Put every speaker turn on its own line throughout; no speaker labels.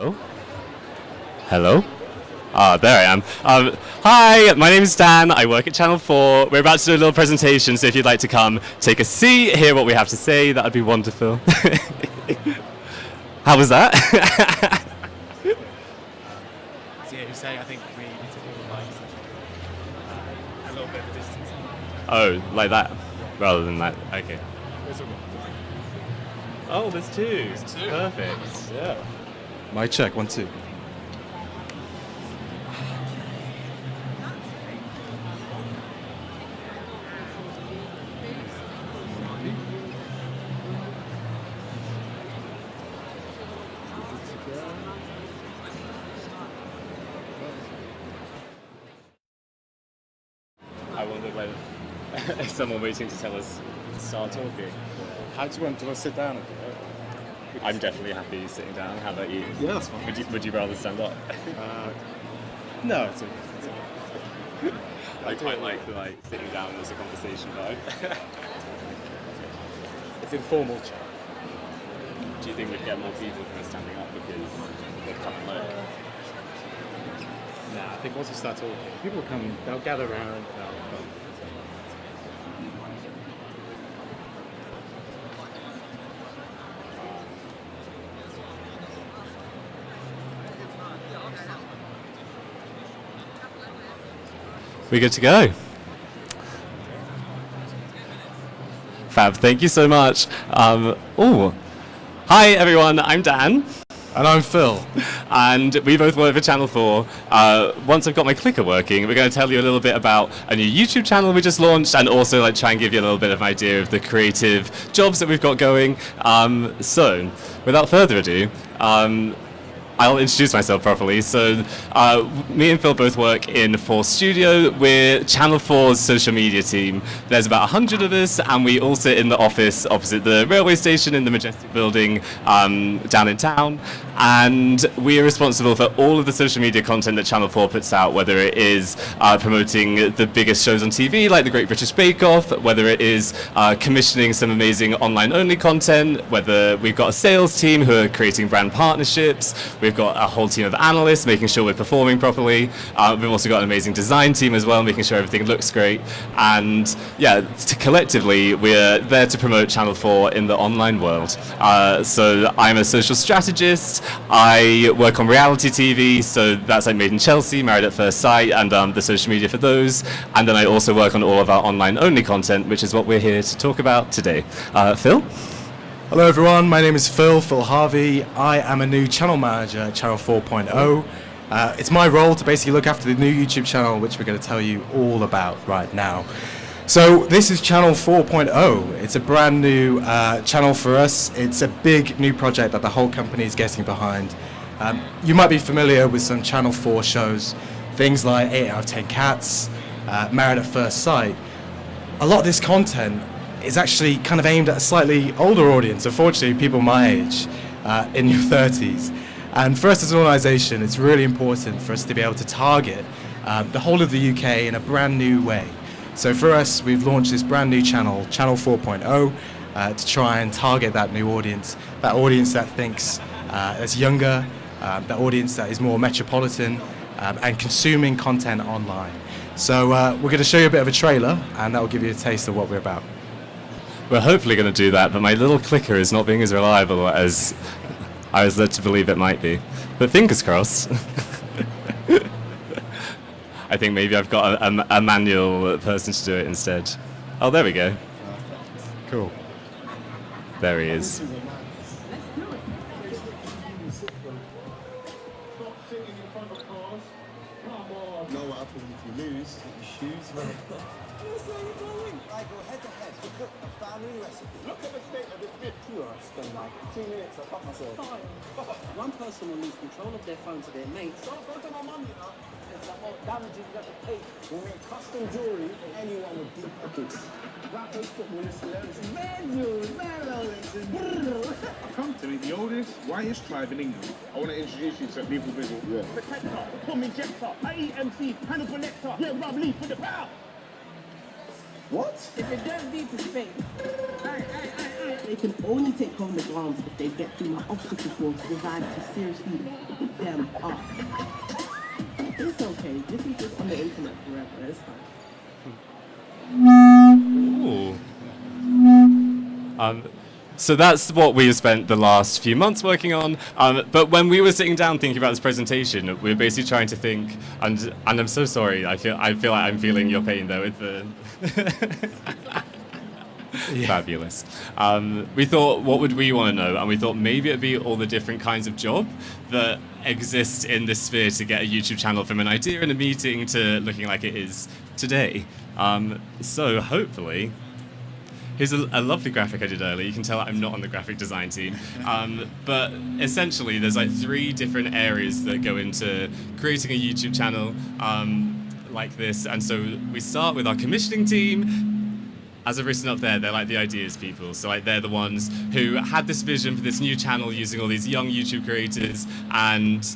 Oh, hello. There I am. Hi, my name is Dan. I work at Channel 4. We're about to do a little presentation, so if you'd like to come, take a seat, hear what we have to say, that would be wonderful. How was that?
So yeah, who's saying I think we need to do like a little bit of distance.
Oh, like that, rather than that. Okay. Oh, there's two.
There's two.
Perfect. Yeah.
Mic check, 1, 2.
I wonder when is someone waiting to tell us to start talking.
How do you want to sit down and do it?
I'm definitely happy sitting down. How about you?
Yeah, that's fine.
Would you rather stand up?
No, it's okay.
I quite like the sitting down as a conversation vibe.
It's informal chat.
Do you think we'd get more people from standing up because they'd come and look?
Nah, I think once we start talking, people come, they'll gather around, they'll come.
We're good to go. Fab, thank you so much. Hi everyone, I'm Dan.
And I'm Phil.
And we both work for Channel 4. Once I've got my clicker working, we're going to tell you a little bit about a new YouTube channel we just launched, and also try and give you a little bit of an idea of the creative jobs that we've got going. So, without further ado, I'll introduce myself properly. So, me and Phil both work in 4 Studio. We're Channel 4's social media team. There's about 100 of us, and we all sit in the office opposite the railway station in the Majestic building down in town. And we are responsible for all of the social media content that Channel 4 puts out, whether it is promoting the biggest shows on TV, like the Great British Bake Off, whether it is commissioning some amazing online-only content, whether we've got a sales team who are creating brand partnerships. We've got a whole team of analysts making sure we're performing properly. We've also got an amazing design team as well, making sure everything looks great. And yeah, collectively, we're there to promote Channel 4 in the online world. So I'm a social strategist. I work on reality TV, so that's like Made in Chelsea, Married at First Sight, and the social media for those. And then I also work on all of our online-only content, which is what we're here to talk about today. Phil?
Hello everyone, my name is Phil Harvey. I am a new channel manager at Channel 4.0. It's my role to basically look after the new YouTube channel, which we're going to tell you all about right now. So this is Channel 4.0. It's a brand new channel for us. It's a big new project that the whole company is getting behind. You might be familiar with some Channel 4 shows, things like 8 out of 10 Cats, Married at First Sight. A lot of this content is actually kind of aimed at a slightly older audience, unfortunately people my age, in your 30s. And for us as an organisation, it's really important for us to be able to target the whole of the UK in a brand new way. So for us, we've launched this brand new channel, Channel 4.0, to try and target that new audience, that thinks that's younger, that audience that is more metropolitan and consuming content online. So we're going to show you a bit of a trailer, and that will give you a taste of what we're about.
We're hopefully going to do that, but my little clicker is not being as reliable as I was led to believe it might be. But fingers crossed. I think maybe I've got a manual person to do it instead. Oh, there we go.
Cool.
There he is.
Know what happens if you lose? Your shoes. I go head to head to cook a family recipe. Look at the state of this bit. I spend like 2 minutes, I cut myself.
One person will lose control of their phone to their mates.
Don't go to my mum, you know. It's the whole damaging you got to pay. We'll make custom jewelry for anyone with deep pockets. Rappers, footballers, celebrities.
Come to me, the oldest, whitest tribe in England. I want to introduce you to people busy. Yeah.
Protector, Tom Injector, AEMC, Hannibal Lecter, yeah, Rob Lee for the power.
What?
If it goes deep, it's fake.
Hey,
they can only take home the grants if they get through my obstacle course designed to seriously pick them up. It's okay. This is just on the internet forever. It's fine.
Ooh. So that's what we have spent the last few months working on. But when we were sitting down thinking about this presentation, we were basically trying to think, and I'm so sorry. I feel like I'm feeling your pain though with the. Fabulous. We thought, what would we want to know? And we thought maybe it'd be all the different kinds of job that exist in this sphere to get a YouTube channel from an idea in a meeting to looking like it is today. So hopefully. Here's a lovely graphic I did earlier. You can tell I'm not on the graphic design team. But essentially, there's like 3 different areas that go into creating a YouTube channel like this. And so we start with our commissioning team. As I've written up there, they're like the ideas people. So like they're the ones who had this vision for this new channel using all these young YouTube creators, and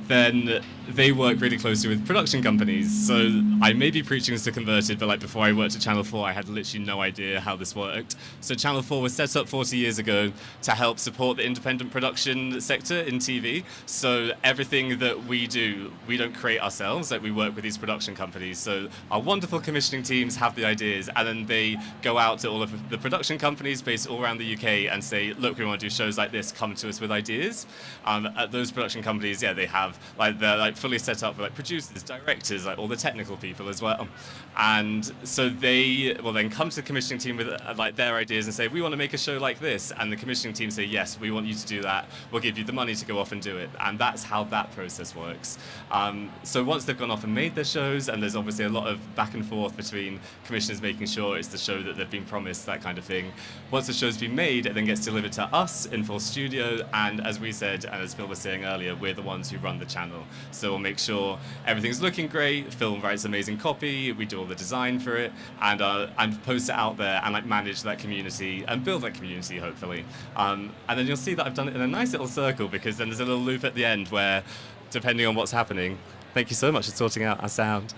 then they work really closely with production companies. So I may be preaching this to converted, but like before I worked at Channel 4, I had literally no idea how this worked. So Channel 4 was set up 40 years ago to help support the independent production sector in TV. So everything that we do, we don't create ourselves, like we work with these production companies. So our wonderful commissioning teams have the ideas, and then they go out to all of the production companies based all around the UK and say, look, we want to do shows like this, come to us with ideas. At those production companies, yeah, they have, like, they're like fully set up with like producers, directors, like all the technical people as well. And so they will then come to the commissioning team with like their ideas and say, we want to make a show like this. And the commissioning team say, yes, we want you to do that. We'll give you the money to go off and do it. And that's how that process works. So once they've gone off and made their shows, and there's obviously a lot of back and forth between commissioners making sure it's the show that they've been promised, that kind of thing. Once the show's been made, it then gets delivered to us in full studio. And as we said, and as Phil was saying earlier, we're the ones who run the channel. So we'll make sure everything's looking great. Phil writes amazing copy. We do all the design for it, and post it out there and like manage that community and build that community, hopefully. And then you'll see that I've done it in a nice little circle, because then there's a little loop at the end where, depending on what's happening. Thank you so much for sorting out our sound.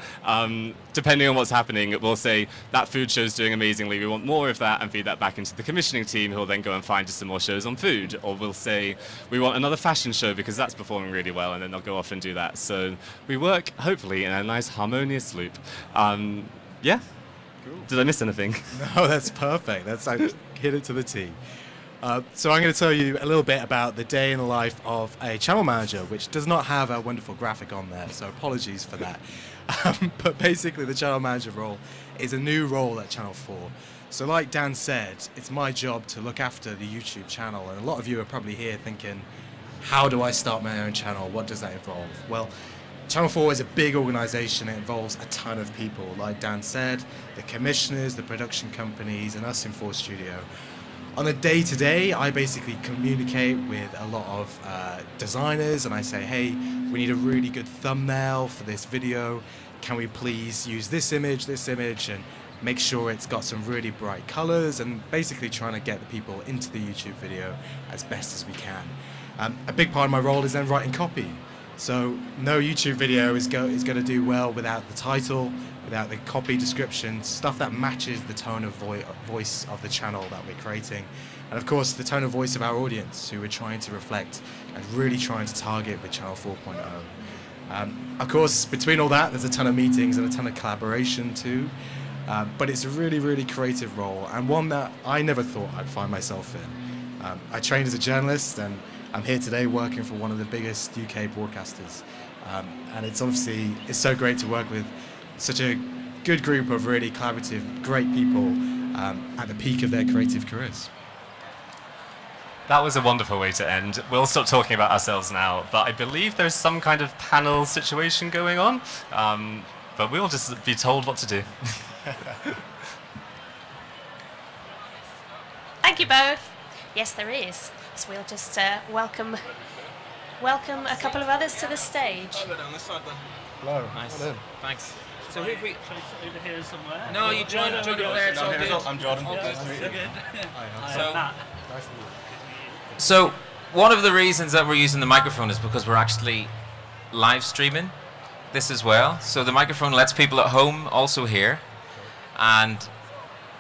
Depending on what's happening, we'll say that food show's doing amazingly, we want more of that, and feed that back into the commissioning team, who will then go and find us some more shows on food. Or we'll say we want another fashion show because that's performing really well, and then they'll go off and do that. So we work, hopefully, in a nice harmonious loop. Yeah? Cool. Did I miss anything?
No, that's perfect. I hit it to the T. So I'm going to tell you a little bit about the day in the life of a channel manager, which does not have a wonderful graphic on there, so apologies for that. But basically the channel manager role is a new role at Channel 4. So like Dan said, it's my job to look after the YouTube channel, and a lot of you are probably here thinking, how do I start my own channel? What does that involve? Well, Channel 4 is a big organisation. It involves a ton of people. Like Dan said, the commissioners, the production companies, and us in 4 Studio. On a day-to-day, I basically communicate with a lot of designers, and I say, hey, we need a really good thumbnail for this video. Can we please use this image, and make sure it's got some really bright colors, and basically trying to get the people into the YouTube video as best as we can. A big part of my role is then writing copy. So no YouTube video is going to do well without the title, without the copy description, stuff that matches the tone of voice of the channel that we're creating. And of course, the tone of voice of our audience, who we're trying to reflect and really trying to target with Channel 4.0. Of course, between all that, there's a ton of meetings and a ton of collaboration too. But it's a really, really creative role, and one that I never thought I'd find myself in. I trained as a journalist, and I'm here today working for one of the biggest UK broadcasters. And it's so great to work with such a good group of really collaborative, great people at the peak of their creative careers.
That was a wonderful way to end. We'll stop talking about ourselves now, but I believe there's some kind of panel situation going on, but we'll just be told what to do.
Thank you both. Yes, there is. So we'll just welcome a couple of others to the stage.
Hello.
Nice. Thanks. So who have we?
Over here somewhere.
No, you join over there. It's all good.
I'm Jordan.
So one of the reasons that we're using the microphone is because we're actually live streaming this as well. So the microphone lets people at home also hear, and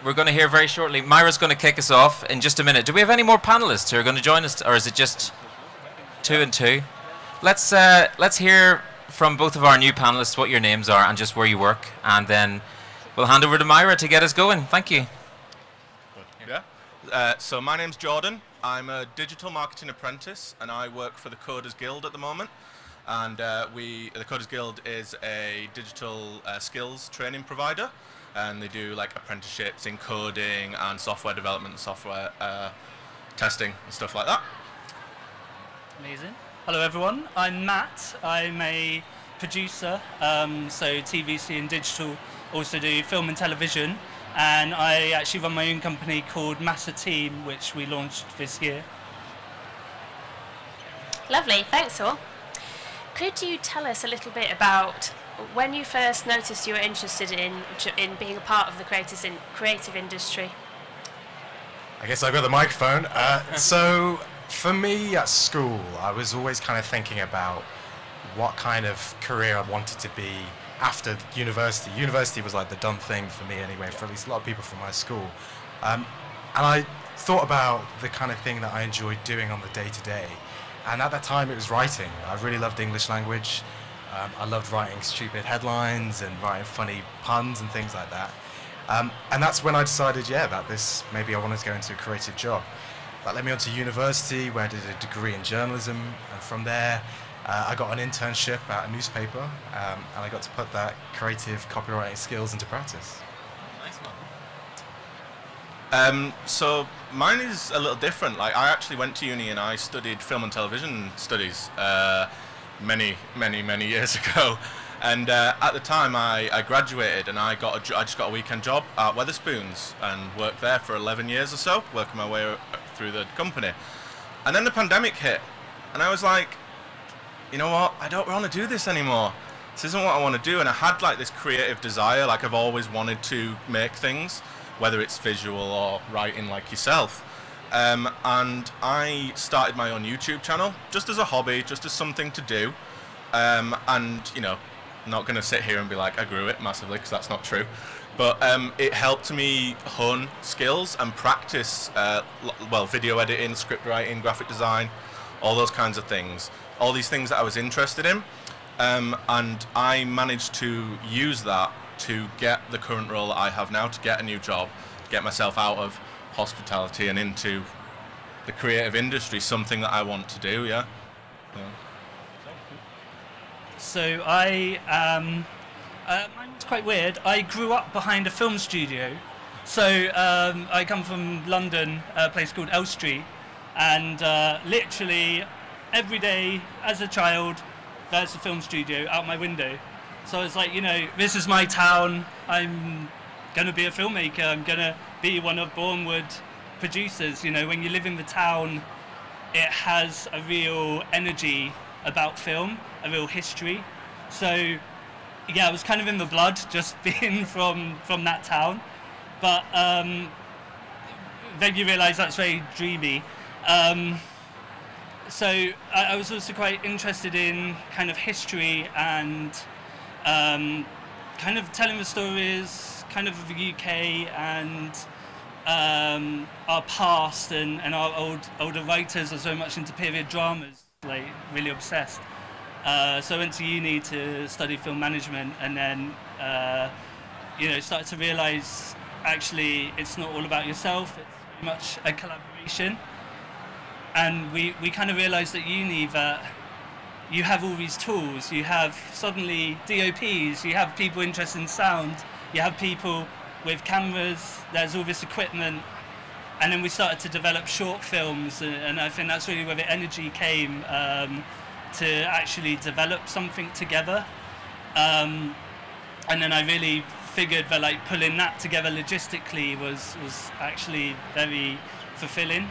we're going to hear very shortly. Myra's going to kick us off in just a minute. Do we have any more panelists who are going to join us, or is it just 2 and 2? Let's hear from both of our new panelists what your names are and just where you work, and then we'll hand over to Myra to get us going. Thank you.
Yeah. So my name's Jordan. I'm a digital marketing apprentice, and I work for the Coders Guild at the moment. And the Coders Guild is a digital skills training provider, and they do like apprenticeships in coding and software development, software testing and stuff like that.
Amazing. Hello everyone, I'm Matt. I'm a producer, so TVC and digital, also do film and television, and I actually run my own company called Massa Team, which we launched this year.
Lovely, thanks all. Could you tell us a little bit about when you first noticed you were interested in being a part of the creative industry?
I guess I've got the microphone. So for me at school, I was always kind of thinking about what kind of career I wanted to be after university. University was like the done thing for me anyway, for at least a lot of people from my school. And I thought about the kind of thing that I enjoyed doing on the day-to-day. And at that time, it was writing. I really loved English language. I loved writing stupid headlines and writing funny puns and things like that. And that's when I decided, that maybe I wanted to go into a creative job. That led me on to university, where I did a degree in journalism. And from there, I got an internship at a newspaper, and I got to put that creative copywriting skills into practice.
Nice one. So mine is a little different. Like, I actually went to uni and I studied film and television studies many years ago. And at the time, I graduated and I just got a weekend job at Wetherspoons and worked there for 11 years or so, working my way through the company. And then the pandemic hit, and I was like, you know what? I don't want to do this anymore. This isn't what I want to do. And I had like this creative desire, like I've always wanted to make things, whether it's visual or writing like yourself. And I started my own YouTube channel just as a hobby, just as something to do. And you know, I'm not going to sit here and be like I grew it massively, because that's not true. But it helped me hone skills and practice, video editing, script writing, graphic design, all those kinds of things. All these things that I was interested in. And I managed to use that to get the current role that I have now, to get a new job, to get myself out of hospitality and into the creative industry, something that I want to do, yeah.
So mine's quite weird. I grew up behind a film studio. So I come from London, a place called Elstree, and literally every day as a child, there's a film studio out my window. So it's like, you know, this is my town. I'm going to be a filmmaker. I'm going to be one of Bournemouth producers. You know, when you live in the town, it has a real energy about film, a real history. So yeah, it was kind of in the blood, just being from that town. But then you realise that's very dreamy. So I was also quite interested in kind of history and kind of telling the stories kind of the UK and our past and our older writers are so much into period dramas, like really obsessed. So I went to uni to study film management, and then started to realise actually it's not all about yourself, it's very much a collaboration. And we kind of realised at uni that you have all these tools, you have suddenly DOPs, you have people interested in sound, you have people with cameras, there's all this equipment, and then we started to develop short films, and I think that's really where the energy came to actually develop something together. And then I really figured that like pulling that together logistically was actually very fulfilling.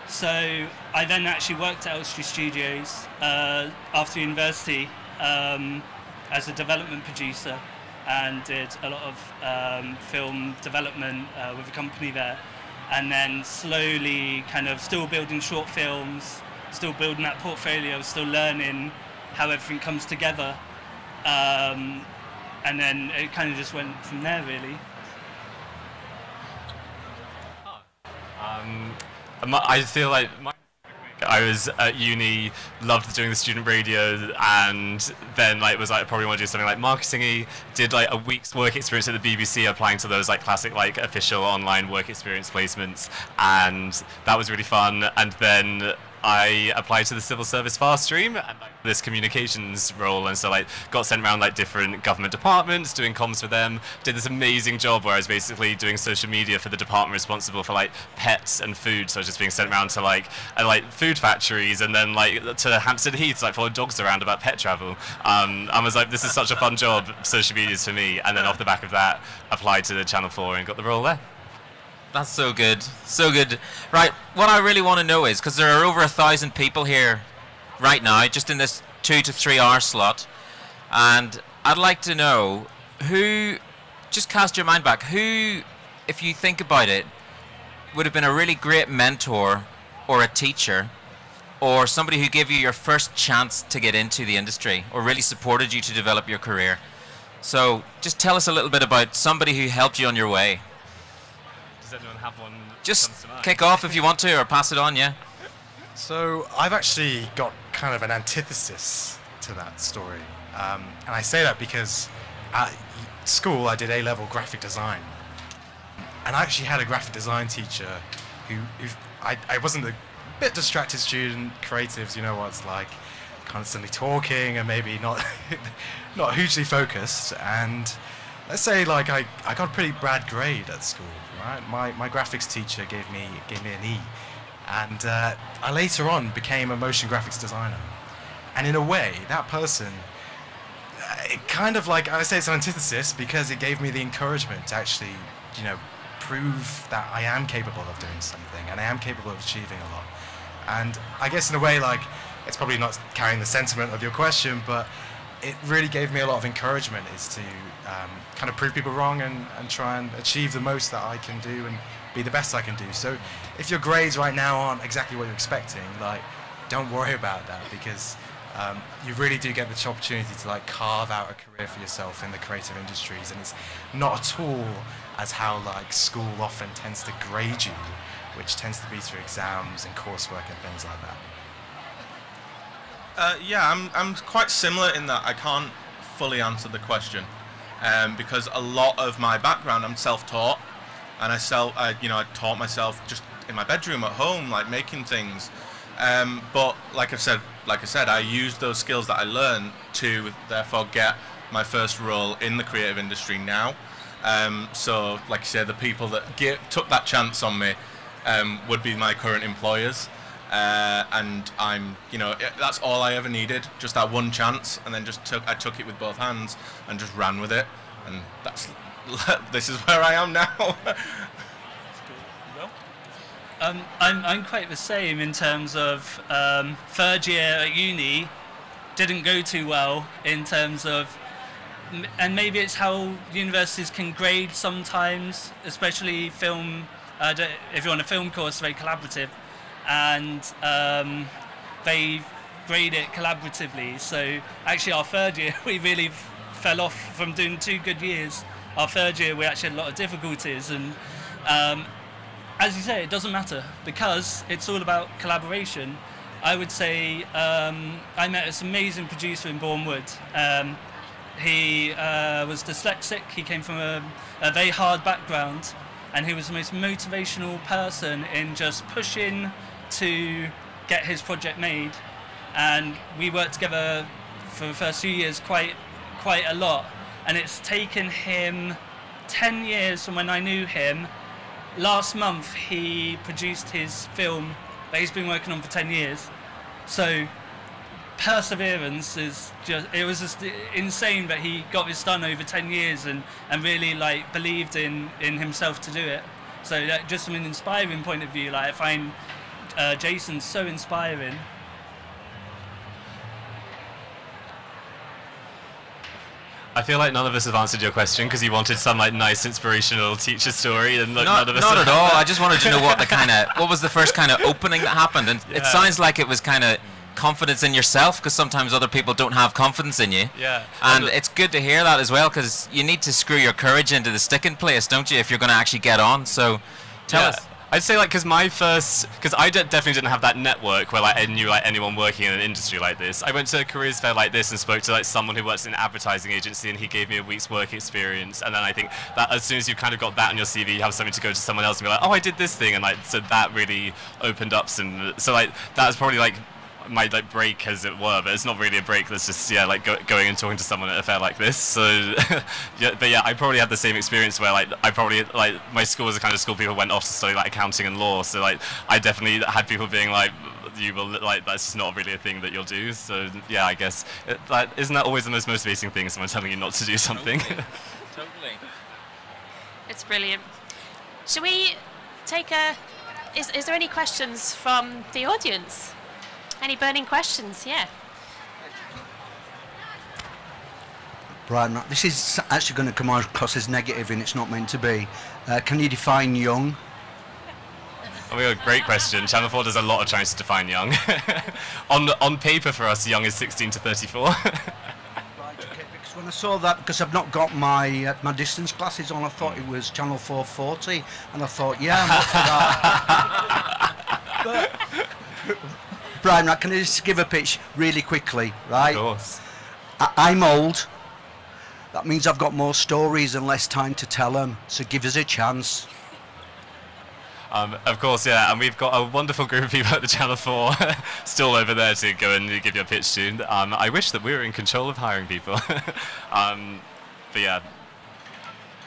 So I then actually worked at Elstree Studios after university as a development producer, and did a lot of film development with a company there, and then slowly kind of still building short films, still building that portfolio, still learning how everything comes together, and then it kind of just went from there really.
I feel like I was at uni, loved doing the student radio, and then like was like probably want to do something like marketing-y. Did like a week's work experience at the BBC, applying to those like classic like official online work experience placements, and that was really fun. And then I applied to the civil service fast stream and like this communications role, and so like got sent around like different government departments doing comms for them. Did this amazing job where I was basically doing social media for the department responsible for like pets and food. So I was just being sent around to like food factories, and then like to Hampstead Heath to like follow dogs around about pet travel. I was like, this is such a fun job. Social media is for me. And then off the back of that, applied to the Channel 4 and got the role there.
That's so good, so good. Right, what I really want to know is, because there are over 1,000 people here right now, just in this 2 to 3 hour slot, and I'd like to know who, just cast your mind back, who, if you think about it, would have been a really great mentor or a teacher or somebody who gave you your first chance to get into the industry or really supported you to develop your career. So just tell us a little bit about somebody who helped you on your way.
Does anyone have one?
Just kick off if you want to, or pass it on, yeah.
So I've actually got kind of an antithesis to that story. And I say that because at school I did A-level graphic design. And I actually had a graphic design teacher who I wasn't a bit distracted student, creatives, you know what it's like, constantly talking and maybe not not hugely focused. And let's say like I got a pretty bad grade at school, right? My graphics teacher gave me an E, and I later on became a motion graphics designer. And in a way, that person, it kind of like, I say it's an antithesis because it gave me the encouragement to actually, you know, prove that I am capable of doing something and I am capable of achieving a lot. And I guess in a way, like, it's probably not carrying the sentiment of your question, but it really gave me a lot of encouragement is to kind of prove people wrong and try and achieve the most that I can do and be the best I can do. So if your grades right now aren't exactly what you're expecting, like, don't worry about that, because you really do get the opportunity to like carve out a career for yourself in the creative industries, and it's not at all as how like school often tends to grade you, which tends to be through exams and coursework and things like that.
Yeah, I'm quite similar in that I can't fully answer the question, because a lot of my background, I'm self-taught, and I taught myself just in my bedroom at home, like making things. But like I said, I used those skills that I learned to therefore get my first role in the creative industry now. So like you said, the people that took that chance on me would be my current employers. And that's all I ever needed, just that one chance, and then I took it with both hands and just ran with it, and this is where I am now.
I'm quite the same in terms of third year at uni didn't go too well in terms of, and maybe it's how universities can grade sometimes, especially film. If you're on a film course, very collaborative, and they grade it collaboratively. So actually our third year we really fell off from doing 2 good years. Our third year we actually had a lot of difficulties, and as you say, it doesn't matter because it's all about collaboration. I would say I met this amazing producer in Bournemouth. He was dyslexic, he came from a very hard background, and he was the most motivational person in just pushing to get his project made. And we worked together for the first few years quite a lot, and it's taken him 10 years from when I knew him. Last month he produced his film that he's been working on for 10 years. So perseverance is it was just insane that he got this done over 10 years and really like believed in himself to do it. So that, just from an inspiring point of view, like I find Jason so inspiring.
I feel like none of us have answered your question because you wanted some like nice inspirational teacher story, and like,
not
none of us.
Not
have
at all. I just wanted to know what was the first kind of opening that happened, and it sounds like it was kind of confidence in yourself, because sometimes other people don't have confidence in you.
Yeah.
And it's good to hear that as well, because you need to screw your courage into the sticking place, don't you, if you're going to actually get on. So tell us.
I'd say like because I definitely didn't have that network where like I knew like anyone working in an industry like this. I went to a careers fair like this and spoke to like someone who works in an advertising agency, and he gave me a week's work experience. And then I think that as soon as you've kind of got that on your CV, you have something to go to someone else and be like, oh, I did this thing, and like so that really opened up some. So like that was probably like my like break, as it were, but it's not really a break. That's just like going and talking to someone at a fair like this. So yeah, but yeah, I probably had the same experience where like I probably like my school was the kind of school people went off to study like accounting and law. So like I definitely had people being like, you will like that's just not really a thing that you'll do. So yeah, I guess isn't that always the most motivating thing? Someone telling you not to do something.
Totally.
It's brilliant. Shall we take a? Is there any questions from the audience? Any burning questions? Yeah.
Brian, this is actually going to come across as negative, and it's not meant to be. Can you define young?
Oh, we got a great question. Channel 4 does a lot of trying to define young. on paper for us, young is 16 to 34.
Right, okay, because when I saw that, because I've not got my my distance glasses on, I thought it was Channel 440, and I thought, yeah, I'm up for that. But, Brian, can I just give a pitch really quickly, right?
Of course.
I'm old. That means I've got more stories and less time to tell them, so give us a chance.
Of course, yeah, and we've got a wonderful group of people at the Channel 4 still over there to go and give you a pitch soon. I wish that we were in control of hiring people. But yeah.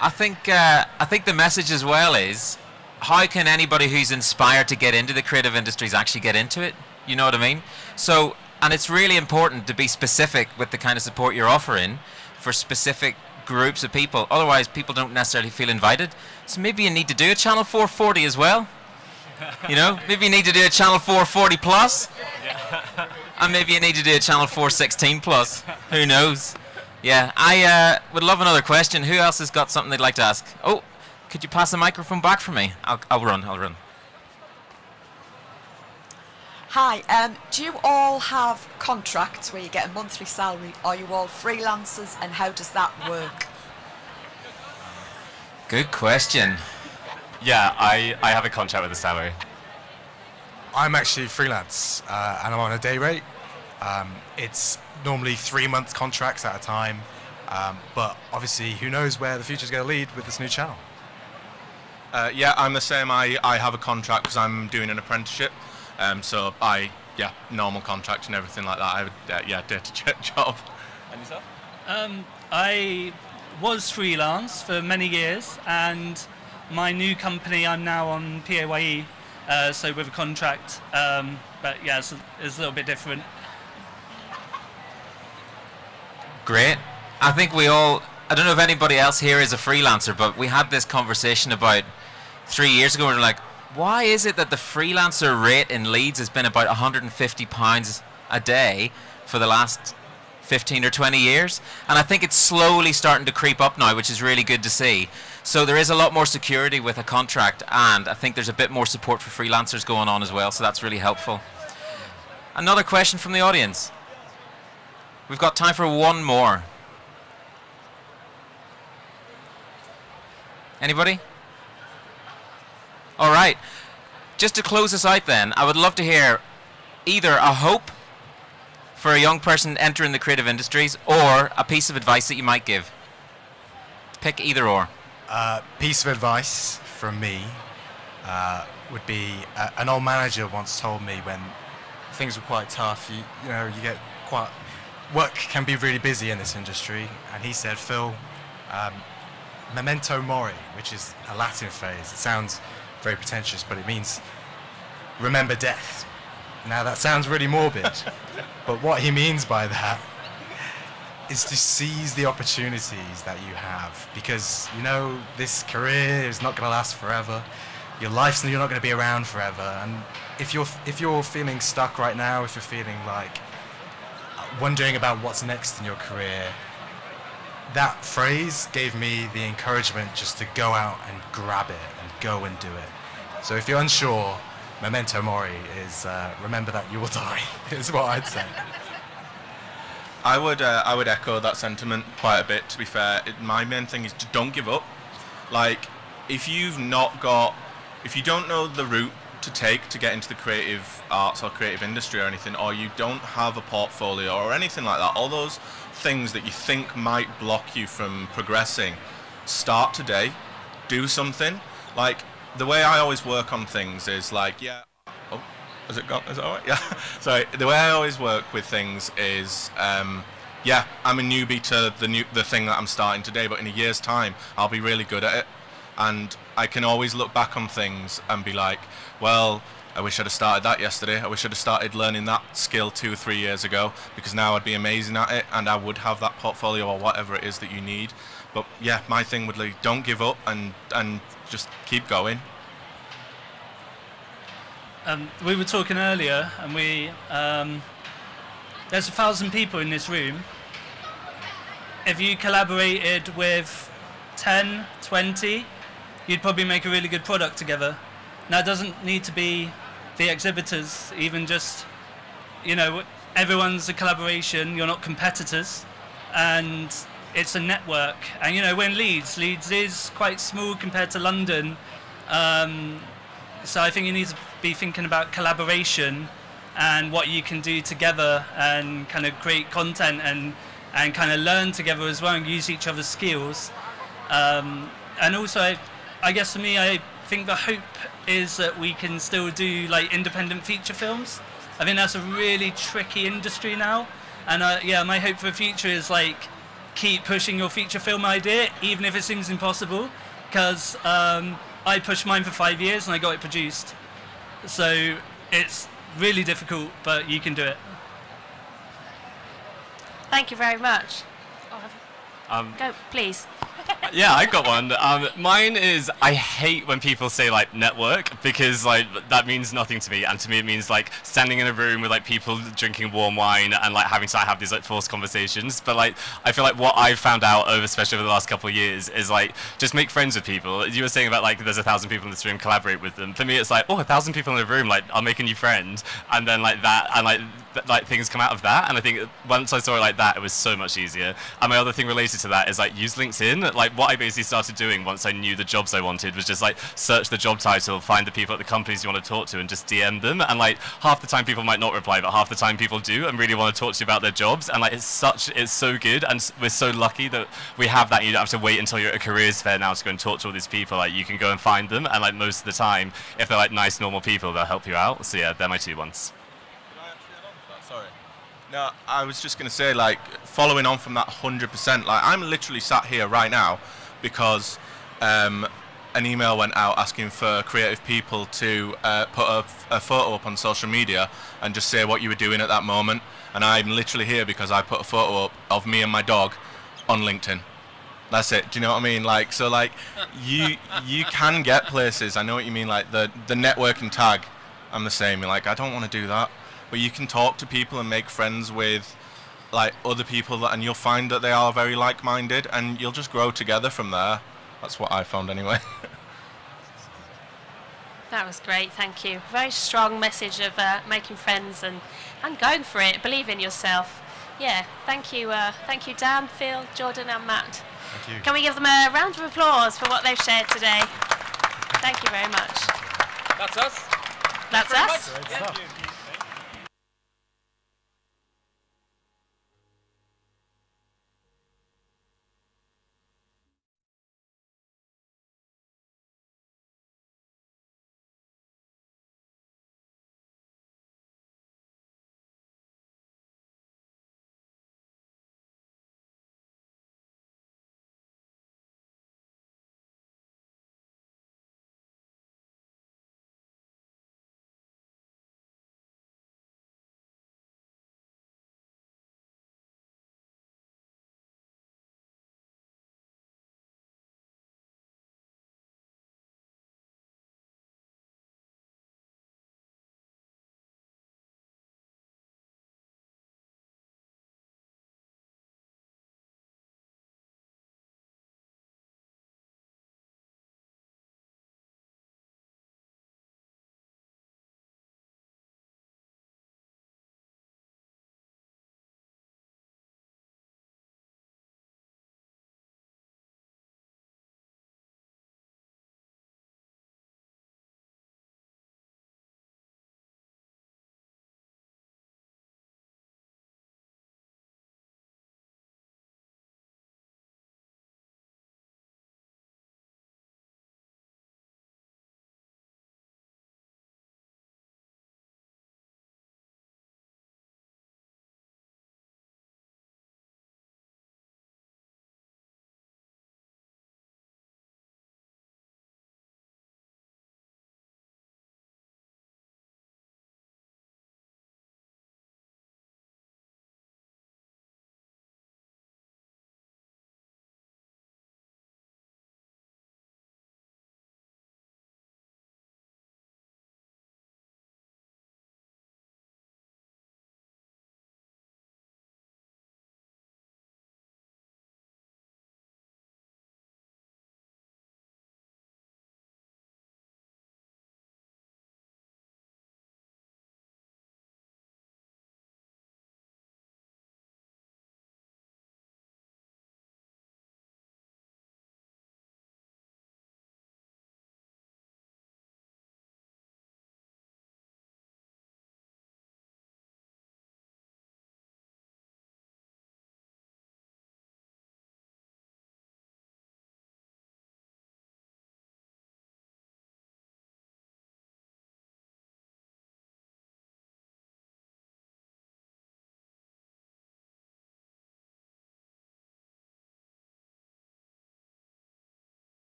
I think the message as well is, how can anybody who's inspired to get into the creative industries actually get into it? You know what I mean? So, and it's really important to be specific with the kind of support you're offering for specific groups of people. Otherwise, people don't necessarily feel invited. So maybe you need to do a Channel 440 as well. You know, maybe you need to do a Channel 440 plus, and maybe you need to do a Channel 416 plus. Who knows? Yeah, I would love another question. Who else has got something they'd like to ask? Oh, could you pass the microphone back for me? I'll run.
Hi, do you all have contracts where you get a monthly salary? Are you all freelancers, and how does that work?
Good question.
Yeah, I have a contract with a salary.
I'm actually freelance, and I'm on a day rate. It's normally 3-month contracts at a time, but obviously who knows where the future's going to lead with this new channel.
Yeah, I'm the same. I have a contract because I'm doing an apprenticeship. So normal contract and everything like that. I have a day-to-day job. And yourself?
I was freelance for many years, and my new company, I'm now on PAYE, so with a contract. But yeah, it's a little bit different.
Great. I think I don't know if anybody else here is a freelancer, but we had this conversation about 3 years ago. We were like, why is it that the freelancer rate in Leeds has been about £150 a day for the last 15 or 20 years? And I think it's slowly starting to creep up now, which is really good to see. So there is a lot more security with a contract, and I think there's a bit more support for freelancers going on as well, so that's really helpful. Another question from the audience. We've got time for one more. Anybody? All right. Just to close this out then, I would love to hear either a hope for a young person entering the creative industries or a piece of advice that you might give. Pick either or.
Piece of advice from me would be an old manager once told me when things were quite tough, you know, you get quite... Work can be really busy in this industry, and he said, Phil, memento mori, which is a Latin phrase. It sounds very pretentious, but it means remember death. Now that sounds really morbid, but what he means by that is to seize the opportunities that you have, because you know this career is not going to last forever. You're not going to be around forever, and if you're feeling stuck right now, if you're feeling like wondering about what's next in your career, that phrase gave me the encouragement just to go out and grab it and go and do it. So if you're unsure, memento mori is remember that you will die, is what I'd say.
I would echo that sentiment quite a bit, to be fair. My main thing is just don't give up. Like, if you've not got if you don't know the route to take to get into the creative arts or creative industry or anything, or you don't have a portfolio or anything like that, all those things that you think might block you from progressing, start today, do something. Like, the way I always work on things is like, yeah, oh, has it gone? Is it all right? Yeah. Sorry. The way I always work with things is, yeah, I'm a newbie to the thing that I'm starting today, but in a year's time, I'll be really good at it. And I can always look back on things and be like, well, I wish I'd have started that yesterday. I wish I'd have started learning that skill 2 or 3 years ago, because now I'd be amazing at it and I would have that portfolio or whatever it is that you need. But yeah, my thing would be, don't give up and just keep going.
We were talking earlier, and there's 1,000 people in this room. If you collaborated with 10, 20, you'd probably make a really good product together. Now, it doesn't need to be the exhibitors, even just, everyone's a collaboration, you're not competitors, and it's a network. And, we're in Leeds is quite small compared to London, so I think you need to be thinking about collaboration and what you can do together and kind of create content and kind of learn together as well and use each other's skills. And also, I guess for me, I think the hope is that we can still do like independent feature films. I think that's a really tricky industry now. And yeah, my hope for the future is like keep pushing your feature film idea, even if it seems impossible, because I pushed mine for 5 years and I got it produced. So it's really difficult, but you can do it.
Thank you very much. Go, please.
Yeah, I've got one. Mine is, I hate when people say like network, because like that means nothing to me, and to me it means like standing in a room with like people drinking warm wine and like having to have these like forced conversations. But like I feel like what I've found out over, especially over the last couple of years, is like just make friends with people. You were saying about like there's 1,000 people in this room, collaborate with them. For me, it's like 1,000 people in a room, like I'll make a new friend, and then like that, and like things come out of that. And I think once I saw it like that, it was so much easier. And my other thing related to that is like use LinkedIn. Like what I basically started doing once I knew the jobs I wanted was just like search the job title, find the people at the companies you want to talk to, and just DM them. And like half the time people might not reply, but half the time people do and really want to talk to you about their jobs. And like it's so good, and we're so lucky that we have that. You don't have to wait until you're at a careers fair now to go and talk to all these people. Like you can go and find them, and like most of the time, if they're like nice normal people, they'll help you out. So yeah, they're my 2 ones.
Sorry. No, I was just going to say, like, following on from that 100%, like, I'm literally sat here right now because an email went out asking for creative people to put a photo up on social media and just say what you were doing at that moment. And I'm literally here because I put a photo up of me and my dog on LinkedIn. That's it. Do you know what I mean? Like, so, like, you can get places. I know what you mean. Like, the networking tag, I'm the same. Like, I don't want to do that. But you can talk to people and make friends with like other people, and you'll find that they are very like-minded, and you'll just grow together from there. That's what I found anyway.
That was great, thank you. Very strong message of making friends and going for it. Believe in yourself. Yeah, thank you, Dan, Phil, Jordan, and Matt.
Thank you.
Can we give them a round of applause for what they've shared today? Thank you very much.
That's us.
That's us.
Great stuff.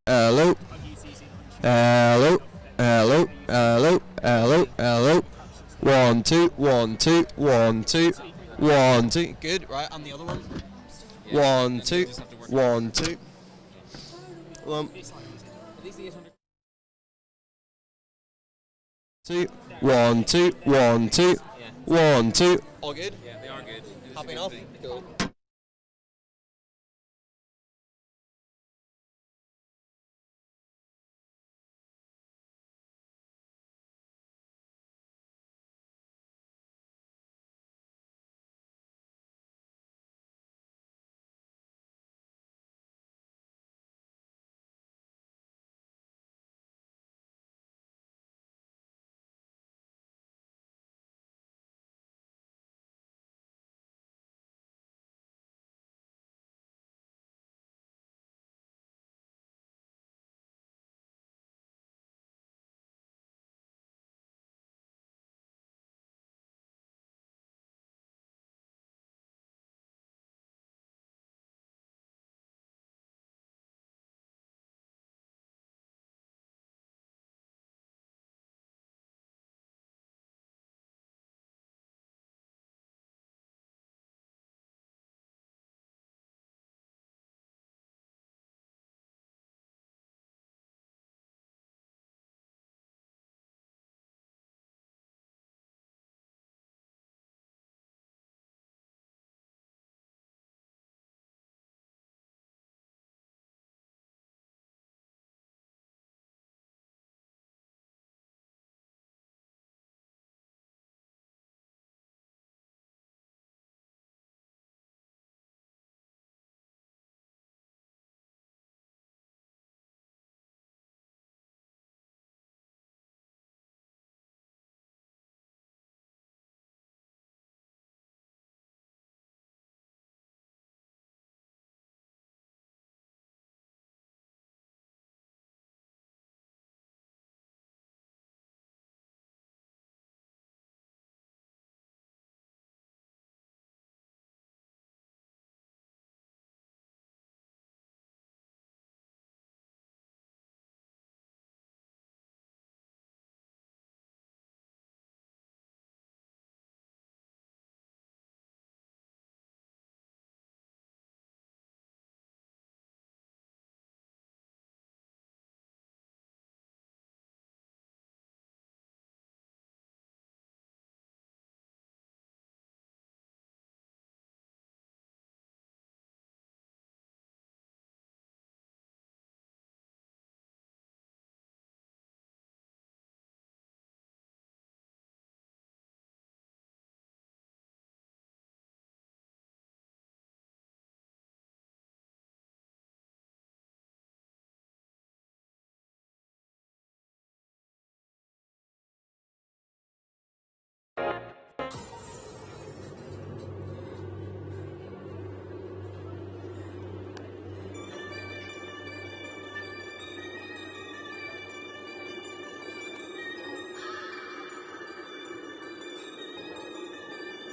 hello, hello, hello, hello, hello, hello. 1 2 1 2 1 2 1 2. Good. Right, and the other one. 1 2 1 2. 2 1 2 1 2 1 2. All good.
Yeah, they are good.
Happy enough. Cool.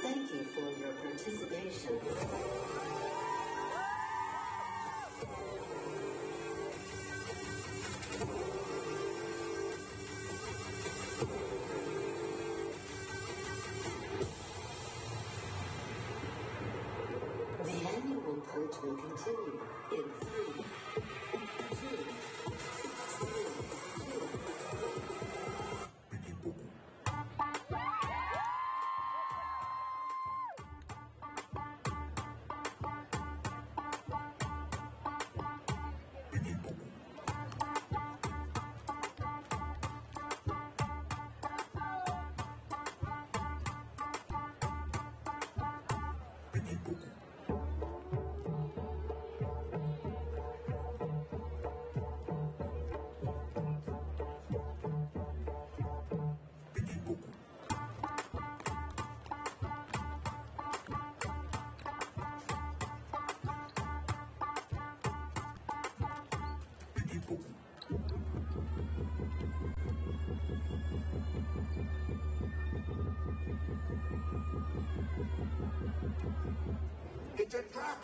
Thank you for your participation. The annual report will continue in 3, 2,
It's a trap!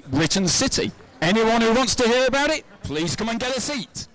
Britain City. Anyone who wants to hear about it, please come and get a seat.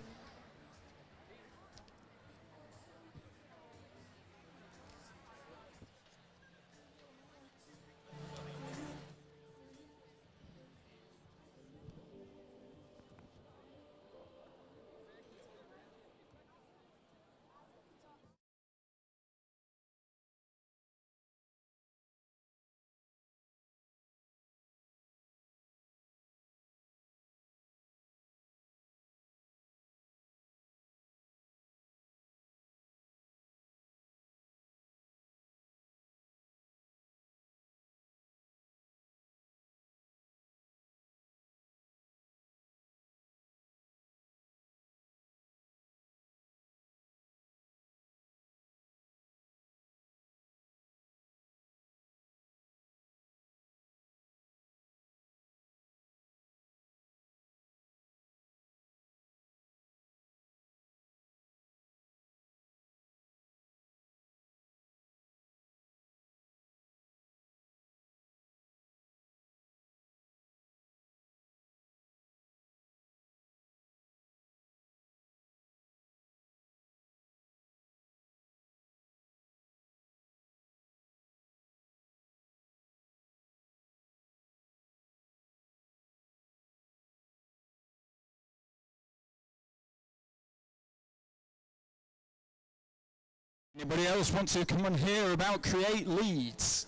Anybody else want to come and hear about Create Leeds?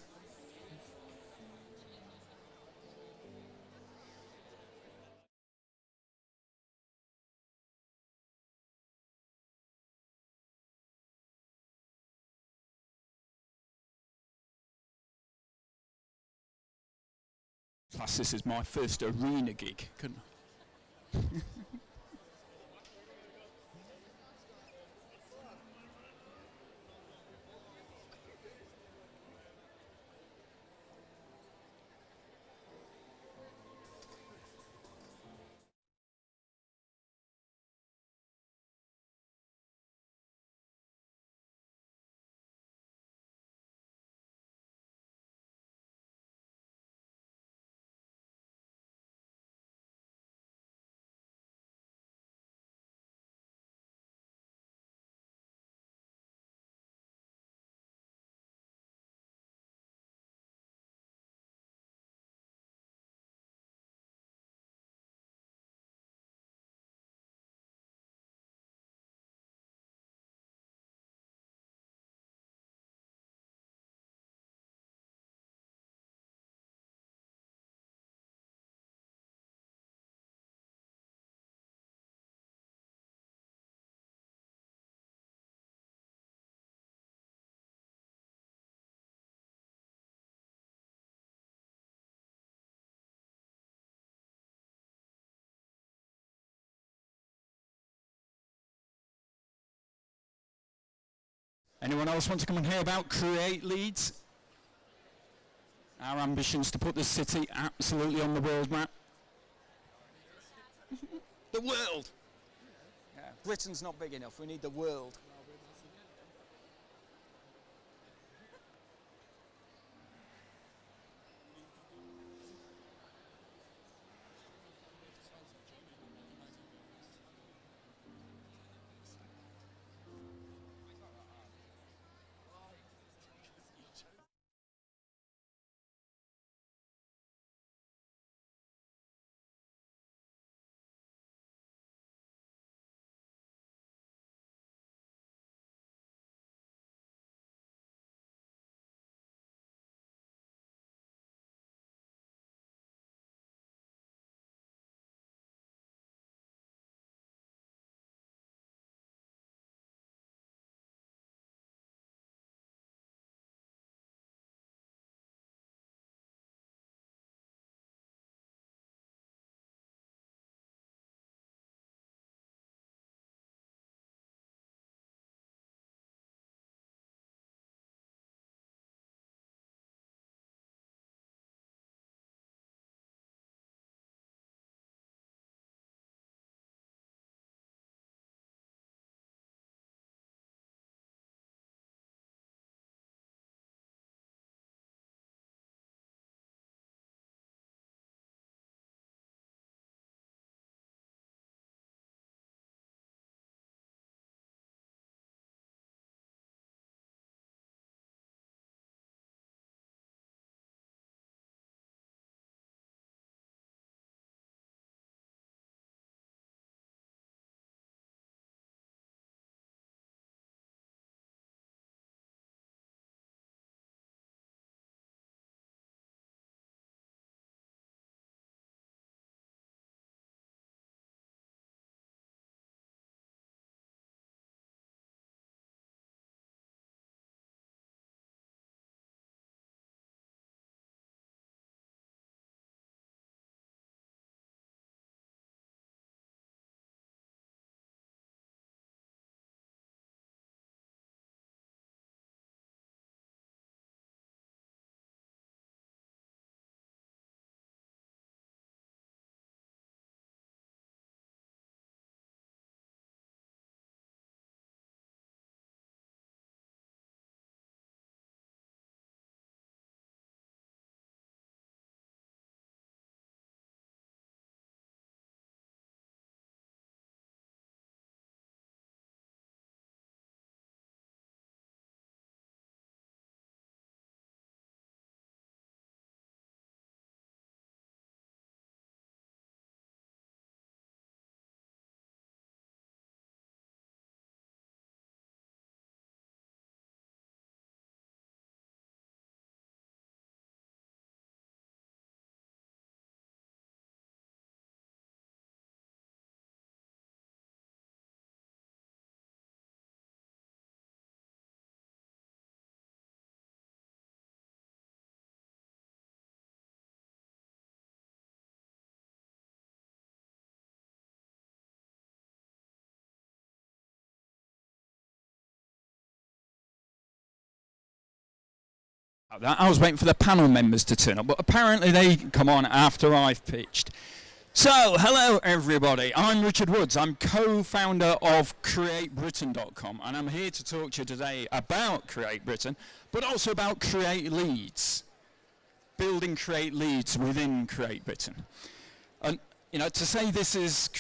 Plus, this is my first arena gig. Anyone else want to come and hear about Create Leeds? Our ambition is to put the city absolutely on the world map. The world! Yeah, Britain's not big enough, we need the world. That. I was waiting for the panel members to turn up, but apparently they come on after I've pitched. So, hello everybody, I'm Richard Woods, I'm co-founder of CreateBritain.com, and I'm here to talk to you today about Create Britain, but also about Create Leeds, building Create Leeds within Create Britain. And, you know, to say this is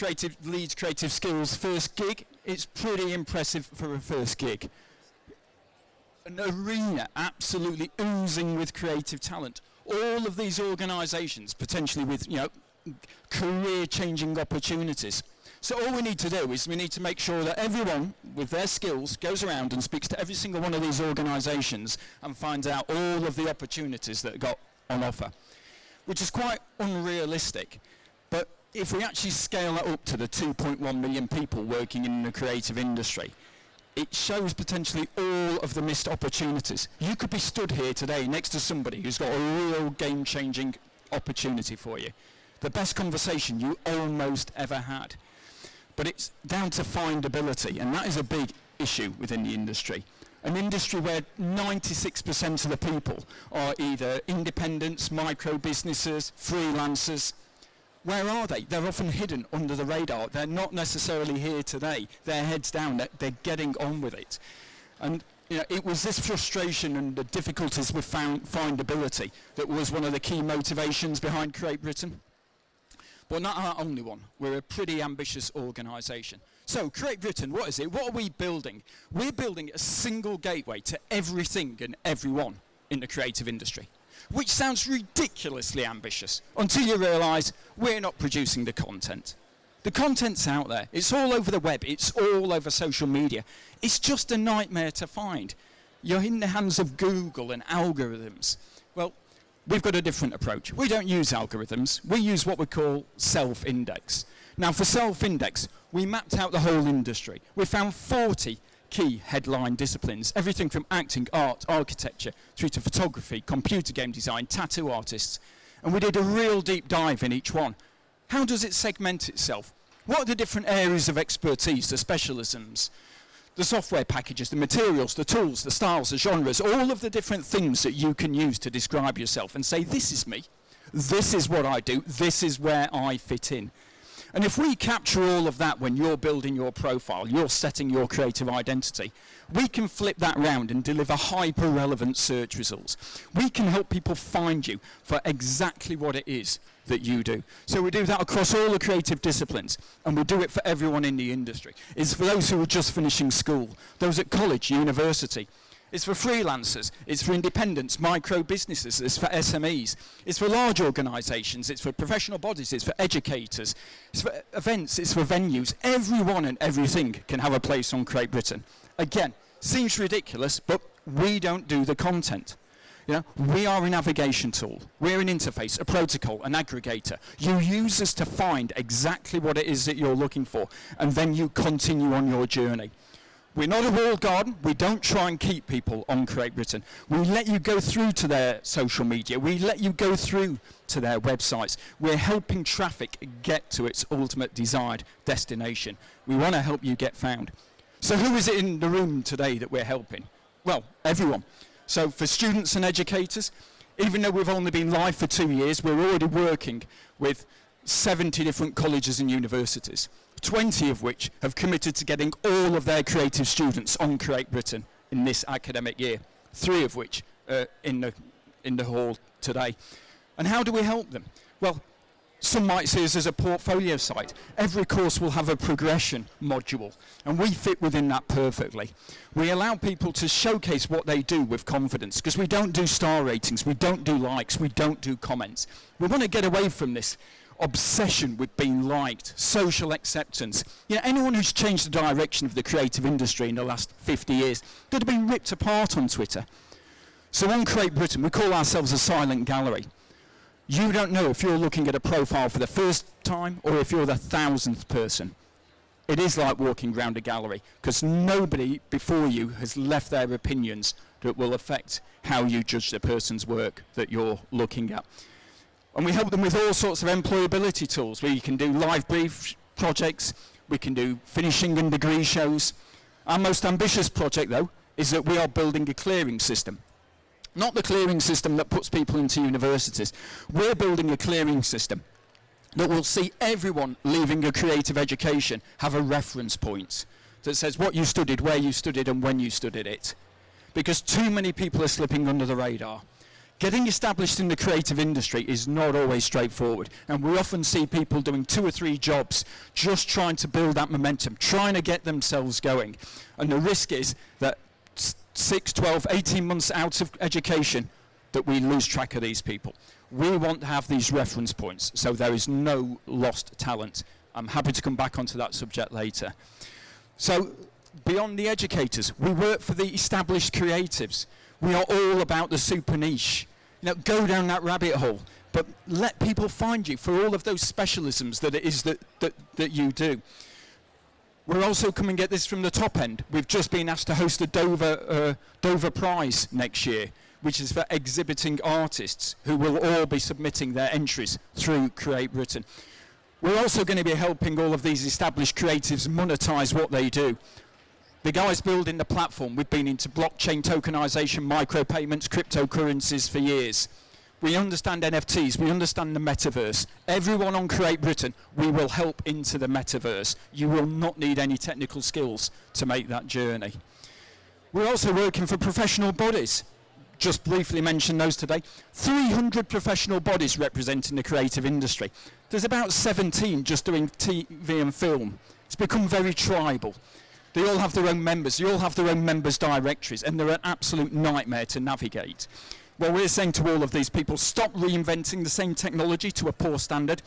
Leeds Creative Skills' first gig, it's pretty impressive for a first gig. An arena absolutely oozing with creative talent. All of these organisations potentially with, you know, career-changing opportunities. So all we need to do is we need to make sure that everyone with their skills goes around and speaks to every single one of these organisations and finds out all of the opportunities that are got on offer, which is quite unrealistic. But if we actually scale that up to the 2.1 million people working in the creative industry, it shows potentially all of the missed opportunities. You could be stood here today next to somebody who's got a real game-changing opportunity for you. The best conversation you almost ever had. But it's down to findability, and that is a big issue within the industry. An industry where 96% of the people are either independents, micro businesses, freelancers. Where are they? They're often hidden under the radar. They're not necessarily here today. Their heads down, they're getting on with it. And you know, it was this frustration and the difficulties with findability that was one of the key motivations behind Create Britain. But not our only one. We're a pretty ambitious organisation. So, Create Britain, what is it? What are we building? We're building a single gateway to everything and everyone in the creative industry, which sounds ridiculously ambitious until you realise we're not producing the content. The content's out there. It's all over the web. It's all over social media. It's just a nightmare to find. You're in the hands of Google and algorithms. Well, we've got a different approach. We don't use algorithms. We use what we call self-index. Now, for self-index, we mapped out the whole industry. We found 40 key headline disciplines, everything from acting, art, architecture, through to photography, computer game design, tattoo artists. And we did a real deep dive in each one. How does it segment itself? What are the different areas of expertise, the specialisms, the software packages, the materials, the tools, the styles, the genres, all of the different things that you can use to describe yourself and say, this is me, this is what I do, this is where I fit in. And if we capture all of that when you're building your profile, you're setting your creative identity, we can flip that round and deliver hyper-relevant search results. We can help people find you for exactly what it is that you do. So we do that across all the creative disciplines, and we do it for everyone in the industry. It's for those who are just finishing school, those at college, university. It's for freelancers, it's for independents, micro businesses, it's for SMEs, it's for large organisations, it's for professional bodies, it's for educators, it's for events, it's for venues. Everyone and everything can have a place on Create Britain. Again, seems ridiculous, but we don't do the content. You know, we are a navigation tool, we're an interface, a protocol, an aggregator. You use us to find exactly what it is that you're looking for, and then you continue on your journey. We're not a walled garden. We don't try and keep people on Create Britain. We let you go through to their social media. We let you go through to their websites. We're helping traffic get to its ultimate desired destination. We want to help you get found. So who is it in the room today that we're helping? Well, everyone. So for students and educators, even though we've only been live for 2 years, we're already working with 70 different colleges and universities, 20 of which have committed to getting all of their creative students on Create Britain in this academic year, 3 of which are in the hall today. And how do we help them? Well, some might see us as a portfolio site. Every course will have a progression module, and we fit within that perfectly. We allow people to showcase what they do with confidence, because we don't do star ratings, we don't do likes, we don't do comments. We want to get away from this obsession with being liked, social acceptance. You know, anyone who's changed the direction of the creative industry in the last 50 years, they'd have been ripped apart on Twitter. So on Create Britain, we call ourselves a silent gallery. You don't know if you're looking at a profile for the first time or if you're the 1,000th person. It is like walking around a gallery, because nobody before you has left their opinions that will affect how you judge the person's work that you're looking at. And we help them with all sorts of employability tools, where you can do live brief projects, we can do finishing and degree shows. Our most ambitious project, though, is that we are building a clearing system. Not the clearing system that puts people into universities. We're building a clearing system that will see everyone leaving a creative education have a reference point that says what you studied, where you studied, and when you studied it. Because too many people are slipping under the radar. Getting established in the creative industry is not always straightforward, and we often see people doing 2 or 3 jobs just trying to build that momentum, trying to get themselves going. And the risk is that 6, 12, 18 months out of education that we lose track of these people. We want to have these reference points, so there is no lost talent. I'm happy to come back onto that subject later. So, beyond the educators, we work for the established creatives. We are all about the super niche. You know, go down that rabbit hole, but let people find you for all of those specialisms that it is that you do. We're also coming at this from the top end. We've just been asked to host a Dover Prize next year, which is for exhibiting artists who will all be submitting their entries through CreateBritain. We're also going to be helping all of these established creatives monetize what they do. The guys building the platform, we've been into blockchain tokenization, micropayments, cryptocurrencies for years. We understand NFTs, we understand the metaverse. Everyone on CreateBritain, we will help into the metaverse. You will not need any technical skills to make that journey. We're also working for professional bodies. Just briefly mention those today. 300 professional bodies representing the creative industry. There's about 17 just doing TV and film. It's become very tribal. They all have their own members, they all have their own members' directories, and they're an absolute nightmare to navigate. Well, we're saying to all of these people, stop reinventing the same technology to a poor standard.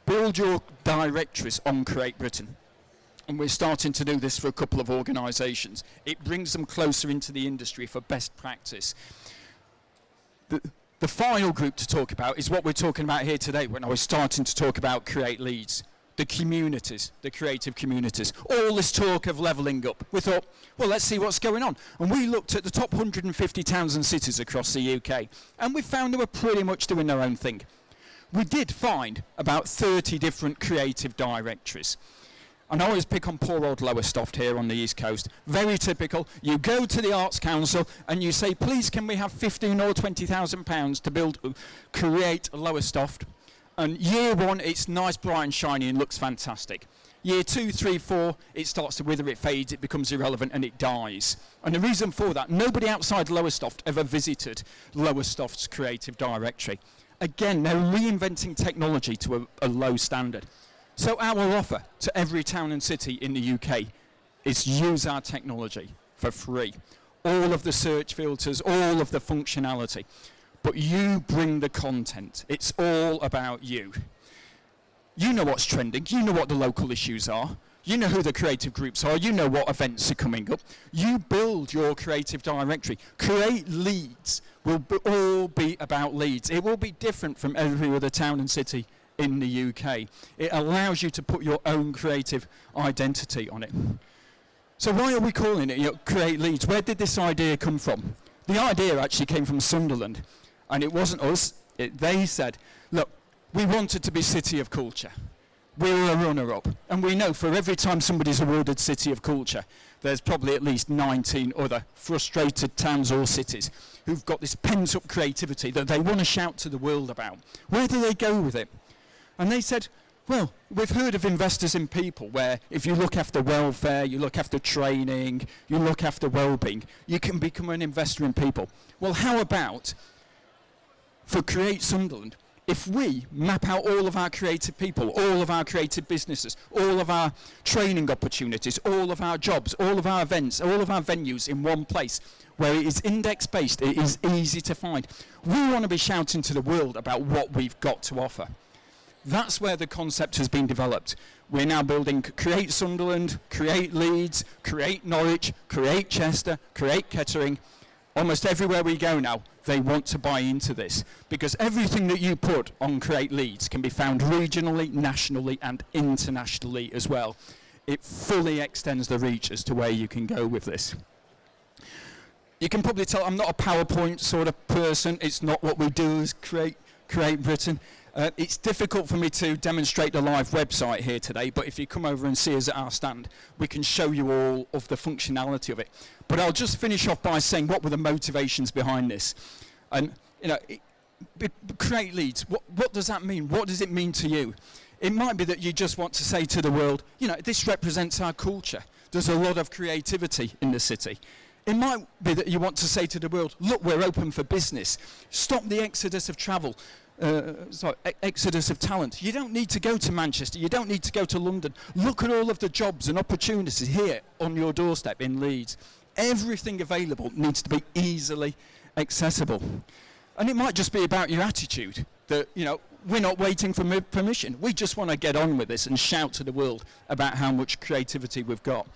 Build your directories on CreateBritain. And we're starting to do this for a couple of organisations. It brings them closer into the industry for best practice. The final group to talk about is what we're talking about here today when I was starting to talk about Create Leeds. The communities, the creative communities. All this talk of levelling up. We thought, well, let's see what's going on. And we looked at the top 150 towns and cities across the UK, and we found they were pretty much doing their own thing. We did find about 30 different creative directories. And I always pick on poor old Lowestoft here on the East Coast. Very typical. You go to the Arts Council and you say, please, can we have £15,000 or £20,000 to build, create Lowestoft? And year 1, it's nice, bright and shiny and looks fantastic. Year 2, 3, 4, it starts to wither, it fades, it becomes irrelevant and it dies. And the reason for that, nobody outside Lowestoft ever visited Lowestoft's creative directory. Again, they're reinventing technology to a low standard. So our offer to every town and city in the UK is use our technology for free. All of the search filters, all of the functionality. But you bring the content. It's all about you. You know what's trending. You know what the local issues are. You know who the creative groups are. You know what events are coming up. You build your creative directory. Create Leeds will all be about Leeds. It will be different from every other town and city in the UK. It allows you to put your own creative identity on it. So why are we calling it Create Leeds? Where did this idea come from? The idea actually came from Sunderland, and it wasn't us. They said, look, we wanted to be City of Culture. We were a runner-up, and we know for every time somebody's awarded City of Culture, there's probably at least 19 other frustrated towns or cities who've got this pent-up creativity that they want to shout to the world about. Where do they go with it? And they said, well, we've heard of investors in people where if you look after welfare, you look after training, you look after well-being, you can become an investor in people. Well, how about for Create Sunderland, if we map out all of our creative people, all of our creative businesses, all of our training opportunities, all of our jobs, all of our events, all of our venues in one place where it is index-based, it is easy to find. We want to be shouting to the world about what we've got to offer. That's where the concept has been developed. We're now building Create Sunderland, Create Leeds, Create Norwich, Create Chester, Create Kettering. Almost everywhere we go now, they want to buy into this because everything that you put on Create Leeds can be found regionally, nationally and internationally as well. It fully extends the reach as to where you can go with this. You can probably tell I'm not a PowerPoint sort of person. It's not what we do as CreateBritain. It's difficult for me to demonstrate the live website here today, but if you come over and see us at our stand, we can show you all of the functionality of it. But I'll just finish off by saying what were the motivations behind this. And, you know, create leads. What does that mean? What does it mean to you? It might be that you just want to say to the world, you know, this represents our culture. There's a lot of creativity in the city. It might be that you want to say to the world, look, we're open for business. Stop the exodus of travel. Exodus of talent. You don't need to go to Manchester. You don't need to go to London. Look at all of the jobs and opportunities here on your doorstep in Leeds. Everything available needs to be easily accessible. And it might just be about your attitude that, you know, we're not waiting for permission. We just want to get on with this and shout to the world about how much creativity we've got.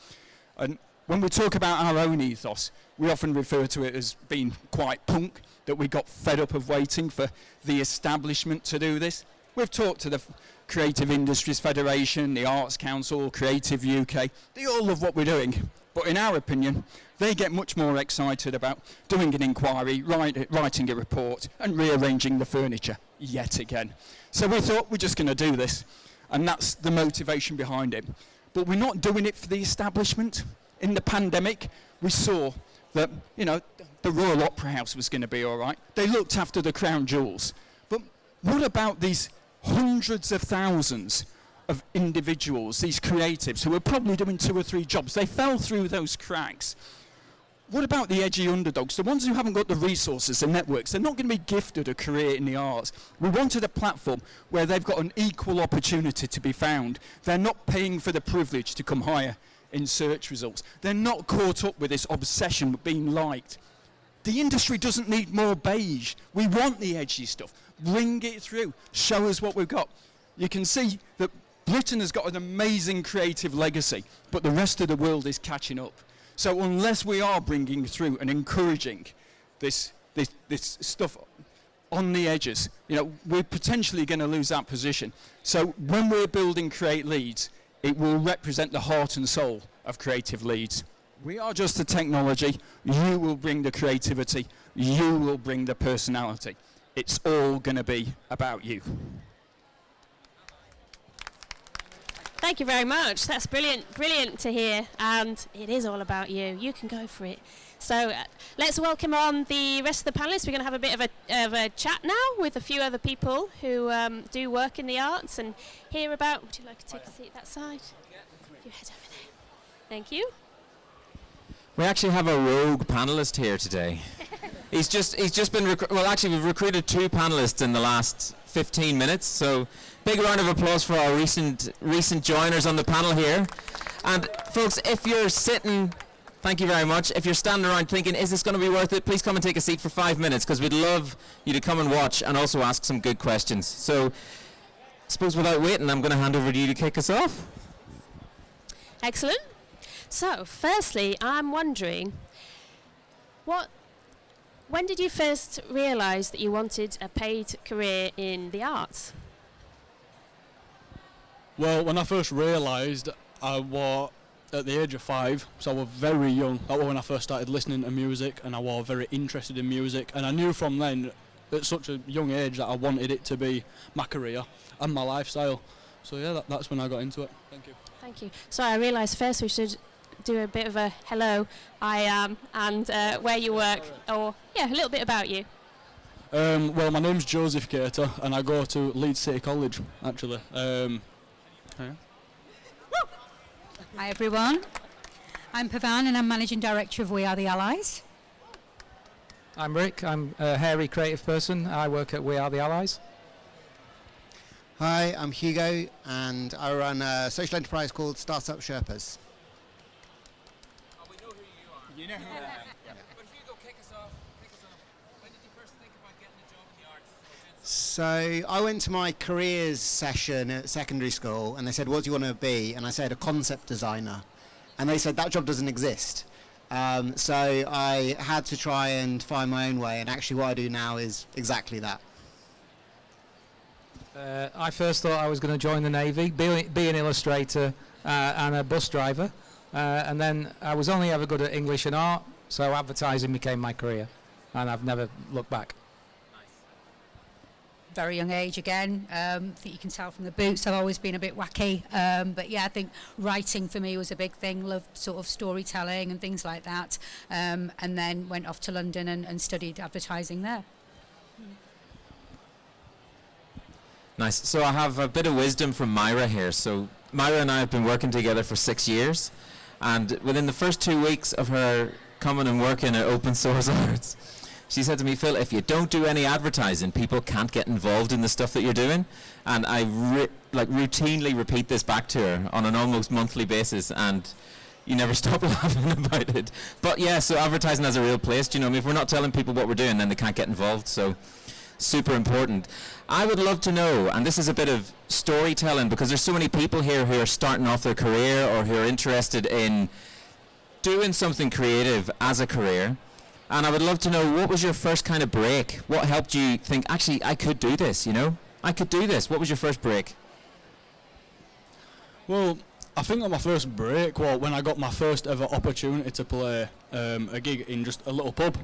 And when we talk about our own ethos, we often refer to it as being quite punk, that we got fed up of waiting for the establishment to do this. We've talked to the Creative Industries Federation, the Arts Council, Creative UK. They all love what we're doing. But in our opinion, they get much more excited about doing an inquiry, writing a report, and rearranging the furniture yet again. So we thought we're just going to do this, and that's the motivation behind it. But we're not doing it for the establishment. In the pandemic, we saw that, you know, the Royal Opera House was going to be all right. They looked after the crown jewels. But what about these hundreds of thousands of individuals, these creatives, who are probably doing 2 or 3 jobs? They fell through those cracks. What about the edgy underdogs, the ones who haven't got the resources and networks? They're not going to be gifted a career in the arts. We wanted a platform where they've got an equal opportunity to be found. They're not paying for the privilege to come higher in search results. They're not caught up with this obsession with being liked. The industry doesn't need more beige. We want the edgy stuff. Bring it through. Show us what we've got. You can see that Britain has got an amazing creative legacy, but the rest of the world is catching up. So unless we are bringing through and encouraging this stuff on the edges, you know, we're potentially going to lose that position. So when we're building Create Leeds, it will represent the heart and soul of Creative Leeds. We are just the technology. You will bring the creativity. You will bring the personality. It's all going to be about you.
Thank you very much. That's brilliant to hear. And it is all about you. You can go for it. So let's welcome on the rest of the panelists. We're going to have a bit of a chat now with a few other people who do work in the arts and hear about. Would you like to take a seat that side? You head over there. Thank you.
We actually have a rogue panelist here today. he's just been well, actually we've recruited 2 panelists in the last 15 minutes. So big round of applause for our recent joiners on the panel here. And folks, if you're sitting, thank you very much. If you're standing around thinking, is this going to be worth it? Please come and take a seat for 5 minutes, because we'd love you to come and watch and also ask some good questions. So I suppose without waiting, I'm going to hand over to you to kick us off.
Excellent. So, firstly, I'm wondering, when did you first realise that you wanted a paid career in the arts?
Well, when I first realised, I was at the age of 5, so I was very young. That was when I first started listening to music, and I was very interested in music. And I knew from then, at such a young age, that I wanted it to be my career and my lifestyle. So yeah, that's when I got into it. Thank you.
Thank you. So I realised first we should do a bit of a hello, I am, and where you work, or yeah, a little bit about you.
Well, my name's Joseph Cater, and I go to Leeds City College, actually. Yeah.
Hi everyone, I'm Pavan and I'm Managing Director of We Are the Allies.
I'm Rick, I'm a hairy creative person. I work at We Are the Allies.
Hi, I'm Hugo and I run a social enterprise called Startup Sherpas.
You know who I am. Yeah. But Hugo, kick us off. When did you first think about getting a job in the arts?
So I went to my careers session at secondary school and they said, what do you want to be? And I said, a concept designer. And they said, that job doesn't exist. So I had to try and find my own way, and actually what I do now is exactly that.
I first thought I was going to join the Navy, be an illustrator and a bus driver. And then I was only ever good at English and art, so advertising became my career, and I've never looked back.
very young age again. I think you can tell from the boots I've always been a bit wacky. But yeah, I think writing for me was a big thing. Loved sort of storytelling and things like that. And then went off to London and studied advertising there.
Nice. So I have a bit of wisdom from Myra here. So Myra and I have been working together for 6 years, and within the first 2 weeks of her coming and working at Open Source Arts, she said to me, Phil, if you don't do any advertising, people can't get involved in the stuff that you're doing. And I routinely repeat this back to her on an almost monthly basis, and you never stop laughing about it. But yeah, so advertising has a real place. Do you know, I mean, if we're not telling people what we're doing, then they can't get involved. So super important. I would love to know, and this is a bit of storytelling, because there's so many people here who are starting off their career or who are interested in doing something creative as a career. And I would love to know, what was your first kind of break? What helped you think, actually, I could do this, you know? I could do this. What was your first break?
Well, I think that my first break was when I got my first ever opportunity to play a gig in just a little pub.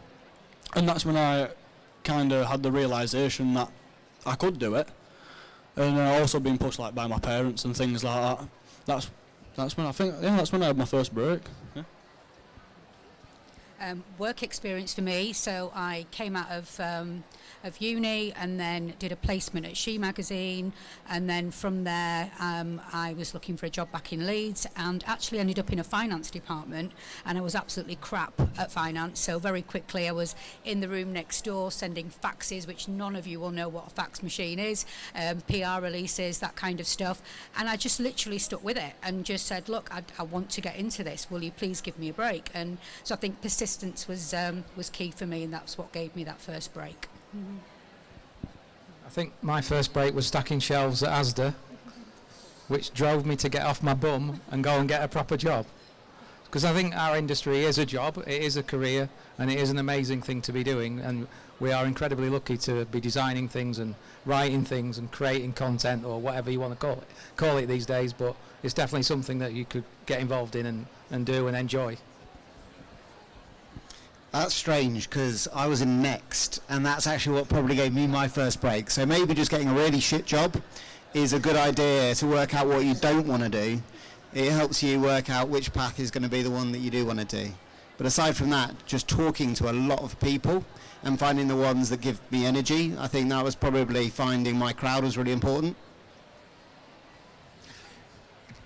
And that's when I kind of had the realisation that I could do it. And also being pushed like by my parents and things like that. That's when I think, yeah, that's when I had my first break. Yeah.
Work experience for me, so I came out of uni and then did a placement at She magazine, and then from there I was looking for a job back in Leeds and actually ended up in a finance department, and I was absolutely crap at finance, so very quickly I was in the room next door sending faxes, which none of you will know what a fax machine is, PR releases, that kind of stuff, and I just literally stuck with it and just said, look, I want to get into this, will you please give me a break? And so I think persistence was key for me, and that's what gave me that first break.
I think my first break was stacking shelves at Asda, which drove me to get off my bum and go and get a proper job. Because I think our industry is a job, it is a career, and it is an amazing thing to be doing, and we are incredibly lucky to be designing things and writing things and creating content, or whatever you want to call it these days, but it's definitely something that you could get involved in and do and enjoy.
That's strange, because I was in Next, and that's actually what probably gave me my first break. So maybe just getting a really shit job is a good idea to work out what you don't want to do. It helps you work out which path is going to be the one that you do want to do. But aside from that, just talking to a lot of people and finding the ones that give me energy, I think that was probably finding my crowd was really important.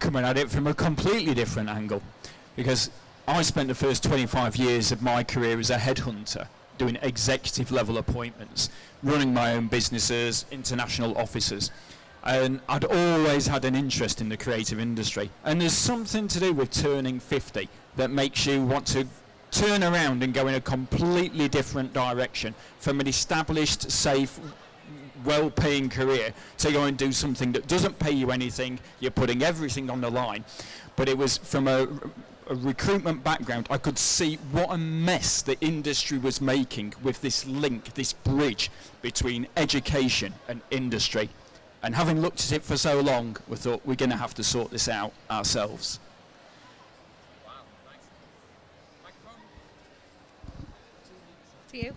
Coming at it from a completely different angle, because I spent the first 25 years of my career as a headhunter, doing executive level appointments, running my own businesses, international offices, and I'd always had an interest in the creative industry. And there's something to do with turning 50 that makes you want to turn around and go in a completely different direction from an established, safe, well-paying career to go and do something that doesn't pay you anything, you're putting everything on the line. But it was from a recruitment background, I could see what a mess the industry was making with this link, this bridge between education and industry. And having looked at it for so long, we thought we're going to have to sort this out ourselves.
To you.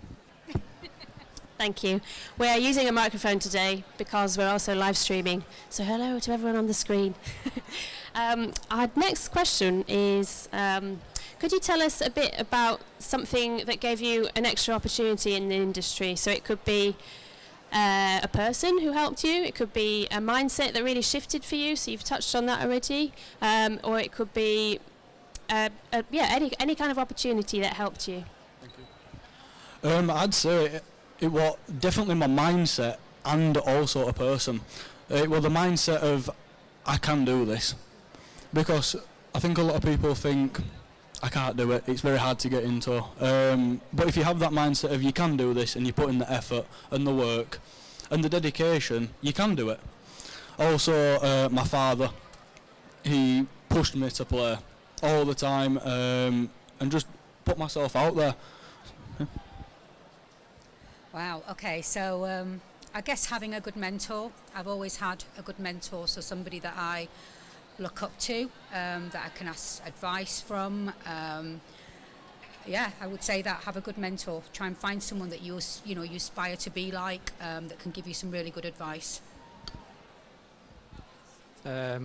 Thank you. We're using a microphone today because we're also live streaming. So hello to everyone on the screen. Our next question is, could you tell us a bit about something that gave you an extra opportunity in the industry? So it could be a person who helped you, it could be a mindset that really shifted for you, so you've touched on that already, or it could be any kind of opportunity that helped you.
I'd say it was definitely my mindset and also a person. It was the mindset of, I can do this. Because I think a lot of people think, I can't do it, it's very hard to get into. But if you have that mindset of you can do this and you put in the effort and the work and the dedication, you can do it. Also, my father, he pushed me to play all the time and just put myself out there.
Wow, okay, so I guess having a good mentor. I've always had a good mentor, so somebody that I look up to, that I can ask advice from. yeah, I would say that have a good mentor. Try and find someone that you aspire to be like, that can give you some really good advice.
I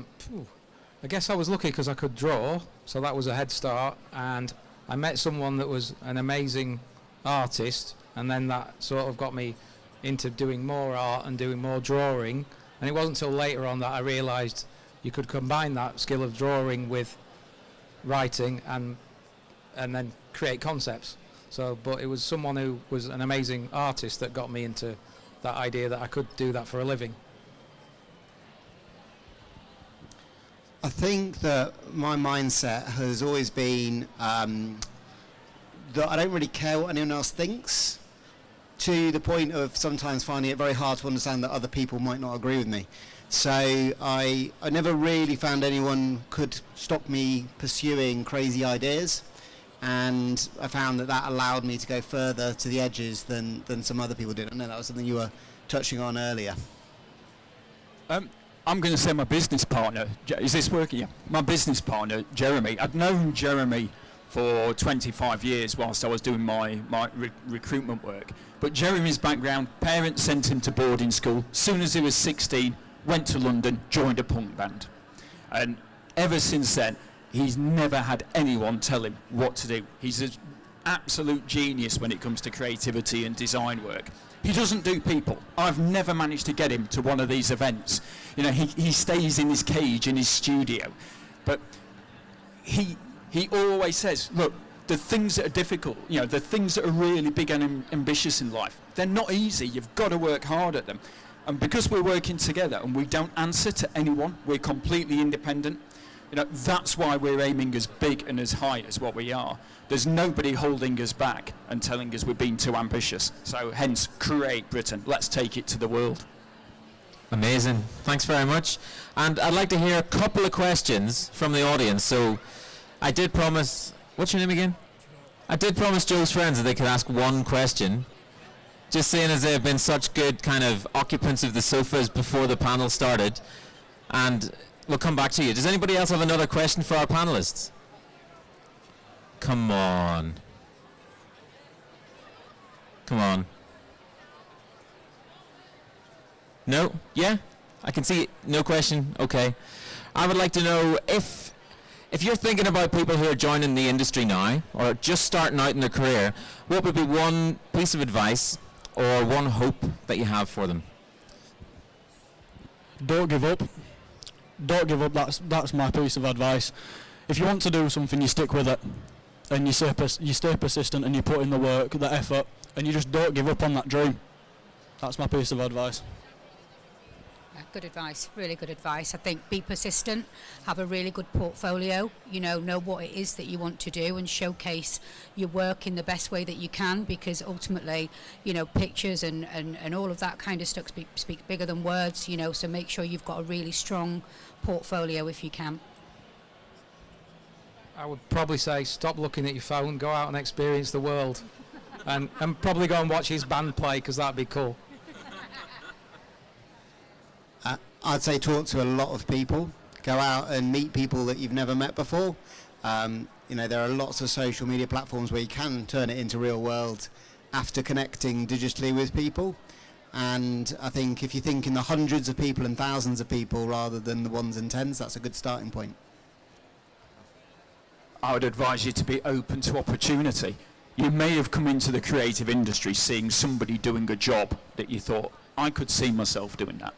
guess I was lucky because I could draw, so that was a head start, and I met someone that was an amazing artist, and then that sort of got me into doing more art and doing more drawing. And it wasn't until later on that I realised you could combine that skill of drawing with writing and then create concepts. So, but it was someone who was an amazing artist that got me into that idea that I could do that for a living.
I think that my mindset has always been that I don't really care what anyone else thinks, to the point of sometimes finding it very hard to understand that other people might not agree with me. So I never really found anyone could stop me pursuing crazy ideas, and I found that allowed me to go further to the edges than some other people did. I know that was something you were touching on earlier.
I'm going to say my business partner. Is this working? Yeah. My business partner, Jeremy. I'd known Jeremy for 25 years whilst I was doing my recruitment work. But Jeremy's background, parents sent him to boarding school. As soon as he was 16, went to London, joined a punk band. And ever since then, he's never had anyone tell him what to do. He's an absolute genius when it comes to creativity and design work. He doesn't do people. I've never managed to get him to one of these events. You know, he stays in his cage in his studio. But he always says, look, the things that are difficult, you know, the things that are really big and ambitious in life, they're not easy. You've got to work hard at them. And because we're working together and we don't answer to anyone, we're completely independent. You know, that's why we're aiming as big and as high as what we are. There's nobody holding us back and telling us we're being too ambitious. So hence, Create Britain. Let's take it to the world.
Amazing. Thanks very much. And I'd like to hear a couple of questions from the audience. So I did promise, what's your name again? I did promise Joe's friends that they could ask one question. Just seeing as they've been such good kind of occupants of the sofas before the panel started. And we'll come back to you. Does anybody else have another question for our panelists? Come on. Come on. No? Yeah? I can see it. No question? Okay. I would like to know if you're thinking about people who are joining the industry now or just starting out in their career, what would be one piece of advice or one hope that you have for them?
Don't give up. Don't give up. That's my piece of advice. If you want to do something, you stick with it, and you stay persistent, and you put in the work, the effort, and you just don't give up on that dream. That's my piece of advice.
Yeah, good advice, really good advice. I think be persistent, have a really good portfolio, know what it is that you want to do and showcase your work in the best way that you can, because ultimately, pictures and all of that kind of stuff speak bigger than words, so make sure you've got a really strong portfolio if you can.
I would probably say stop looking at your phone, go out and experience the world, and probably go and watch his band play, because that'd be cool.
I'd say talk to a lot of people. Go out and meet people that you've never met before. There are lots of social media platforms where you can turn it into real world after connecting digitally with people. And I think if you think in the hundreds of people and thousands of people rather than the ones and tens, that's a good starting point.
I would advise you to be open to opportunity. You may have come into the creative industry seeing somebody doing a job that you thought, I could see myself doing that.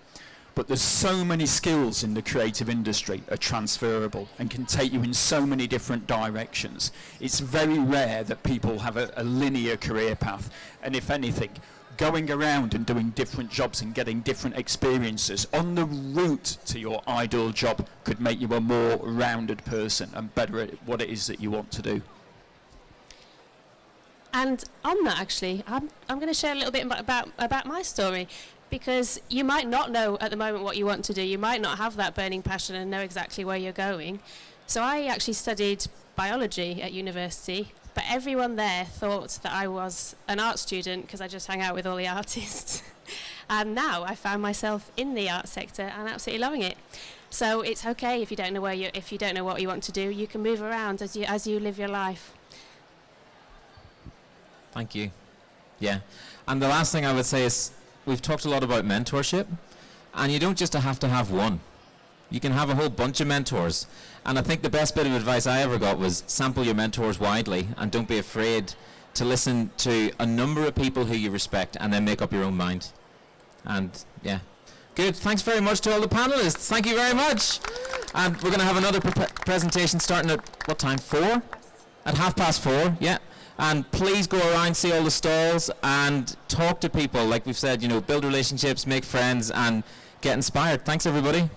But there's so many skills in the creative industry are transferable and can take you in so many different directions. It's very rare that people have a linear career path. And if anything, going around and doing different jobs and getting different experiences on the route to your ideal job could make you a more rounded person and better at what it is that you want to do.
And on that, actually, I'm going to share a little bit about my story. Because you might not know at the moment what you want to do. You might not have that burning passion and know exactly where you're going. So I actually studied biology at university, but everyone there thought that I was an art student because I just hang out with all the artists. And now I found myself in the art sector and absolutely loving it. So it's okay if you don't know what you want to do. You can move around as you live your life.
Thank you. Yeah. And the last thing I would say is we've talked a lot about mentorship, and you don't just have to have one. You can have a whole bunch of mentors. And I think the best bit of advice I ever got was sample your mentors widely and don't be afraid to listen to a number of people who you respect and then make up your own mind. And yeah. Good. Thanks very much to all the panelists. Thank you very much. And we're going to have another presentation starting at what time? 4? At 4:30. Yeah. And please go around, see all the stalls, and talk to people. Like we've said, you know, build relationships, make friends, and get inspired. Thanks, everybody.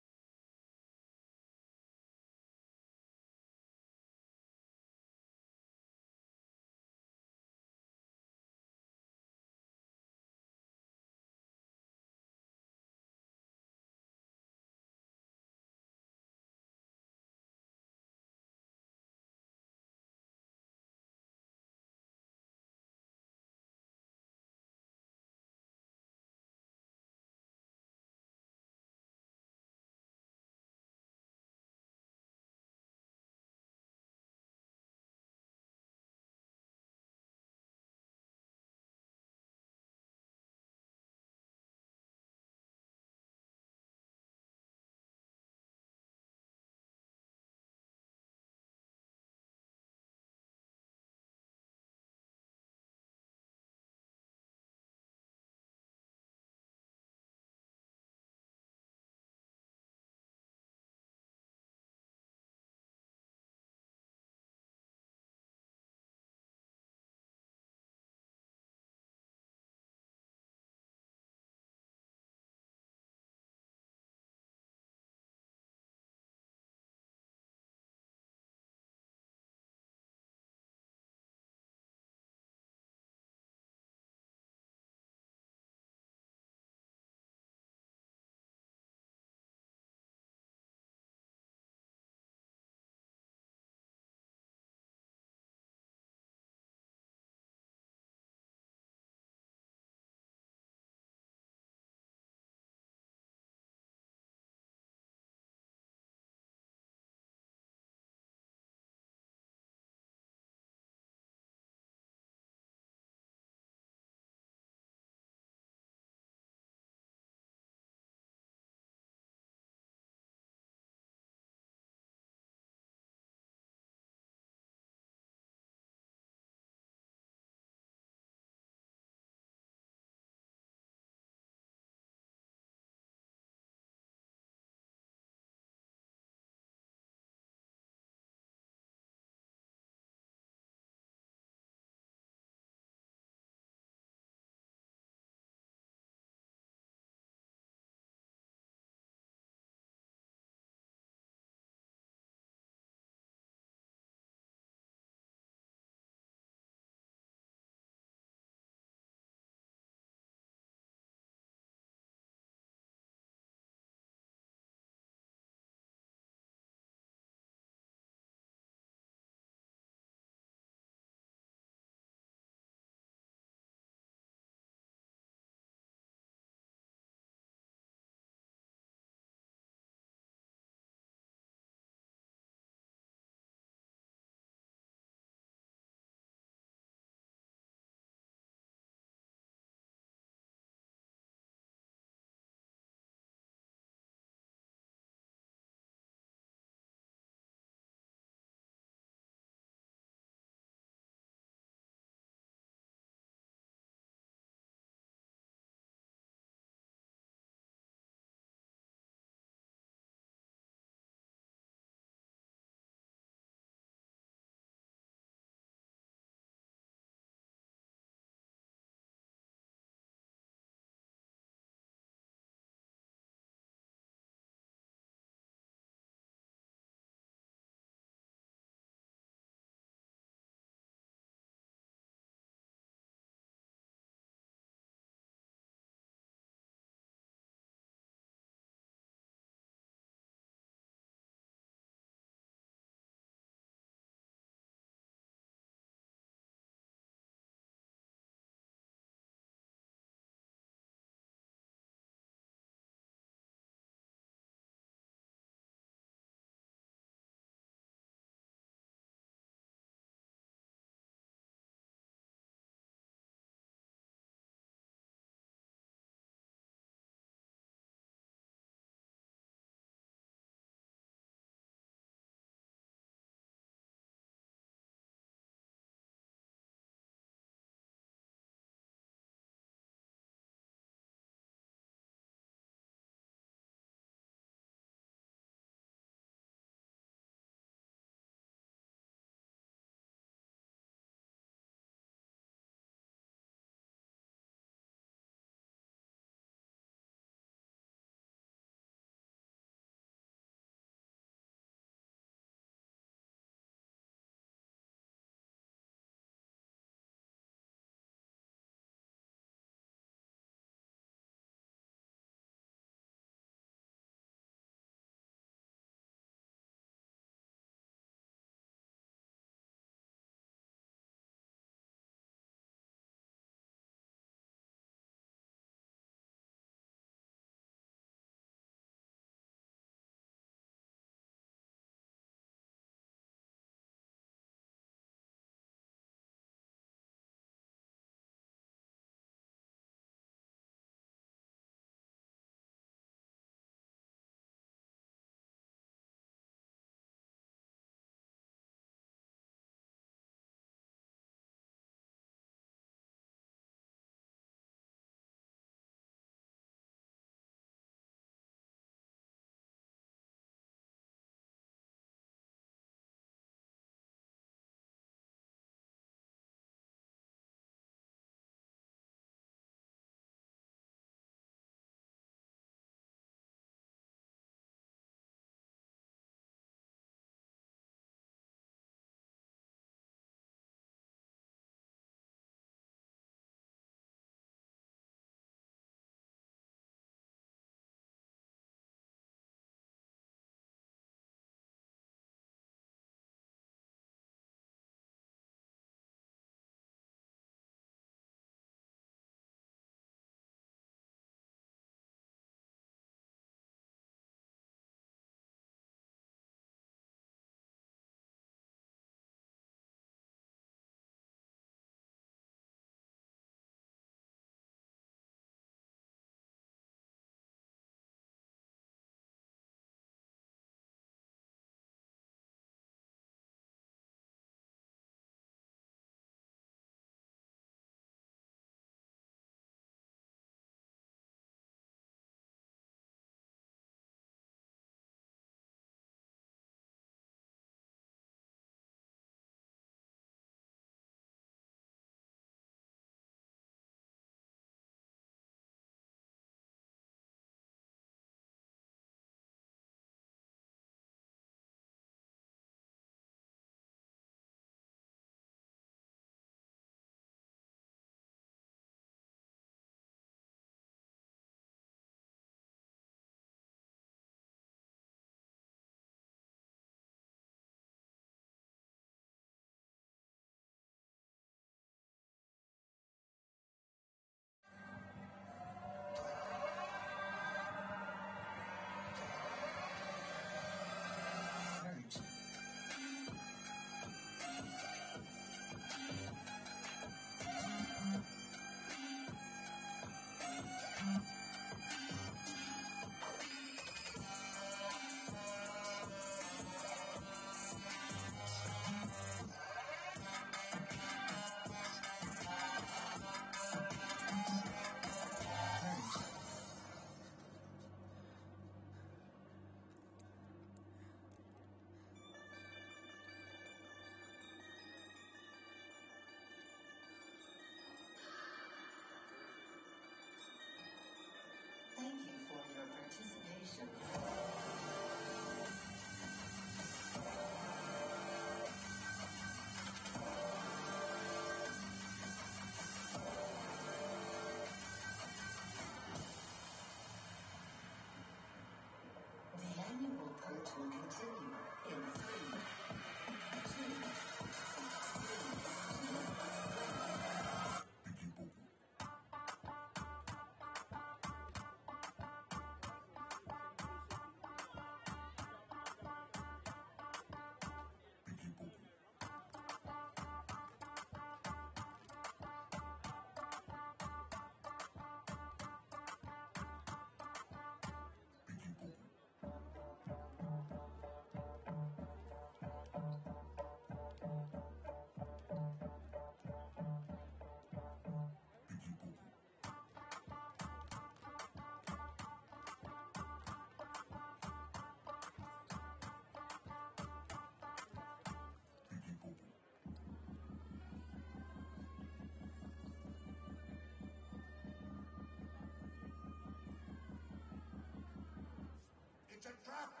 It's a trap!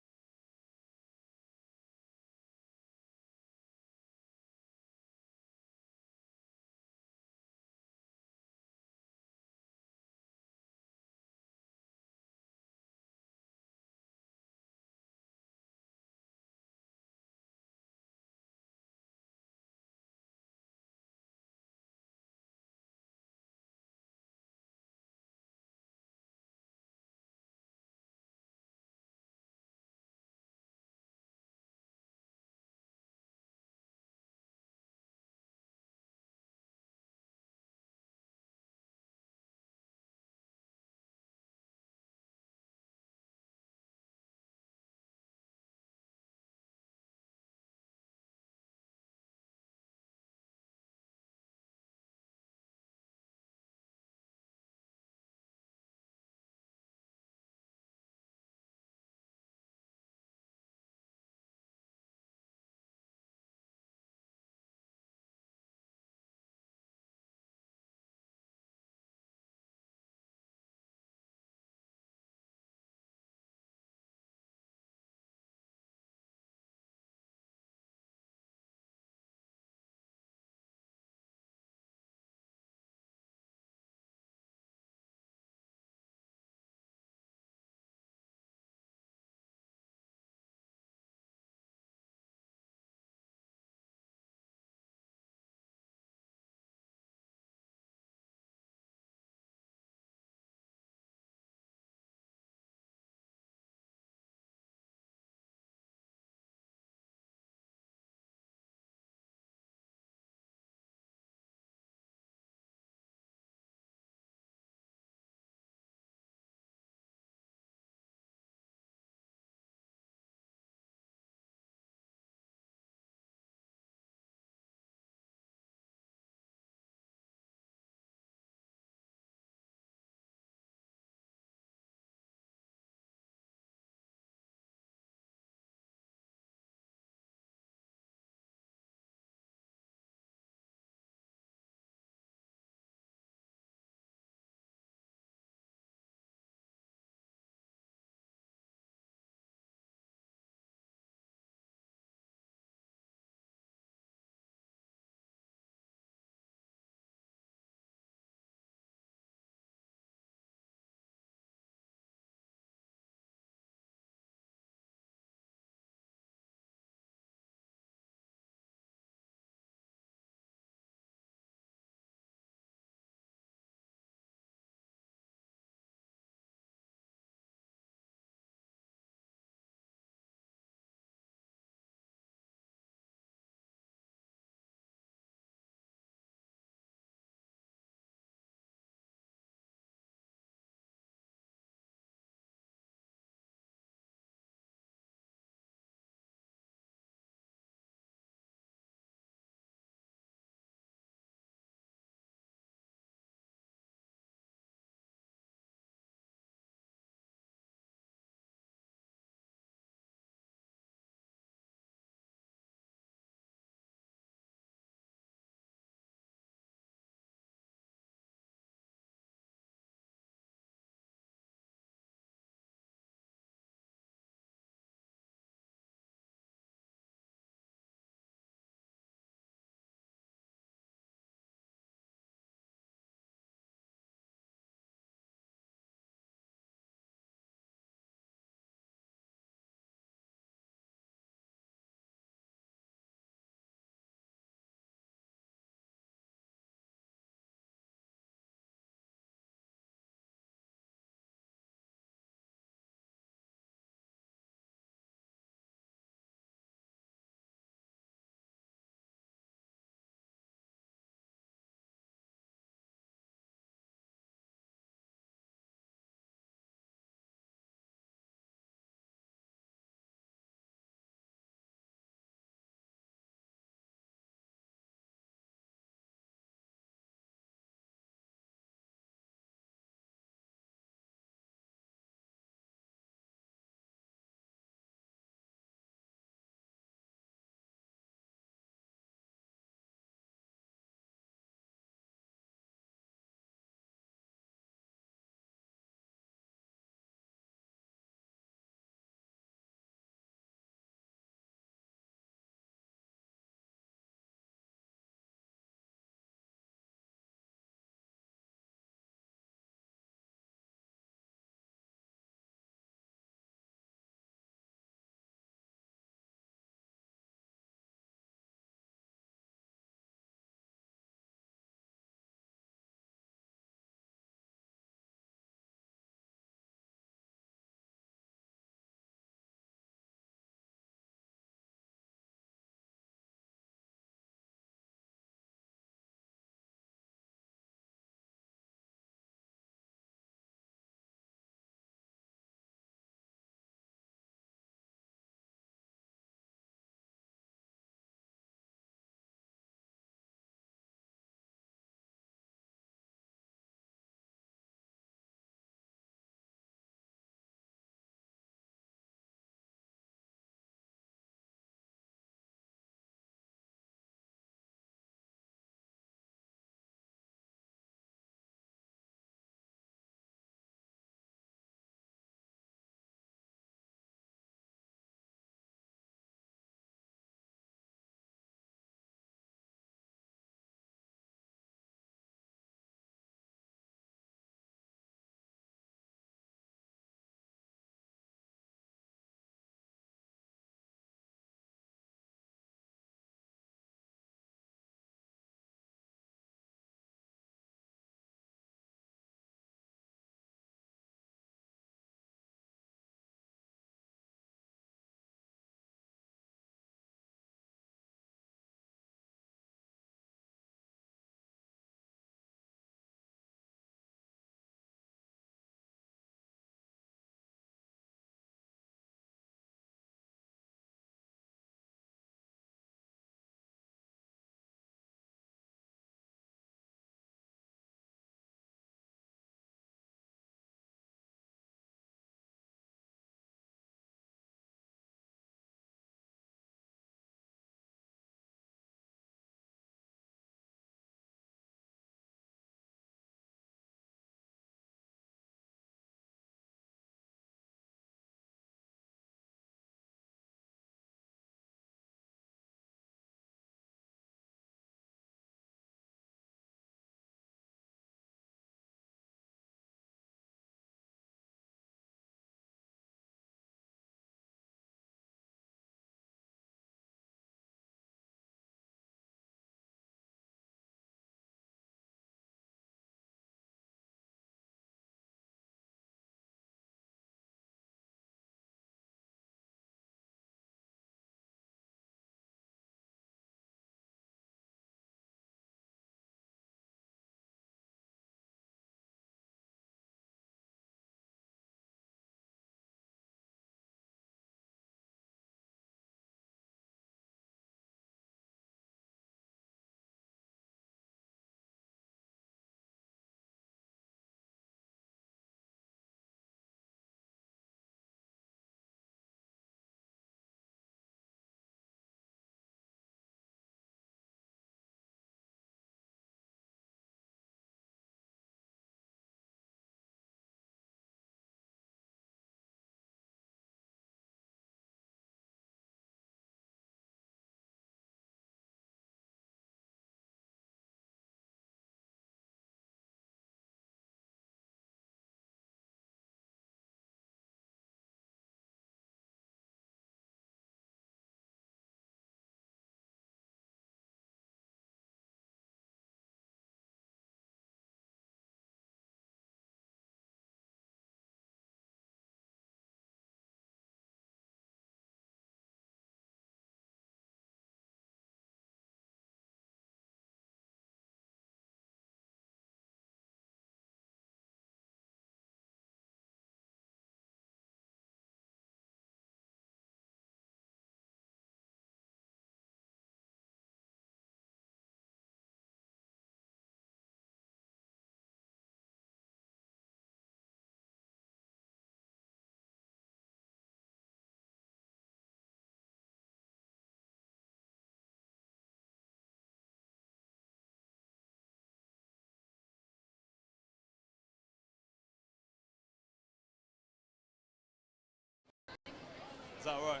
that all right?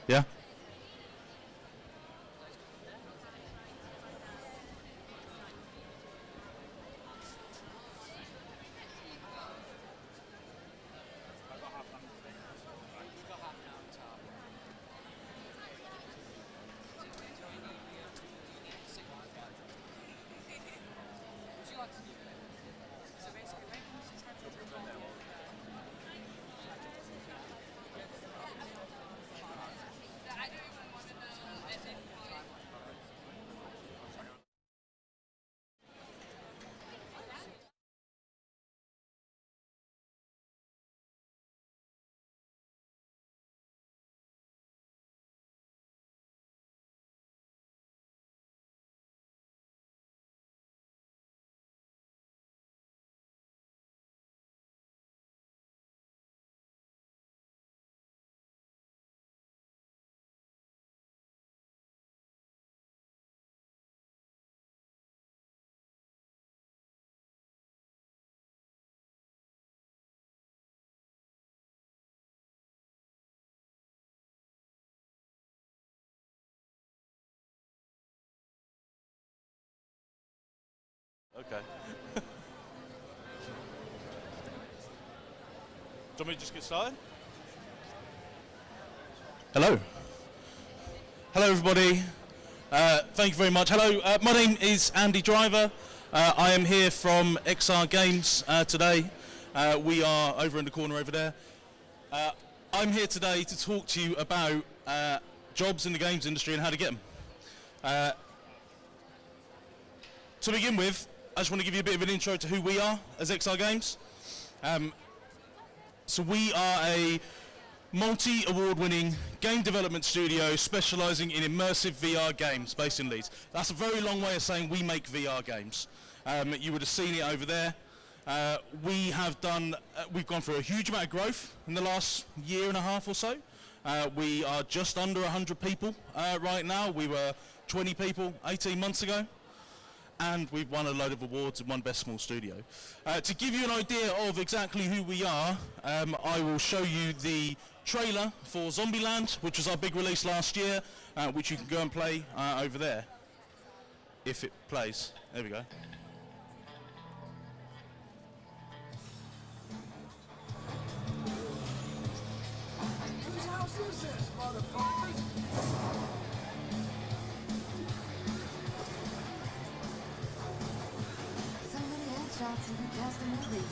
Yeah?
Okay. Do you want me to just get started? Hello. Hello, everybody. Thank you very much. Hello, my name is Andy Driver. I am here from XR Games today. We are over in the corner over there. I'm here today to talk to you about jobs in the games industry and how to get them. To begin with, I just want to give you a bit of an intro to who we are as XR Games. So we are a multi-award-winning game development studio specialising in immersive VR games based in Leeds. That's a very long way of saying we make VR games. You would have seen it over there. We've gone through a huge amount of growth in the last year and a half or so. We are just under 100 people right now. We were 20 people 18 months ago. And we've won a load of awards and won Best Small Studio. To give you an idea of exactly who we are, I will show you the trailer for Zombieland, which was our big release last year, which you can go and play over there, if it plays. There we go.
Whose house is this, motherfuckers?
Shots in the past and the lead.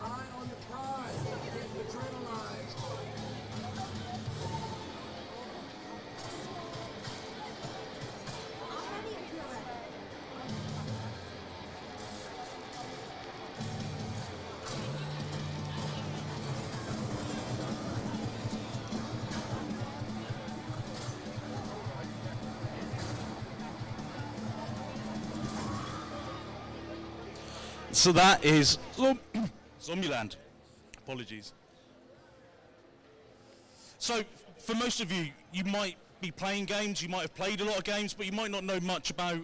Eye on the prize. Get adrenaline.
So that is Zombieland. Apologies. So for most of you, you might be playing games, you might have played a lot of games, but you might not know much about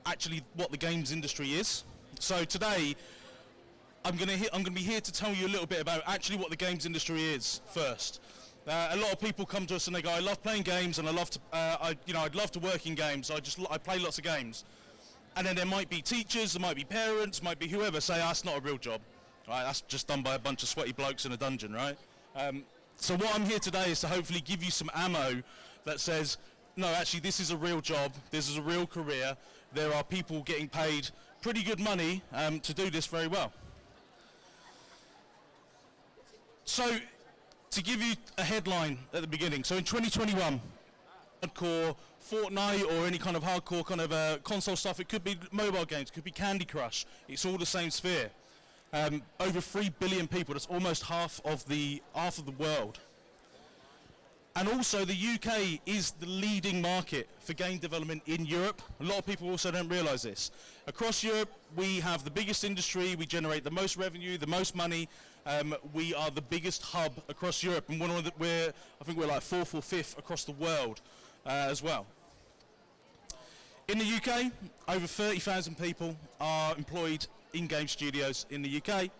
actually what the games industry is. So today, I'm going to be here to tell you a little bit about actually what the games industry is first. A lot of people come to us and they go, I love playing games and I love to, I'd love to work in games. I play lots of games. And then there might be teachers, there might be parents, might be whoever say, that's not a real job. Right, that's just done by a bunch of sweaty blokes in a dungeon, right? So what I'm here today is to hopefully give you some ammo that says, no, actually this is a real job, this is a real career, there are people getting paid pretty good money to do this very well. So, to give you a headline at the beginning, so in 2021, hardcore Fortnite or any kind of hardcore kind of console stuff, it could be mobile games, it could be Candy Crush, it's all the same sphere. Over 3 billion people, that's almost half of the world. And also the UK is the leading market for game development in Europe. A lot of people also don't realise this. Across Europe, we have the biggest industry, we generate the most revenue, the most money. We are the biggest hub across Europe, and I think we're like 4th or 5th across the world as well. In the UK, over 30,000 people are employed in game studios in the UK,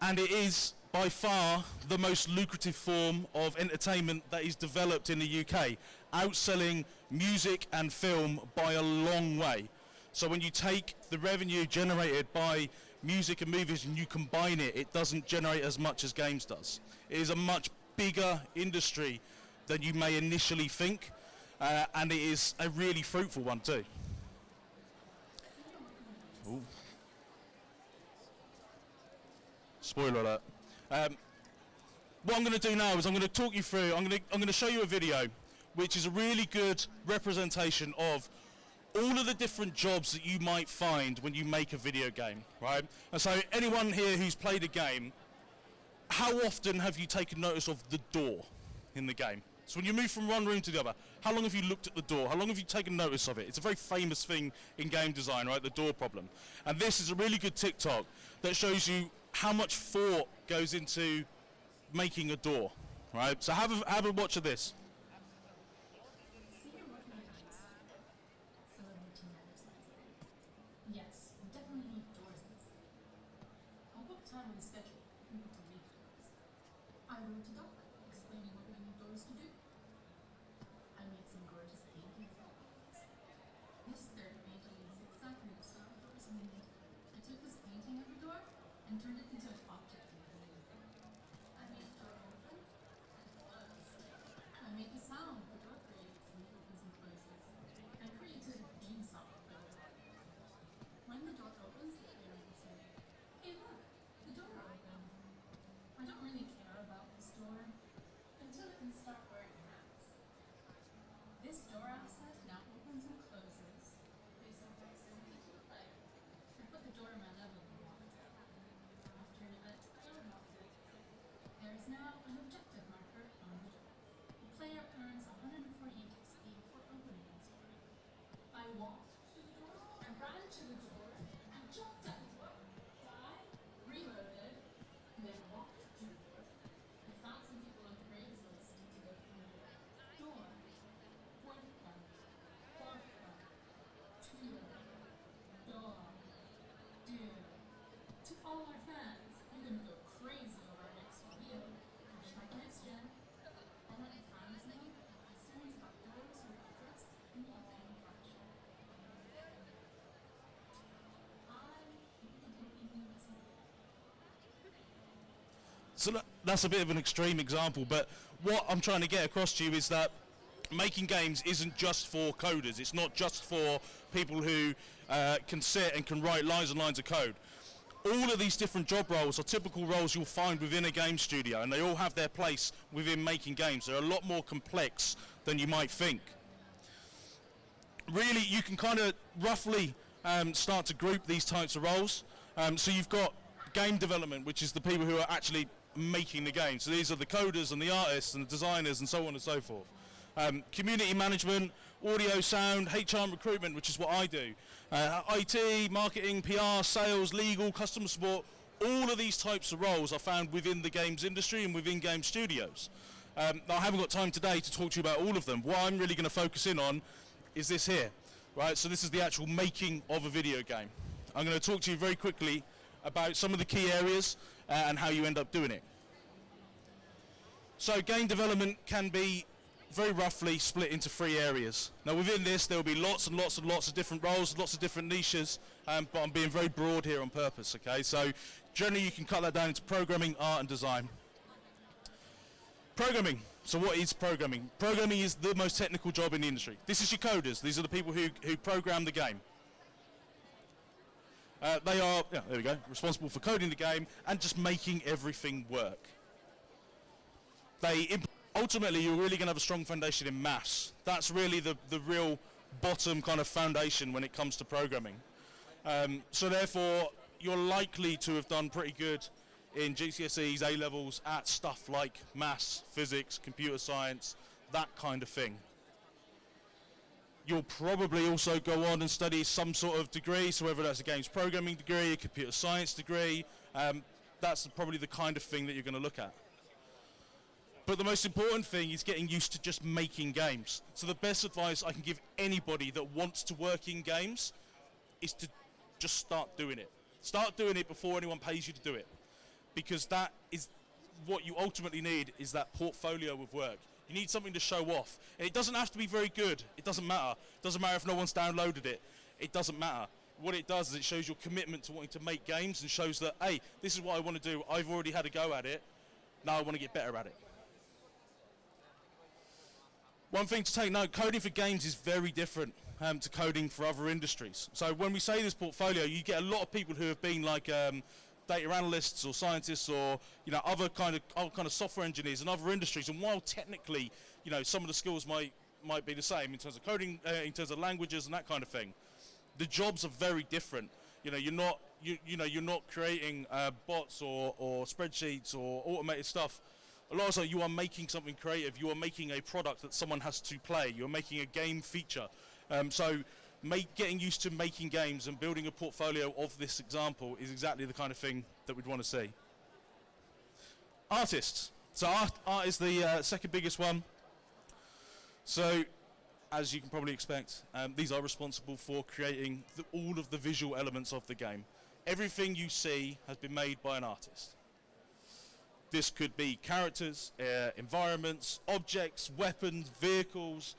and it is by far the most lucrative form of entertainment that is developed in the UK, outselling music and film by a long way. So when you take the revenue generated by music and movies and you combine it, it doesn't generate as much as games does. It is a much bigger industry than you may initially think, and it is a really fruitful one too. Ooh. Spoiler alert. What I'm going to do now is I'm going to talk you through, I'm going to show you a video which is a really good representation of all of the different jobs that you might find when you make a video game, right? And so anyone here who's played a game, how often have you taken notice of the door in the game? So when you move from one room to the other, how long have you looked at the door? How long have you taken notice of it? It's a very famous thing in game design, right? The door problem. And this is a really good TikTok that shows you how much thought goes into making a door, right? So have a watch of this.
Yes, we definitely need doors in this city. I'll book time on the schedule for people to make doors. I wrote a doc explaining what we need doors to do. I made some gorgeous paintings of doors. This third painting is exactly the style of doors we need. I took this painting of a door and turned it into an object in the living room. I made the door open and close. I made the sound the door creates when it opens and closes. I created a theme song for the door. When the door opens, the player will say, "Hey look, the door opened." I don't really care about this door until it can start wearing hats. This door asset now opens and closes based on proximity to the player. I put the door in my level and walked it. After an event, I unlocked it. There is now an objective marker on the door. The player earns 148 XP for opening this door. I walked to the door, I ran to the door, I jumped at the door, died, reloaded, and then walked to the door. I found some people on Craigslist to go through the door. Door, puerta, porta, tuyo, dog, dude. To all our fans, I'm gonna go crazy over our next video. #NextGen. And let my fans know that the concerns about doors were addressed in the upcoming patch.
So that's a bit of an extreme example, but what I'm trying to get across to you is that making games isn't just for coders. It's not just for people who can sit and can write lines and lines of code. All of these different job roles are typical roles you'll find within a game studio, and they all have their place within making games. They're a lot more complex than you might think. Really, you can kind of roughly start to group these types of roles. So you've got game development, which is the people who are actually making the game. So these are the coders and the artists and the designers and so on and so forth. Community management, audio, sound, HR and recruitment, which is what I do. IT, marketing, PR, sales, legal, customer support, all of these types of roles are found within the games industry and within game studios. I haven't got time today to talk to you about all of them. What I'm really going to focus in on is this here. Right, so this is the actual making of a video game. I'm going to talk to you very quickly about some of the key areas and how you end up doing it. So game development can be very roughly split into 3 areas. Now within this there will be lots and lots and lots of different roles, lots of different niches, but I'm being very broad here on purpose, okay? So generally you can cut that down into programming, art and design. Programming. So what is programming? Programming is the most technical job in the industry. This is your coders. These are the people who program the game. They are, yeah, there we go, responsible for coding the game and just making everything work. Ultimately, you're really going to have a strong foundation in maths. That's really the real bottom kind of foundation when it comes to programming. So therefore, you're likely to have done pretty good in GCSEs, A-levels at stuff like maths, physics, computer science, that kind of thing. You'll probably also go on and study some sort of degree, so whether that's a games programming degree, a computer science degree, that's probably the kind of thing that you're going to look at. But the most important thing is getting used to just making games. So the best advice I can give anybody that wants to work in games is to just start doing it. Start doing it before anyone pays you to do it. Because that is what you ultimately need, is that portfolio of work. You need something to show off. And it doesn't have to be very good. It doesn't matter. It doesn't matter if no one's downloaded it. It doesn't matter. What it does is it shows your commitment to wanting to make games and shows that, hey, this is what I want to do. I've already had a go at it. Now I want to get better at it. One thing to take note, coding for games is very different to coding for other industries. So when we say this portfolio, you get a lot of people who have been like data analysts or scientists or other kind of software engineers in other industries. And while technically, some of the skills might be the same in terms of coding, in terms of languages and that kind of thing, the jobs are very different. You're not creating bots or spreadsheets or automated stuff. A lot of times you are making something creative. You are making a product that someone has to play. You're making a game feature. So getting used to making games and building a portfolio of this example is exactly the kind of thing that we'd want to see. Artists. So art is the second biggest one. So as you can probably expect, these are responsible for creating all of the visual elements of the game. Everything you see has been made by an artist. This could be characters, environments, objects, weapons, vehicles.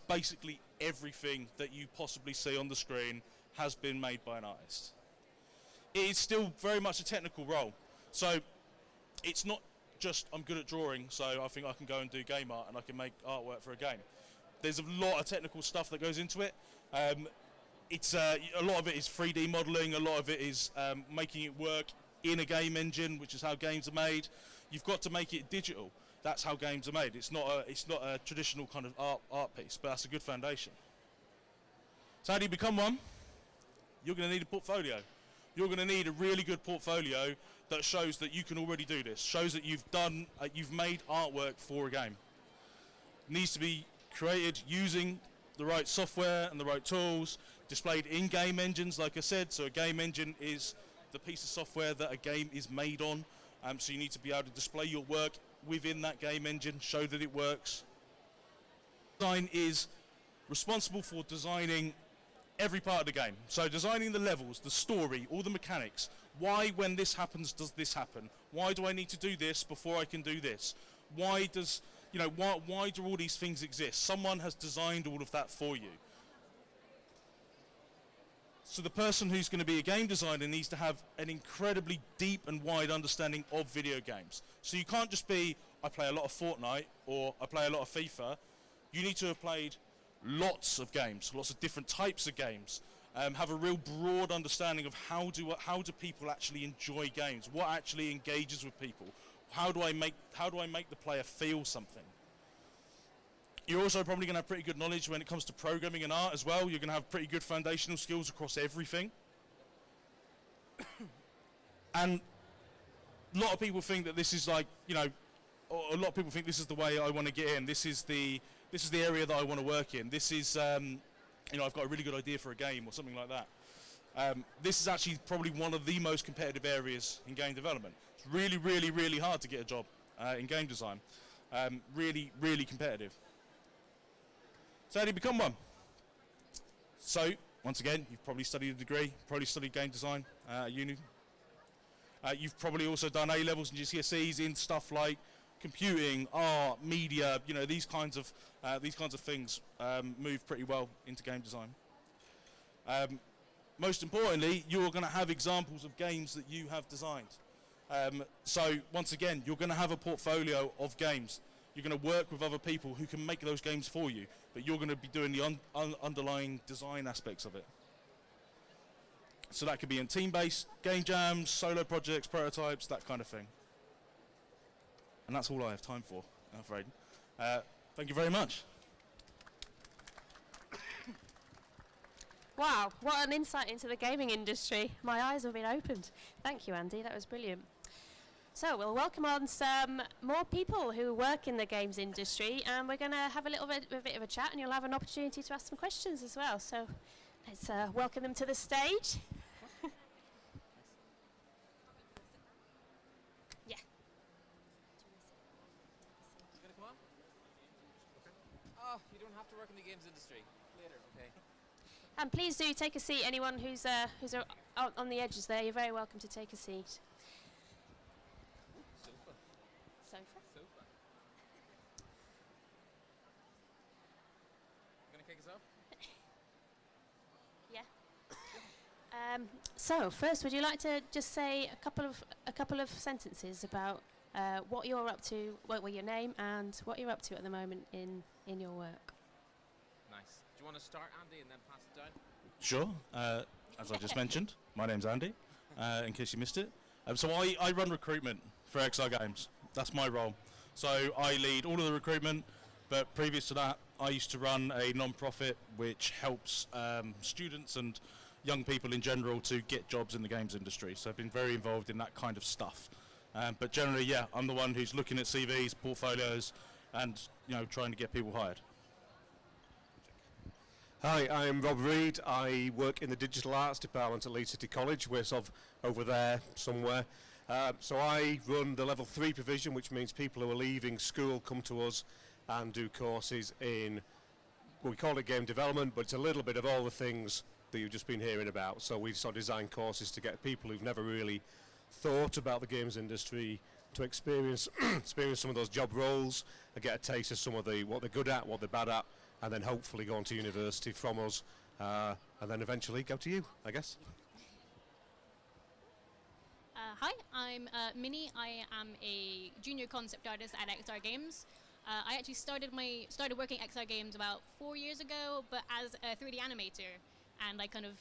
Basically everything that you possibly see on the screen has been made by an artist. It is still very much a technical role. So it's not just I'm good at drawing, so I think I can go and do game art and I can make artwork for a game. There's a lot of technical stuff that goes into it. It's a lot of it is 3D modeling, a lot of it is making it work in a game engine, which is how games are made. You've got to make it digital. That's how games are made. It's not a traditional kind of art piece, but that's a good foundation. So how do you become one? You're going to need a portfolio. You're going to need a really good portfolio that shows that you can already do this, shows that you've made artwork for a game. It needs to be created using the right software and the right tools, displayed in game engines, like I said. So a game engine is the piece of software that a game is made on. So you need to be able to display your work within that game engine, show that it works. Design is responsible for designing every part of the game. So designing the levels, the story, all the mechanics. Why, when this happens, does this happen? Why do I need to do this before I can do this? Why do all these things exist? Someone has designed all of that for you. So the person who's going to be a game designer needs to have an incredibly deep and wide understanding of video games. So you can't just be, I play a lot of Fortnite or I play a lot of FIFA. You need to have played lots of games, lots of different types of games. Have a real broad understanding of how do people actually enjoy games? What actually engages with people? How do I make the player feel something? You're also probably going to have pretty good knowledge when it comes to programming and art as well. You're going to have pretty good foundational skills across everything. And a lot of people think that this is like, a lot of people think this is the way I want to get in. This is the area that I want to work in. This is, I've got a really good idea for a game or something like that. This is actually probably one of the most competitive areas in game development. It's really, really, really hard to get a job in game design. Really, really competitive. So how do you become one? So, once again, you've probably studied a degree, probably studied game design at uni. You've probably also done A-levels and GCSEs in stuff like computing, art, media, these kinds of things move pretty well into game design. Most importantly, you're going to have examples of games that you have designed. So, once again, you're going to have a portfolio of games. You're going to work with other people who can make those games for you, but you're going to be doing the underlying design aspects of it. So that could be in team-based game jams, solo projects, prototypes, that kind of thing. And that's all I have time for, I'm afraid. Thank you very much.
Wow, what an insight into the gaming industry. My eyes have been opened. Thank you, Andy, that was brilliant. So we'll welcome on some more people who work in the games industry, and we're going to have a bit of a chat, and you'll have an opportunity to ask some questions as well. So let's welcome them to the stage. Yeah.
games industry. Later, okay.
And please do take a seat. Anyone who's out on the edges there, you're very welcome to take a seat.
Sofa.
Sofa.
Sofa. Gonna kick us off?
Yeah. So first, would you like to just say a couple of sentences about what you're up to, well, your name and what you're up to at the moment in your work?
Nice. Do you want to start, Andy, and then pass it down?
Sure. As I just mentioned, my name's Andy, in case you missed it. So I run recruitment for XR Games. That's my role. So I lead all of the recruitment, but previous to that, I used to run a non-profit which helps students and young people in general to get jobs in the games industry. So I've been very involved in that kind of stuff. But generally, yeah, I'm the one who's looking at CVs, portfolios, and trying to get people hired.
Hi, I'm Rob Reed. I work in the digital arts department at Leeds City College. We're sort of over there somewhere. So I run the level 3 provision, which means people who are leaving school come to us and do courses in, well, we call it game development, but it's a little bit of all the things that you've just been hearing about. So we sort of design courses to get people who've never really thought about the games industry to experience some of those job roles and get a taste of some of what they're good at, what they're bad at, and then hopefully go on to university from us, and then eventually go to you, I guess.
Hi, I'm Minnie. I am a junior concept artist at XR Games. I actually started working at XR Games about 4 years ago, but as a 3D animator. And I kind of,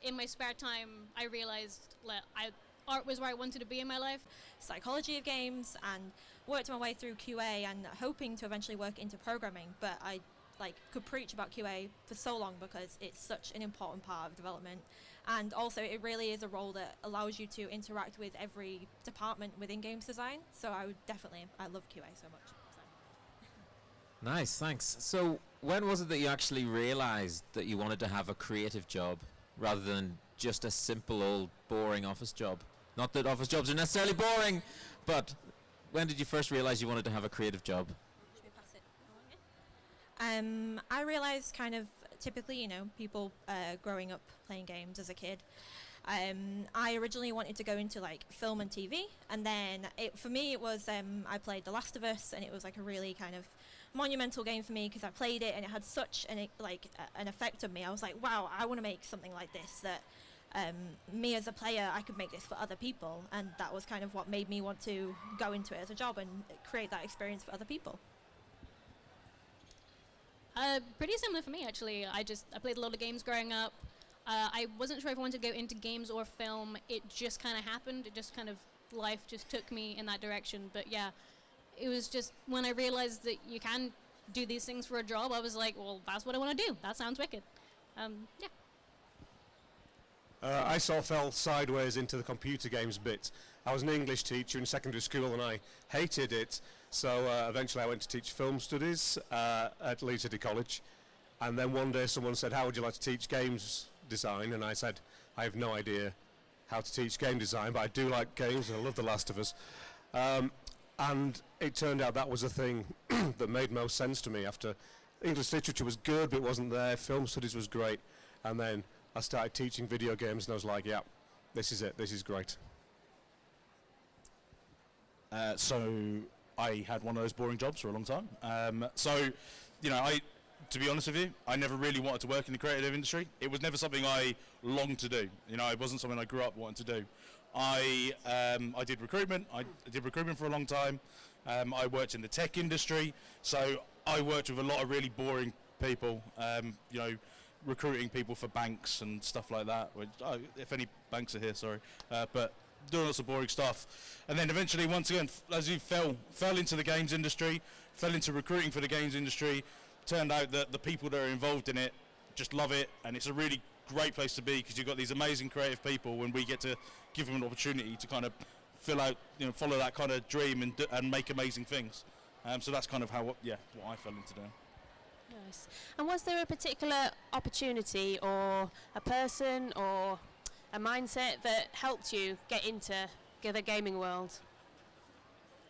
in my spare time, I realized art was where I wanted to be in my life.
Psychology of games, and worked my way through QA and hoping to eventually work into programming, but I could preach about QA for so long because it's such an important part of development, and also it really is a role that allows you to interact with every department within games design. So I love QA so much.
Nice, thanks. So when was it that you actually realized that you wanted to have a creative job rather than just a simple old boring office job? Not that office jobs are necessarily boring, but when did you first realize you wanted to have a creative job?
I realized kind of typically, people growing up playing games as a kid. I originally wanted to go into film and TV, and then for me it was I played The Last of Us, and it was a really kind of monumental game for me because I played it and it had such an effect on me. I was like, wow, I want to make something like this that me as a player, I could make this for other people, and that was kind of what made me want to go into it as a job and create that experience for other people.
Pretty similar for me, actually. I played a lot of games growing up. I wasn't sure if I wanted to go into games or film. It just kind of happened. It just kind of, life just took me in that direction. But yeah, it was just when I realized that you can do these things for a job, I was like, well, that's what I want to do. That sounds wicked. Yeah.
I sort of fell sideways into the computer games bit. I was an English teacher in secondary school and I hated it, so eventually I went to teach film studies at Leeds City College, and then one day someone said, how would you like to teach games design? And I said, I have no idea how to teach game design, but I do like games and I love The Last of Us. And it turned out that was a thing that made most sense to me. After English literature was good but it wasn't there, film studies was great, and then I started teaching video games and I was like, yeah, this is it, this is great.
So I had one of those boring jobs for a long time. To be honest with you, I never really wanted to work in the creative industry. It was never something I longed to do. It wasn't something I grew up wanting to do. I did recruitment. I did recruitment for a long time. I worked in the tech industry, so I worked with a lot of really boring people. Recruiting people for banks and stuff like that. If any banks are here, sorry, but doing lots of boring stuff. And then eventually, once again, as you fell into the games industry, fell into recruiting for the games industry, turned out that the people that are involved in it just love it, and it's a really great place to be because you've got these amazing creative people, when we get to give them an opportunity to kind of follow that kind of dream and make amazing things. So that's kind of what I fell into doing.
Nice. And was there a particular opportunity or a person or a mindset that helped you get into the gaming world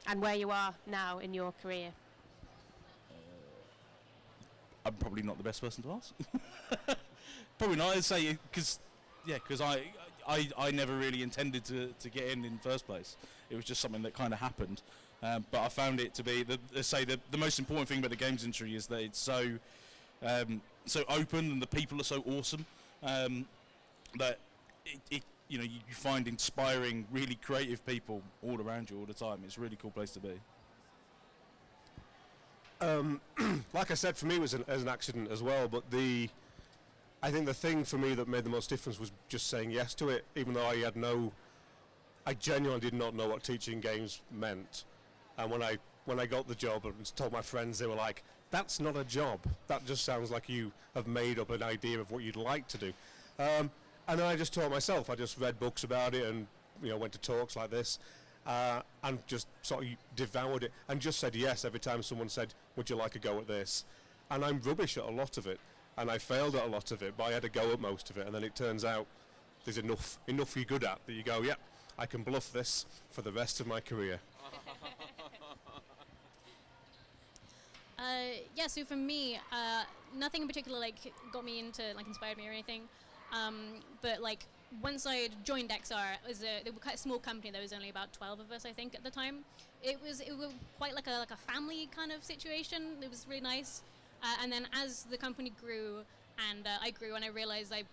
and where you are now in your career?
I'm probably not the best person to ask. Probably not. I'd say because I never really intended to get in the first place. It was just something that kind of happened. But I found it to be the most important thing about the games industry is that it's so open and the people are so awesome that you find inspiring, really creative people all around you all the time. It's a really cool place to be.
Like I said, for me it was an accident as well, but I think the thing for me that made the most difference was just saying yes to it, even though I genuinely did not know what teaching games meant. And when I got the job and told my friends, they were like, "That's not a job. That just sounds like you have made up an idea of what you'd like to do." And then I just taught myself. I just read books about it and went to talks like this. And just sort of devoured it and just said yes every time someone said, "Would you like a go at this?" And I'm rubbish at a lot of it, and I failed at a lot of it, but I had a go at most of it, and then it turns out there's enough you're good at that you go, "Yeah, I can bluff this for the rest of my career."
Yeah, so for me, nothing in particular got me into inspired me or anything, but once I joined XR, they were quite a small company. There was only about 12 of us, I think, at the time. It was quite like a family kind of situation. It was really nice. And then as the company grew and I grew and I realized I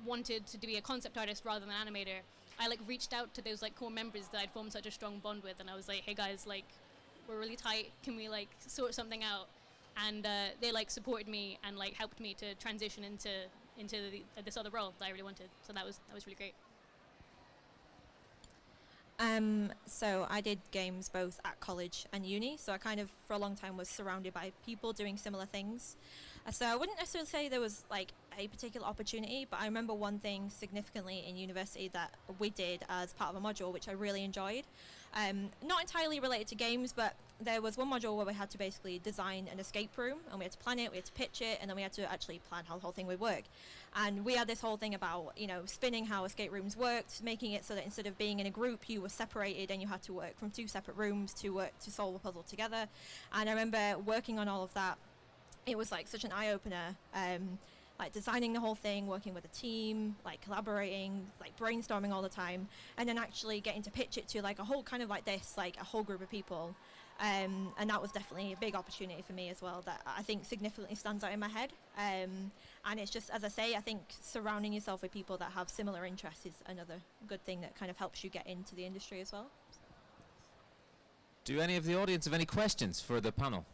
wanted to be a concept artist rather than an animator, I reached out to those core members that I'd formed such a strong bond with, and I was like, "Hey guys, we're really tight. Can we sort something out?" And they supported me and helped me to transition into this other role that I really wanted. So that was really great.
So I did games both at college and uni, so I kind of for a long time was surrounded by people doing similar things. So I wouldn't necessarily say there was a particular opportunity, but I remember one thing significantly in university that we did as part of a module which I really enjoyed. Not entirely related to games, but there was one module where we had to basically design an escape room, and we had to plan it, we had to pitch it, and then we had to actually plan how the whole thing would work. And we had this whole thing about spinning how escape rooms worked, making it so that instead of being in a group you were separated and you had to work from two separate rooms to work to solve a puzzle together. And I remember working on all of that. It was such an eye-opener, designing the whole thing, working with a team, collaborating, brainstorming all the time, and then actually getting to pitch it to a whole kind of a whole group of people. And that was definitely a big opportunity for me as well that I think significantly stands out in my head. And it's just, as I say, I think surrounding yourself with people that have similar interests is another good thing that kind of helps you get into the industry as well.
Do any of the audience have any questions for the panel?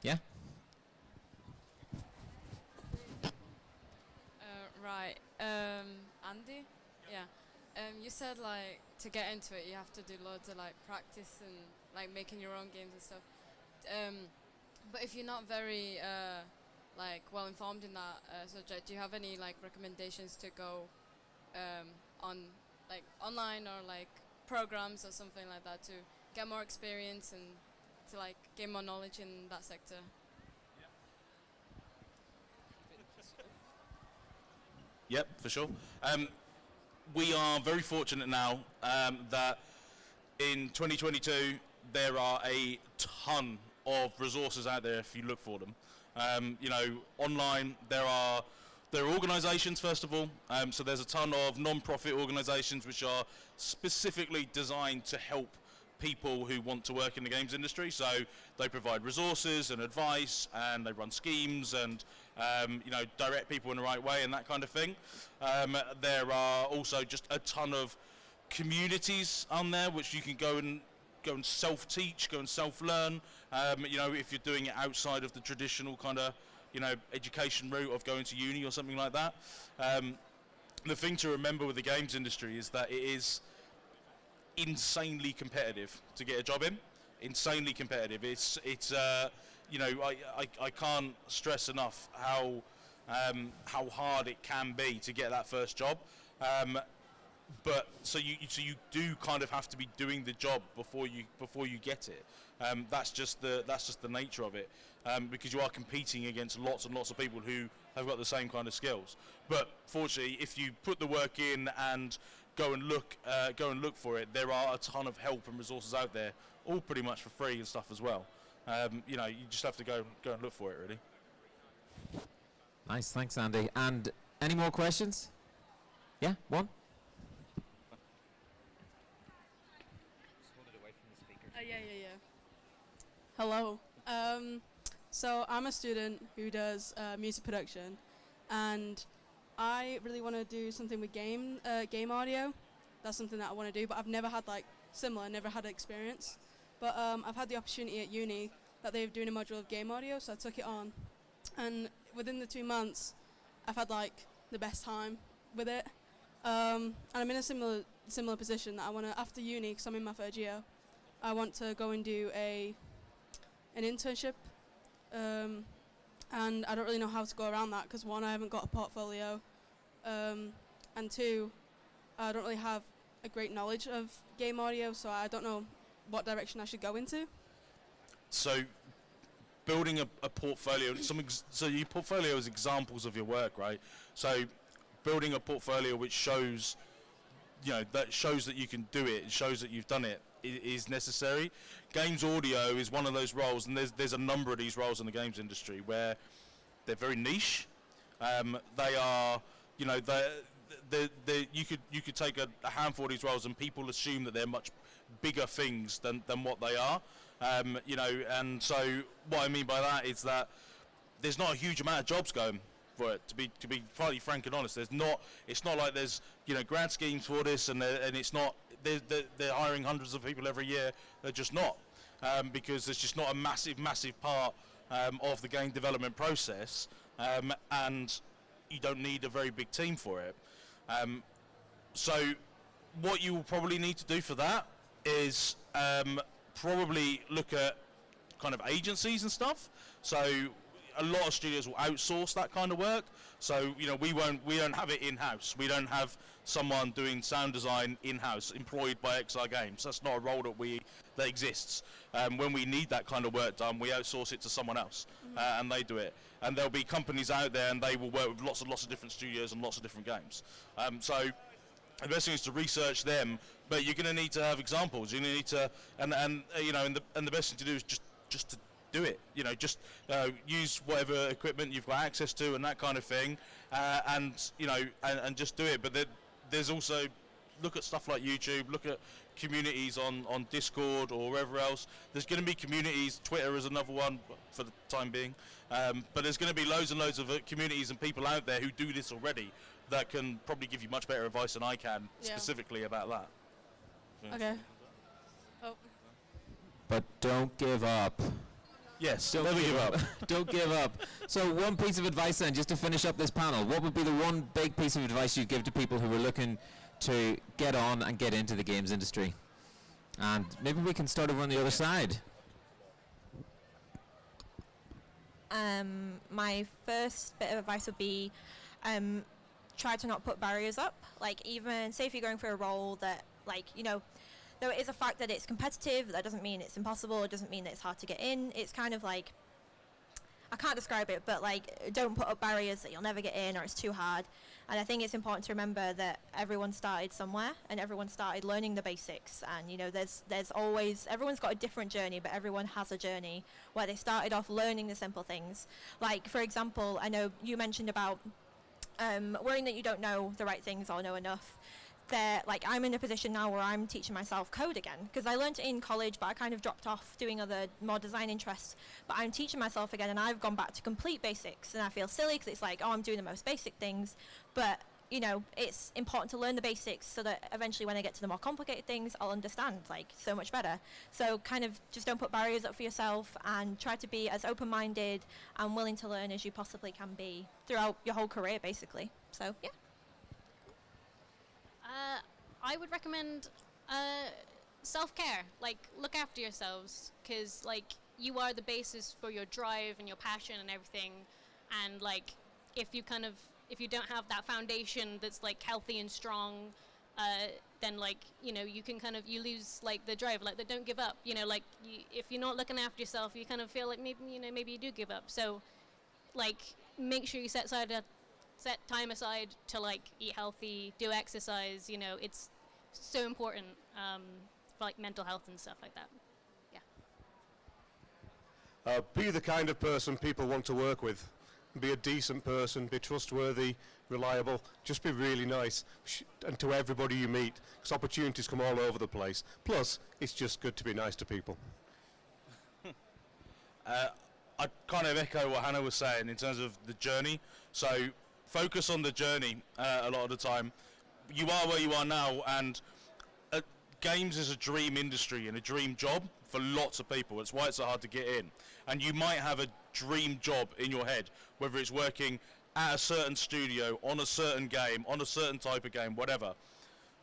Yeah?
Right. Andy? Yeah. You said to get into it you have to do loads of practice and making your own games and stuff. But if you're not very well informed in that subject, do you have any recommendations to go on online or programs or something like that to get more experience and to gain more knowledge in that sector?
Yep, for sure. We are very fortunate now that in 2022 there are a ton of resources out there if you look for them. Online there are organisations first of all. So there's a ton of non-profit organisations which are specifically designed to help people who want to work in the games industry. So they provide resources and advice, and they run schemes and direct people in the right way and that kind of thing. There are also just a ton of communities on there which you can go and self-teach, go and self-learn. If you're doing it outside of the traditional kind of education route of going to uni or something like that. The thing to remember with the games industry is that it is insanely competitive to get a job in. Insanely competitive. It's I can't stress enough how hard it can be to get that first job. But so you do kind of have to be doing the job before you get it. That's just the nature of it, because you are competing against lots and lots of people who have got the same kind of skills. But fortunately, if you put the work in and go and look for it, there are a ton of help and resources out there, all pretty much for free and stuff as well. You know, you just have to go and look for it, really.
Nice, thanks, Andy. And any more questions? Yeah, one.
Yeah. Hello. So I'm a student who does music production, and I really want to do something with game audio. That's something that I want to do, but I've never had never had experience. But I've had the opportunity at uni that they're doing a module of game audio, so I took it on, and within the 2 months, I've had the best time with it. And I'm in a similar position that I want to, after uni, because I'm in my 3rd year, I want to go and do an internship, and I don't really know how to go around that because 1, I haven't got a portfolio, and 2, I don't really have a great knowledge of game audio, so I don't know what direction I should go into.
So, building a portfolio, so your portfolio is examples of your work, right? So, building a portfolio which shows, that shows that you can do it, shows that you've done it, is necessary. Games audio is one of those roles, and there's a number of these roles in the games industry where they're very niche. They are, you could take a handful of these roles, and people assume that they're much bigger things than what they are. And so what I mean by that is that there's not a huge amount of jobs going for it. To be fairly frank and honest, it's not like there's grant schemes for this, and it's not they're hiring hundreds of people every year. They're just not, because there's just not a massive part of the game development process, and you don't need a very big team for it. So what you will probably need to do for that is probably look at kind of agencies and stuff. So a lot of studios will outsource that kind of work. So we don't have it in-house. We don't have someone doing sound design in-house employed by XR Games. That's not a role that exists. When we need that kind of work done, we outsource it to someone else, and they do it. And there'll be companies out there, and they will work with lots of different studios and lots of different games. So the best thing is to research them, but you're going to need to have examples. You're going to need to, and the best thing to do is just to do it. Just use whatever equipment you've got access to and that kind of thing, and just do it. But there's also, look at stuff like YouTube, look at communities on Discord or wherever else. There's going to be communities. Twitter is another one for the time being, but there's going to be loads and loads of communities and people out there who do this already that can probably give you much better advice than I can specifically about that.
Okay. Oh.
But don't give up.
Yes,
don't give up. Don't give up. So one piece of advice then, just to finish up this panel, what would be the one big piece of advice you'd give to people who are looking to get on and get into the games industry? And maybe we can start over on the other side.
My first bit of advice would be try to not put barriers up. Even say if you're going for a role that though it is a fact that it's competitive, that doesn't mean it's impossible. It doesn't mean that it's hard to get in. It's kind of I can't describe it, but don't put up barriers that you'll never get in or it's too hard. And I think it's important to remember that everyone started somewhere and everyone started learning the basics. And there's always, everyone's got a different journey, but everyone has a journey where they started off learning the simple things. For example, I know you mentioned about worrying that you don't know the right things or know enough. I'm in a position now where I'm teaching myself code again, because I learned it in college, but I kind of dropped off doing other more design interests. But I'm teaching myself again, and I've gone back to complete basics, and I feel silly because it's I'm doing the most basic things. But it's important to learn the basics so that eventually when I get to the more complicated things, I'll understand so much better. So kind of just don't put barriers up for yourself, and try to be as open-minded and willing to learn as you possibly can be throughout your whole career, basically. So yeah.
I would recommend self-care. Look after yourselves, because you are the basis for your drive and your passion and everything. And if you don't have that foundation that's healthy and strong, then you can you lose the drive. Don't give up. If you're not looking after yourself, you kind of feel maybe you do give up. So make sure you set time aside to eat healthy, do exercise. It's so important for mental health and stuff like that. Yeah.
Be the kind of person people want to work with. Be a decent person, be trustworthy, reliable, just be really nice, and to everybody you meet, because opportunities come all over the place. Plus, it's just good to be nice to people.
I kind of echo what Hannah was saying in terms of the journey. So focus on the journey a lot of the time. You are where you are now, and games is a dream industry and a dream job for lots of people. That's why it's so hard to get in. And you might have a dream job in your head, whether it's working at a certain studio, on a certain game, on a certain type of game, whatever.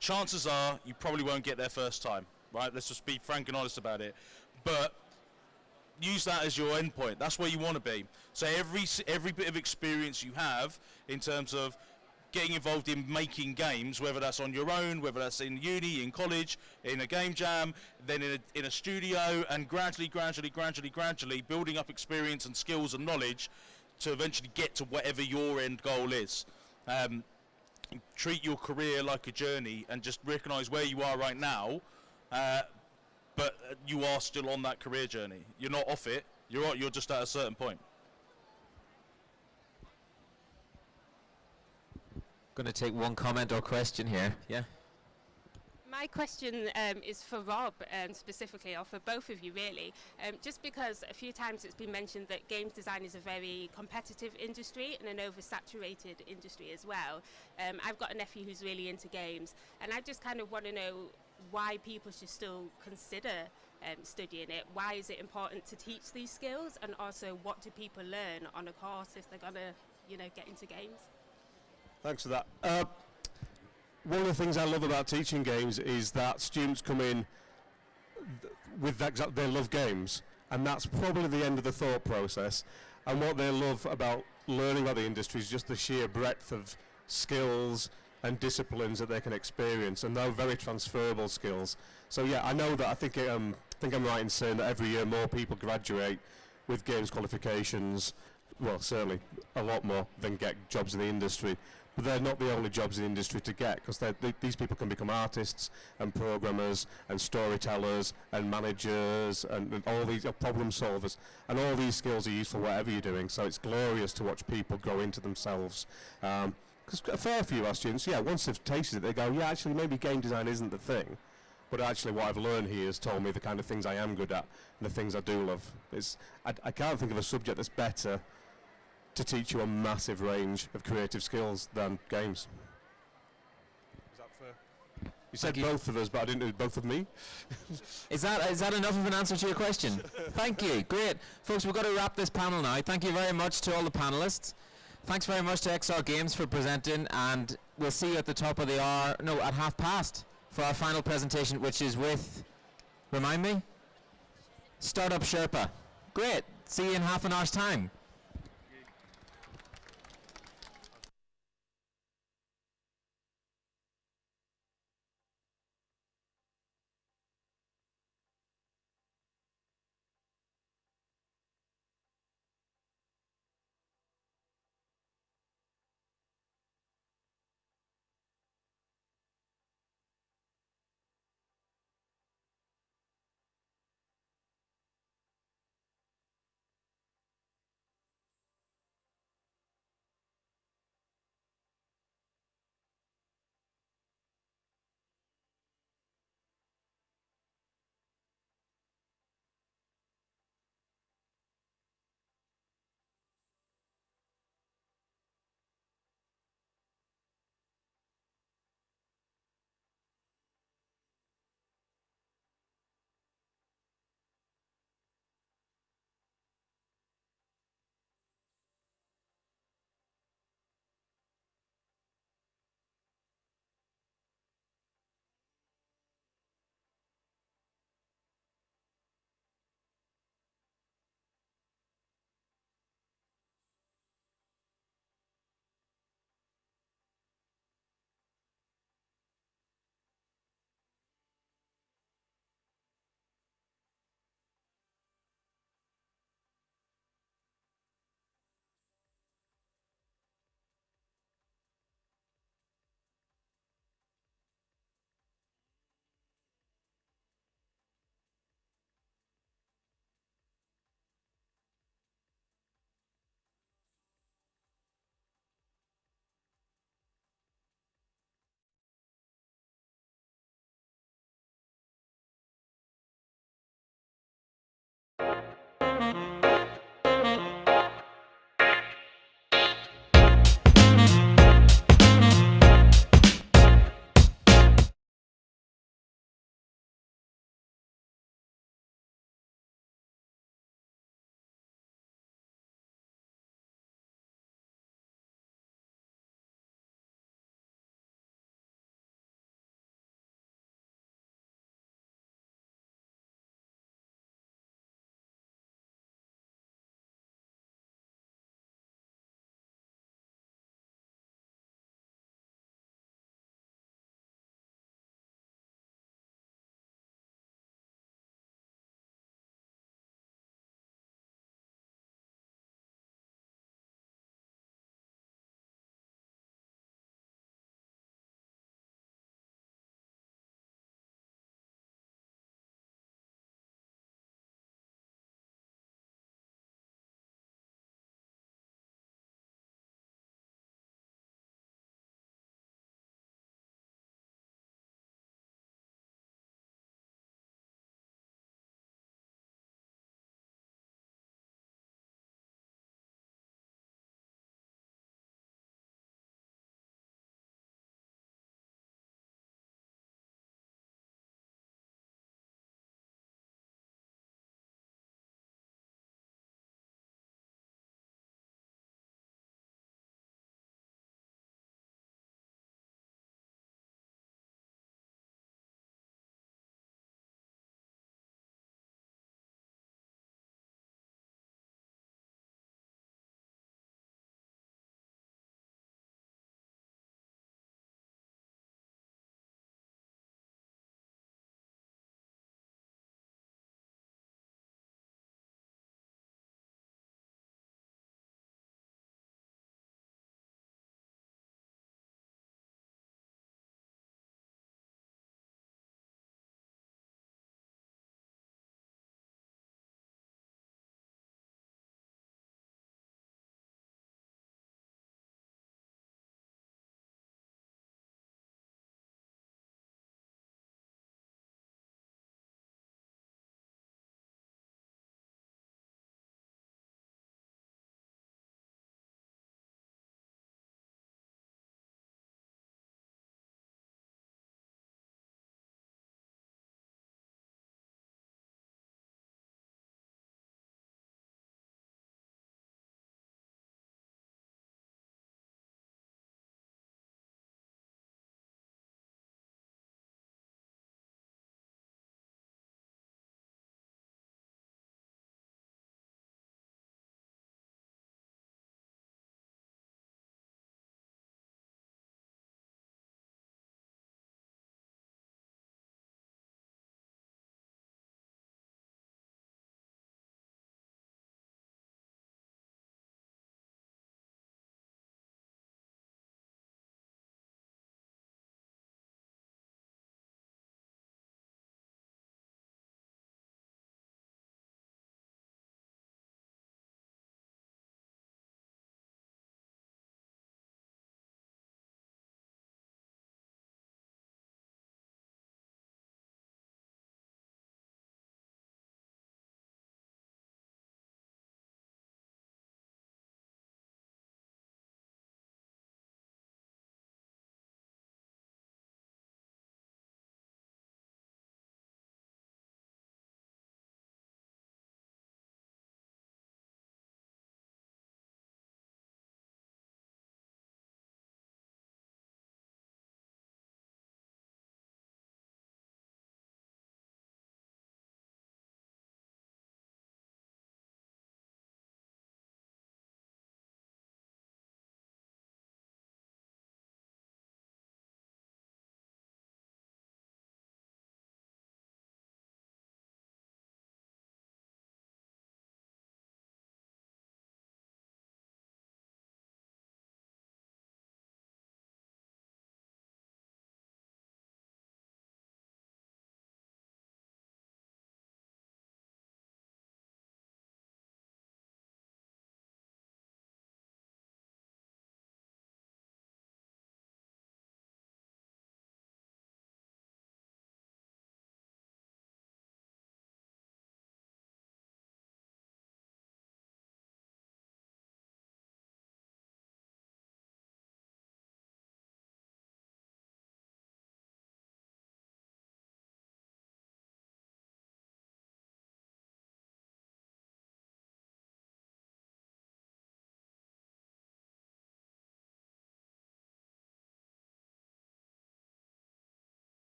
Chances are you probably won't get there first time, right? Let's just be frank and honest about it. But use that as your end point. That's where you want to be. So every bit of experience you have in terms of getting involved in making games, whether that's on your own, whether that's in uni, in college, in a game jam, then in a studio, and gradually building up experience and skills and knowledge to eventually get to whatever your end goal is. Treat your career like a journey and just recognise where you are right now, but you are still on that career journey. You're not off it. You're just at a certain point.
Going to take one comment or question here. Yeah.
My question is for Rob specifically, or for both of you really, just because a few times it's been mentioned that games design is a very competitive industry and an oversaturated industry as well. I've got a nephew who's really into games, and I just kind of want to know why people should still consider studying it. Why is it important to teach these skills, and also what do people learn on a course if they're going to, get into games?
Thanks for that. One of the things I love about teaching games is that students come in with that, they love games, and that's probably the end of the thought process. And what they love about learning about the industry is just the sheer breadth of skills and disciplines that they can experience, and they're very transferable skills. So yeah, I know that. I think I'm right in saying that every year more people graduate with games qualifications. Well, certainly a lot more than get jobs in the industry. But they're not the only jobs in the industry to get, because these people can become artists and programmers and storytellers and managers and all these problem solvers, and all these skills are useful whatever you're doing. So it's glorious to watch people grow into themselves. Because a fair few of our students, once they've tasted it, they go, actually maybe game design isn't the thing, but actually what I've learned here has told me the kind of things I am good at and the things I do love. I can't think of a subject that's better to teach you a massive range of creative skills than games. Is that fair? You said both of us, but I didn't do both of me.
Is that enough of an answer to your question? Thank you. Great. Folks, we've got to wrap this panel now. Thank you very much to all the panelists. Thanks very much to XR Games for presenting, and we'll see you at the top of the hour, at past, for our final presentation, which is with, remind me? Startup Sherpa. Great. See you in half an hour's time.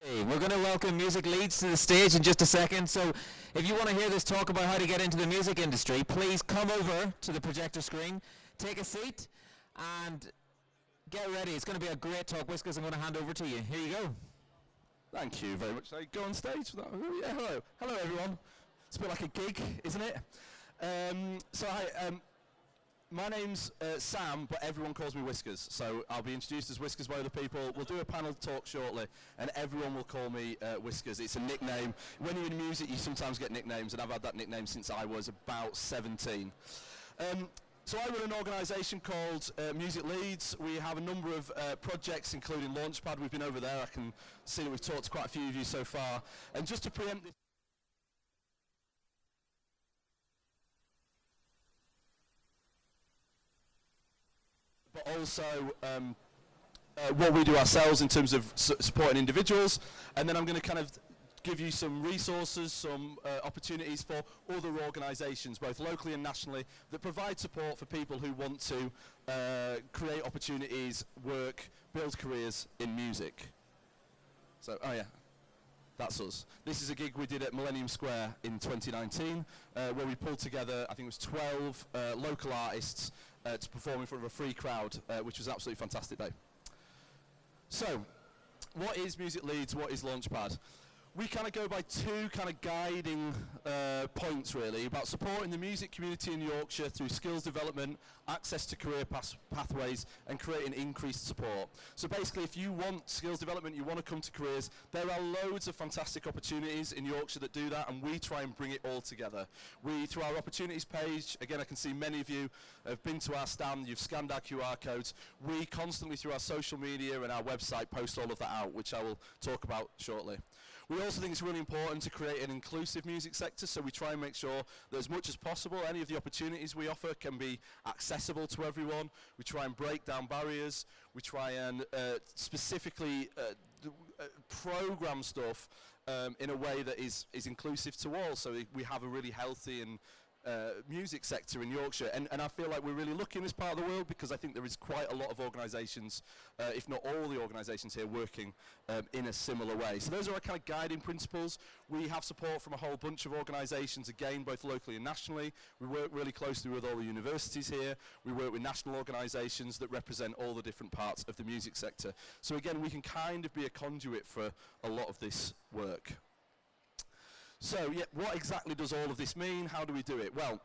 We're going to welcome Music Leeds to the stage in just a second. So if you want to hear this talk about how to get into the music industry, please come over to the projector screen, take a seat, and get ready. It's going to be a great talk. Whiskers, I'm going to hand over to you. Here you go.
Thank you very much. I go on stage for that. Oh, yeah, hello. Hello, everyone. It's a bit like a gig, isn't it? Hi, my name's Sam, but everyone calls me Whiskers, so I'll be introduced as Whiskers by other people. We'll do a panel talk shortly, and everyone will call me Whiskers. It's a nickname. When you're in music, you sometimes get nicknames, and I've had that nickname since I was about 17. So I run an organisation called Music Leeds. We have a number of projects, including Launchpad. We've been over there. I can see that we've talked to quite a few of you so far. And just to preempt this, but also what we do ourselves in terms of supporting individuals, and then I'm going to kind of give you some resources, some opportunities for other organisations, both locally and nationally, that provide support for people who want to create opportunities, work, build careers in music. So, oh yeah, that's us. This is a gig we did at Millennium Square in 2019, where we pulled together, I think it was 12 local artists to perform in front of a free crowd, which was an absolutely fantastic day. So, what is Music Leeds? What is Launchpad? We kind of go by two kind of guiding points, really, about supporting the music community in Yorkshire through skills development, access to career pathways, and creating increased support. So basically, if you want skills development, you want to come to careers, there are loads of fantastic opportunities in Yorkshire that do that, and we try and bring it all together. We, through our opportunities page, again, I can see many of you have been to our stand, you've scanned our QR codes. We constantly, through our social media and our website, post all of that out, which I will talk about shortly. We also think it's really important to create an inclusive music sector, so we try and make sure that as much as possible, any of the opportunities we offer can be accessible to everyone. We try and break down barriers. We try and specifically program stuff in a way that is inclusive to all, so we have a really healthy and music sector in Yorkshire, and I feel like we're really lucky in this part of the world, because I think there is quite a lot of organisations, if not all the organisations here, working in a similar way. So those are our kind of guiding principles. We have support from a whole bunch of organisations, again, both locally and nationally. We work really closely with all the universities here. We work with national organisations that represent all the different parts of the music sector. So again, we can kind of be a conduit for a lot of this work. So, yeah, what exactly does all of this mean? How do we do it? Well,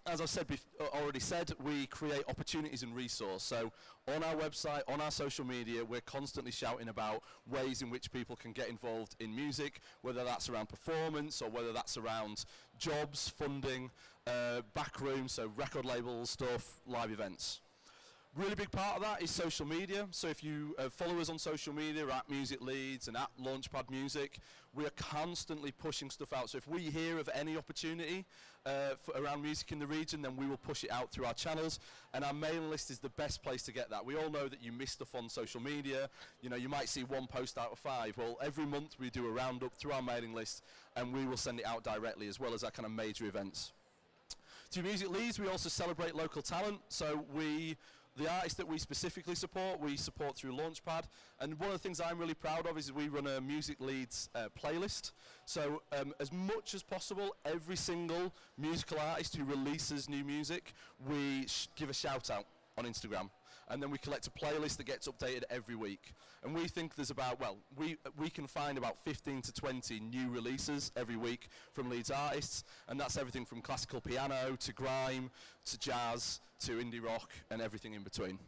as I've said already said, we create opportunities and resource. So on our website, on our social media, we're constantly shouting about ways in which people can get involved in music, whether that's around performance or whether that's around jobs, funding, backroom, so record label stuff, live events. Really big part of that is social media. So if you follow us on social media at Music Leeds and at Launchpad Music, we are constantly pushing stuff out. So if we hear of any opportunity around music in the region, then we will push it out through our channels. And our mailing list is the best place to get that. We all know that you miss stuff on social media. You know, you might see one post out of 5. Well, every month we do a roundup through our mailing list, and we will send it out directly, as well as our kind of major events. Through Music Leeds, we also celebrate local talent. So the artists that we specifically support, we support through Launchpad. And one of the things I'm really proud of is we run a Music Leeds playlist. So as much as possible, every single musical artist who releases new music, we give a shout out on Instagram. And then we collect a playlist that gets updated every week. And we think there's about, well, we can find about 15 to 20 new releases every week from Leeds artists, and that's everything from classical piano to grime to jazz to indie rock and everything in between.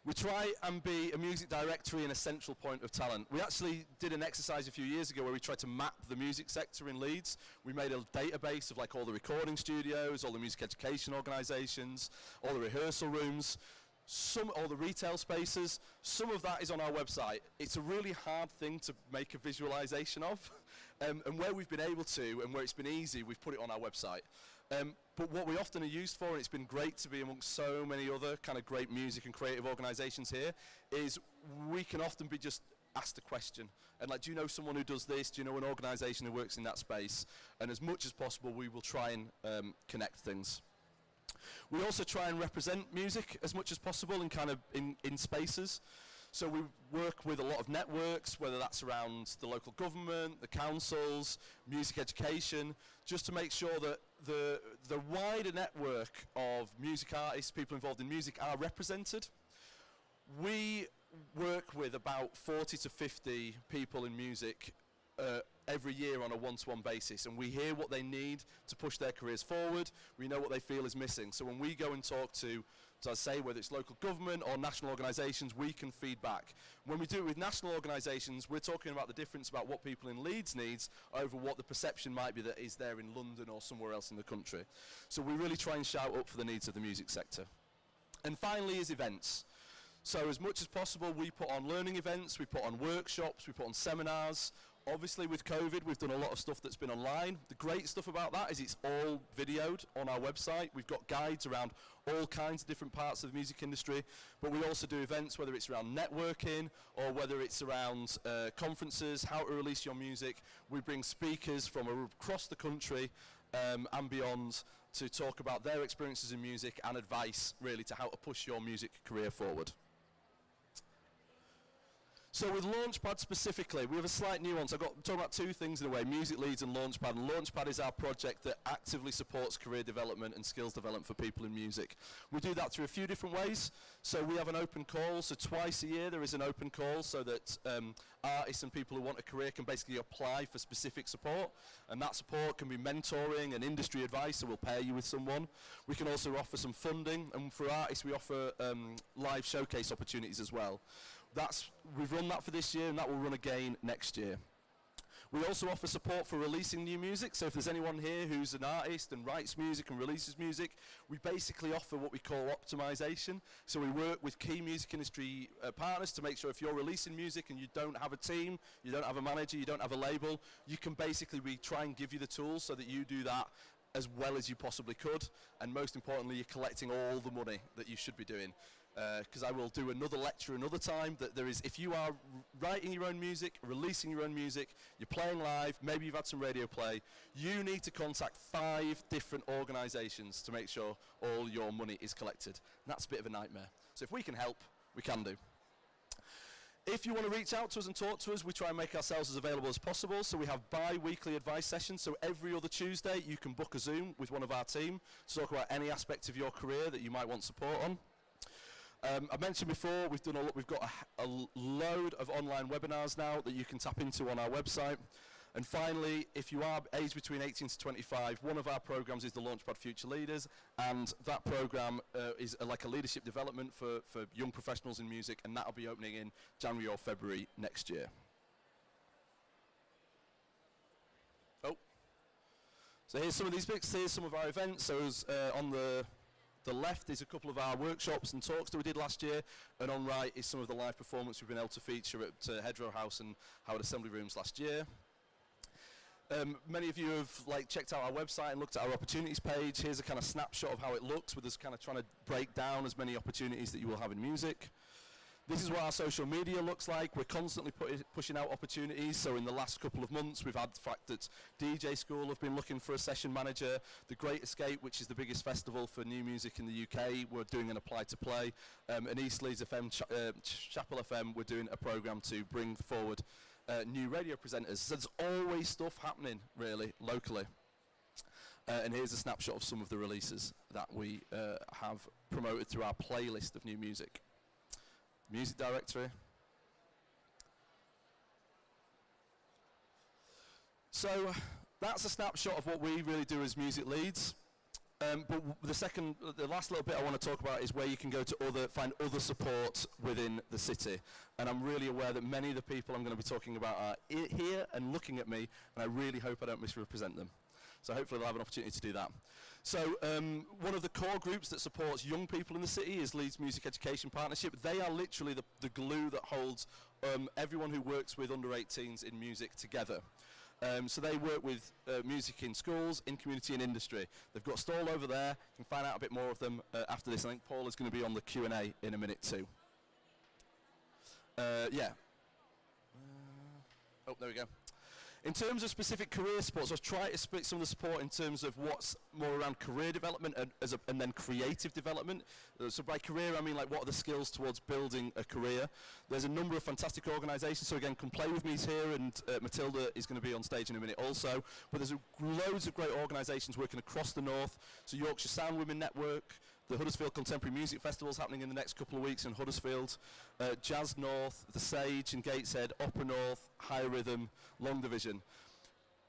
We try and be a music directory and a central point of talent. We actually did an exercise a few years ago where we tried to map the music sector in Leeds. We made a database of like all the recording studios, all the music education organisations, all the rehearsal rooms, all the retail spaces. Some of that is on our website. It's a really hard thing to make a visualization of, and where we've been able to and where it's been easy, we've put it on our website. But what we often are used for, and it's been great to be amongst so many other kind of great music and creative organisations here, is we can often be just asked a question. And like, do you know someone who does this? Do you know an organisation who works in that space? And as much as possible, we will try and connect things. We also try and represent music as much as possible in kind of in spaces. So we work with a lot of networks, whether that's around the local government, the councils, music education, just to make sure that the wider network of music artists, people involved in music, are represented. We work with about 40 to 50 people in music every year on a one-to-one basis, and we hear what they need to push their careers forward. We know what they feel is missing. So when we go and talk to, as I say, whether it's local government or national organisations, we can feed back. When we do it with national organisations, we're talking about the difference about what people in Leeds needs over what the perception might be that is there in London or somewhere else in the country. So we really try and shout up for the needs of the music sector. And finally is events. So as much as possible, we put on learning events, we put on workshops, we put on seminars. Obviously with COVID, we've done a lot of stuff that's been online. The great stuff about that is it's all videoed on our website. We've got guides around all kinds of different parts of the music industry, but we also do events, whether it's around networking or whether it's around conferences, how to release your music. We bring speakers from across the country and beyond to talk about their experiences in music and advice really to how to push your music career forward. So with Launchpad specifically, we have a slight nuance. I'm talking about two things in a way, Music Leeds and Launchpad. And Launchpad is our project that actively supports career development and skills development for people in music. We do that through a few different ways. So we have an open call. So twice a year there is an open call so that artists and people who want a career can basically apply for specific support. And that support can be mentoring and industry advice, so we'll pair you with someone. We can also offer some funding. And for artists, we offer live showcase opportunities as well. We've run that for this year, and that will run again next year. We also offer support for releasing new music, so if there's anyone here who's an artist and writes music and releases music, we basically offer what we call optimization. So we work with key music industry partners to make sure if you're releasing music and you don't have a team, you don't have a manager, you don't have a label, you can basically, we try and give you the tools so that you do that as well as you possibly could, and most importantly, you're collecting all the money that you should be doing. Because I will do another lecture another time, that there is, if you are writing your own music, releasing your own music, you're playing live, maybe you've had some radio play, you need to contact 5 different organisations to make sure all your money is collected. And that's a bit of a nightmare. So if we can help, we can do. If you want to reach out to us and talk to us, we try and make ourselves as available as possible. So we have bi-weekly advice sessions. So every other Tuesday you can book a Zoom with one of our team to talk about any aspect of your career that you might want support on. I mentioned before, we've got a load of online webinars now that you can tap into on our website. And finally, if you are aged between 18 to 25, one of our programs is the Launchpad Future Leaders, and that program is like a leadership development for young professionals in music, and that'll be opening in January or February next year. Oh, so here's some of these bits. Here's some of our events. So on the left is a couple of our workshops and talks that we did last year, and on right is some of the live performance we've been able to feature at Hedgerow House and Howard Assembly Rooms last year. Many of you have checked out our website and looked at our opportunities page. Here's a kind of snapshot of how it looks, with us kind of trying to break down as many opportunities that you will have in music. This is what our social media looks like. We're constantly pushing out opportunities. So in the last couple of months, we've had the fact that DJ School have been looking for a session manager. The Great Escape, which is the biggest festival for new music in the UK, we're doing an apply to play. And East Leeds FM, Chapel FM, we're doing a programme to bring forward new radio presenters. So there's always stuff happening, really, locally. And here's a snapshot of some of the releases that we have promoted through our playlist of new music. Music directory. So that's a snapshot of what we really do as Music Leeds. But the last little bit I want to talk about is where you can go to find other support within the city. And I'm really aware that many of the people I'm going to be talking about are here and looking at me, and I really hope I don't misrepresent them. So hopefully they'll have an opportunity to do that. So one of the core groups that supports young people in the city is Leeds Music Education Partnership. They are literally the glue that holds everyone who works with under 18s in music together. So they work with music in schools, in community and industry. They've got a stall over there. You can find out a bit more of them after this. I think Paul is going to be on the Q&A in a minute too. Yeah. Oh, there we go. In terms of specific career supports, I've tried to split some of the support in terms of what's more around career development and then creative development. So by career, I mean like what are the skills towards building a career. There's a number of fantastic organisations, so again, Come Play With Me's here, and Matilda is going to be on stage in a minute also. But there's loads of great organisations working across the north. So Yorkshire Sound Women Network, the Huddersfield Contemporary Music Festival is happening in the next couple of weeks in Huddersfield, Jazz North, The Sage in Gateshead, Upper North, High Rhythm, Long Division.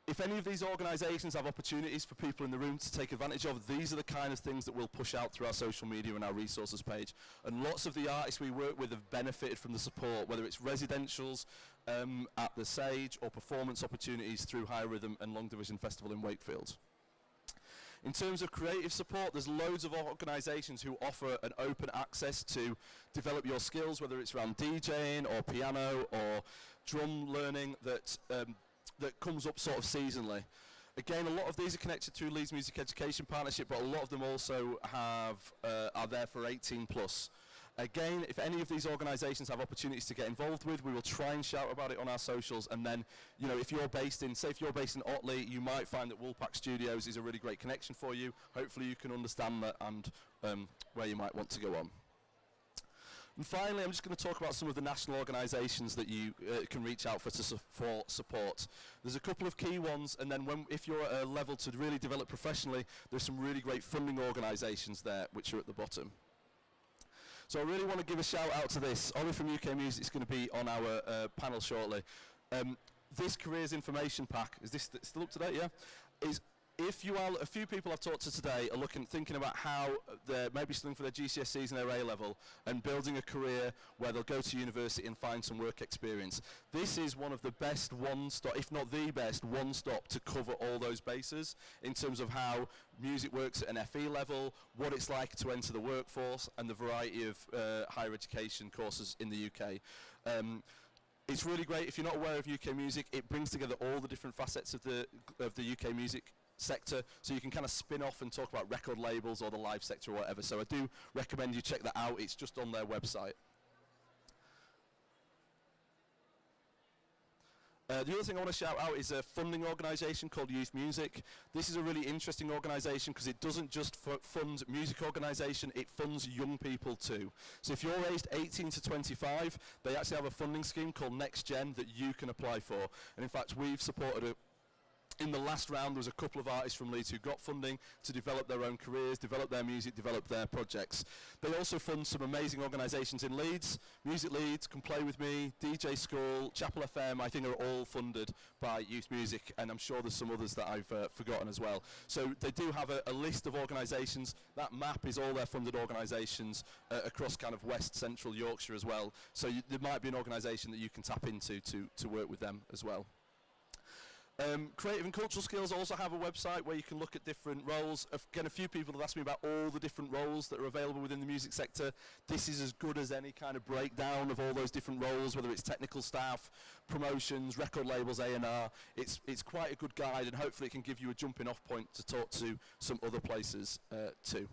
If any of these organisations have opportunities for people in the room to take advantage of, these are the kind of things that we'll push out through our social media and our resources page. And lots of the artists we work with have benefited from the support, whether it's residentials at The Sage or performance opportunities through High Rhythm and Long Division Festival in Wakefield. In terms of creative support, there's loads of organisations who offer an open access to develop your skills, whether it's around DJing or piano or drum learning that comes up sort of seasonally. Again, a lot of these are connected through Leeds Music Education Partnership, but a lot of them also are there for 18 plus. Again, if any of these organisations have opportunities to get involved with, we will try and shout about it on our socials. And then, you know, if you're based in Otley, you might find that Woolpack Studios is a really great connection for you. Hopefully you can understand that and where you might want to go on. And finally, I'm just going to talk about some of the national organisations that you can reach out for support. There's a couple of key ones, and then if you're at a level to really develop professionally, there's some really great funding organisations there, which are at the bottom. So I really want to give a shout out to this. Ollie from UK Music is going to be on our panel shortly. This careers information pack, is this still up to date, yeah? If you are, a few people I've talked to today are thinking about how they're maybe studying for their GCSEs and their A-level and building a career where they'll go to university and find some work experience. This is one of the best one-stop, if not the best, one-stop to cover all those bases in terms of how music works at an FE level, what it's like to enter the workforce, and the variety of higher education courses in the UK. It's really great. If you're not aware of UK Music, it brings together all the different facets of the UK music sector, so you can kind of spin off and talk about record labels or the live sector or whatever. So I do recommend you check that out. It's just on their website. The other thing I want to shout out is a funding organisation called Youth Music. This is a really interesting organisation because it doesn't just fund music organisation, it funds young people too. So if you're aged 18 to 25, they actually have a funding scheme called Next Gen that you can apply for. And in fact, we've supported in the last round, there was a couple of artists from Leeds who got funding to develop their own careers, develop their music, develop their projects. They also fund some amazing organisations in Leeds. Music Leeds, Come Play With Me, DJ School, Chapel FM, I think are all funded by Youth Music, and I'm sure there's some others that I've forgotten as well. So they do have a list of organisations. That map is all their funded organisations across kind of West Central Yorkshire as well. So there might be an organisation that you can tap into to work with them as well. Creative and Cultural Skills also have a website where you can look at different roles. Again, a few people have asked me about all the different roles that are available within the music sector. This is as good as any kind of breakdown of all those different roles, whether it's technical staff, promotions, record labels, A&R. It's quite a good guide, and hopefully it can give you a jumping off point to talk to some other places too.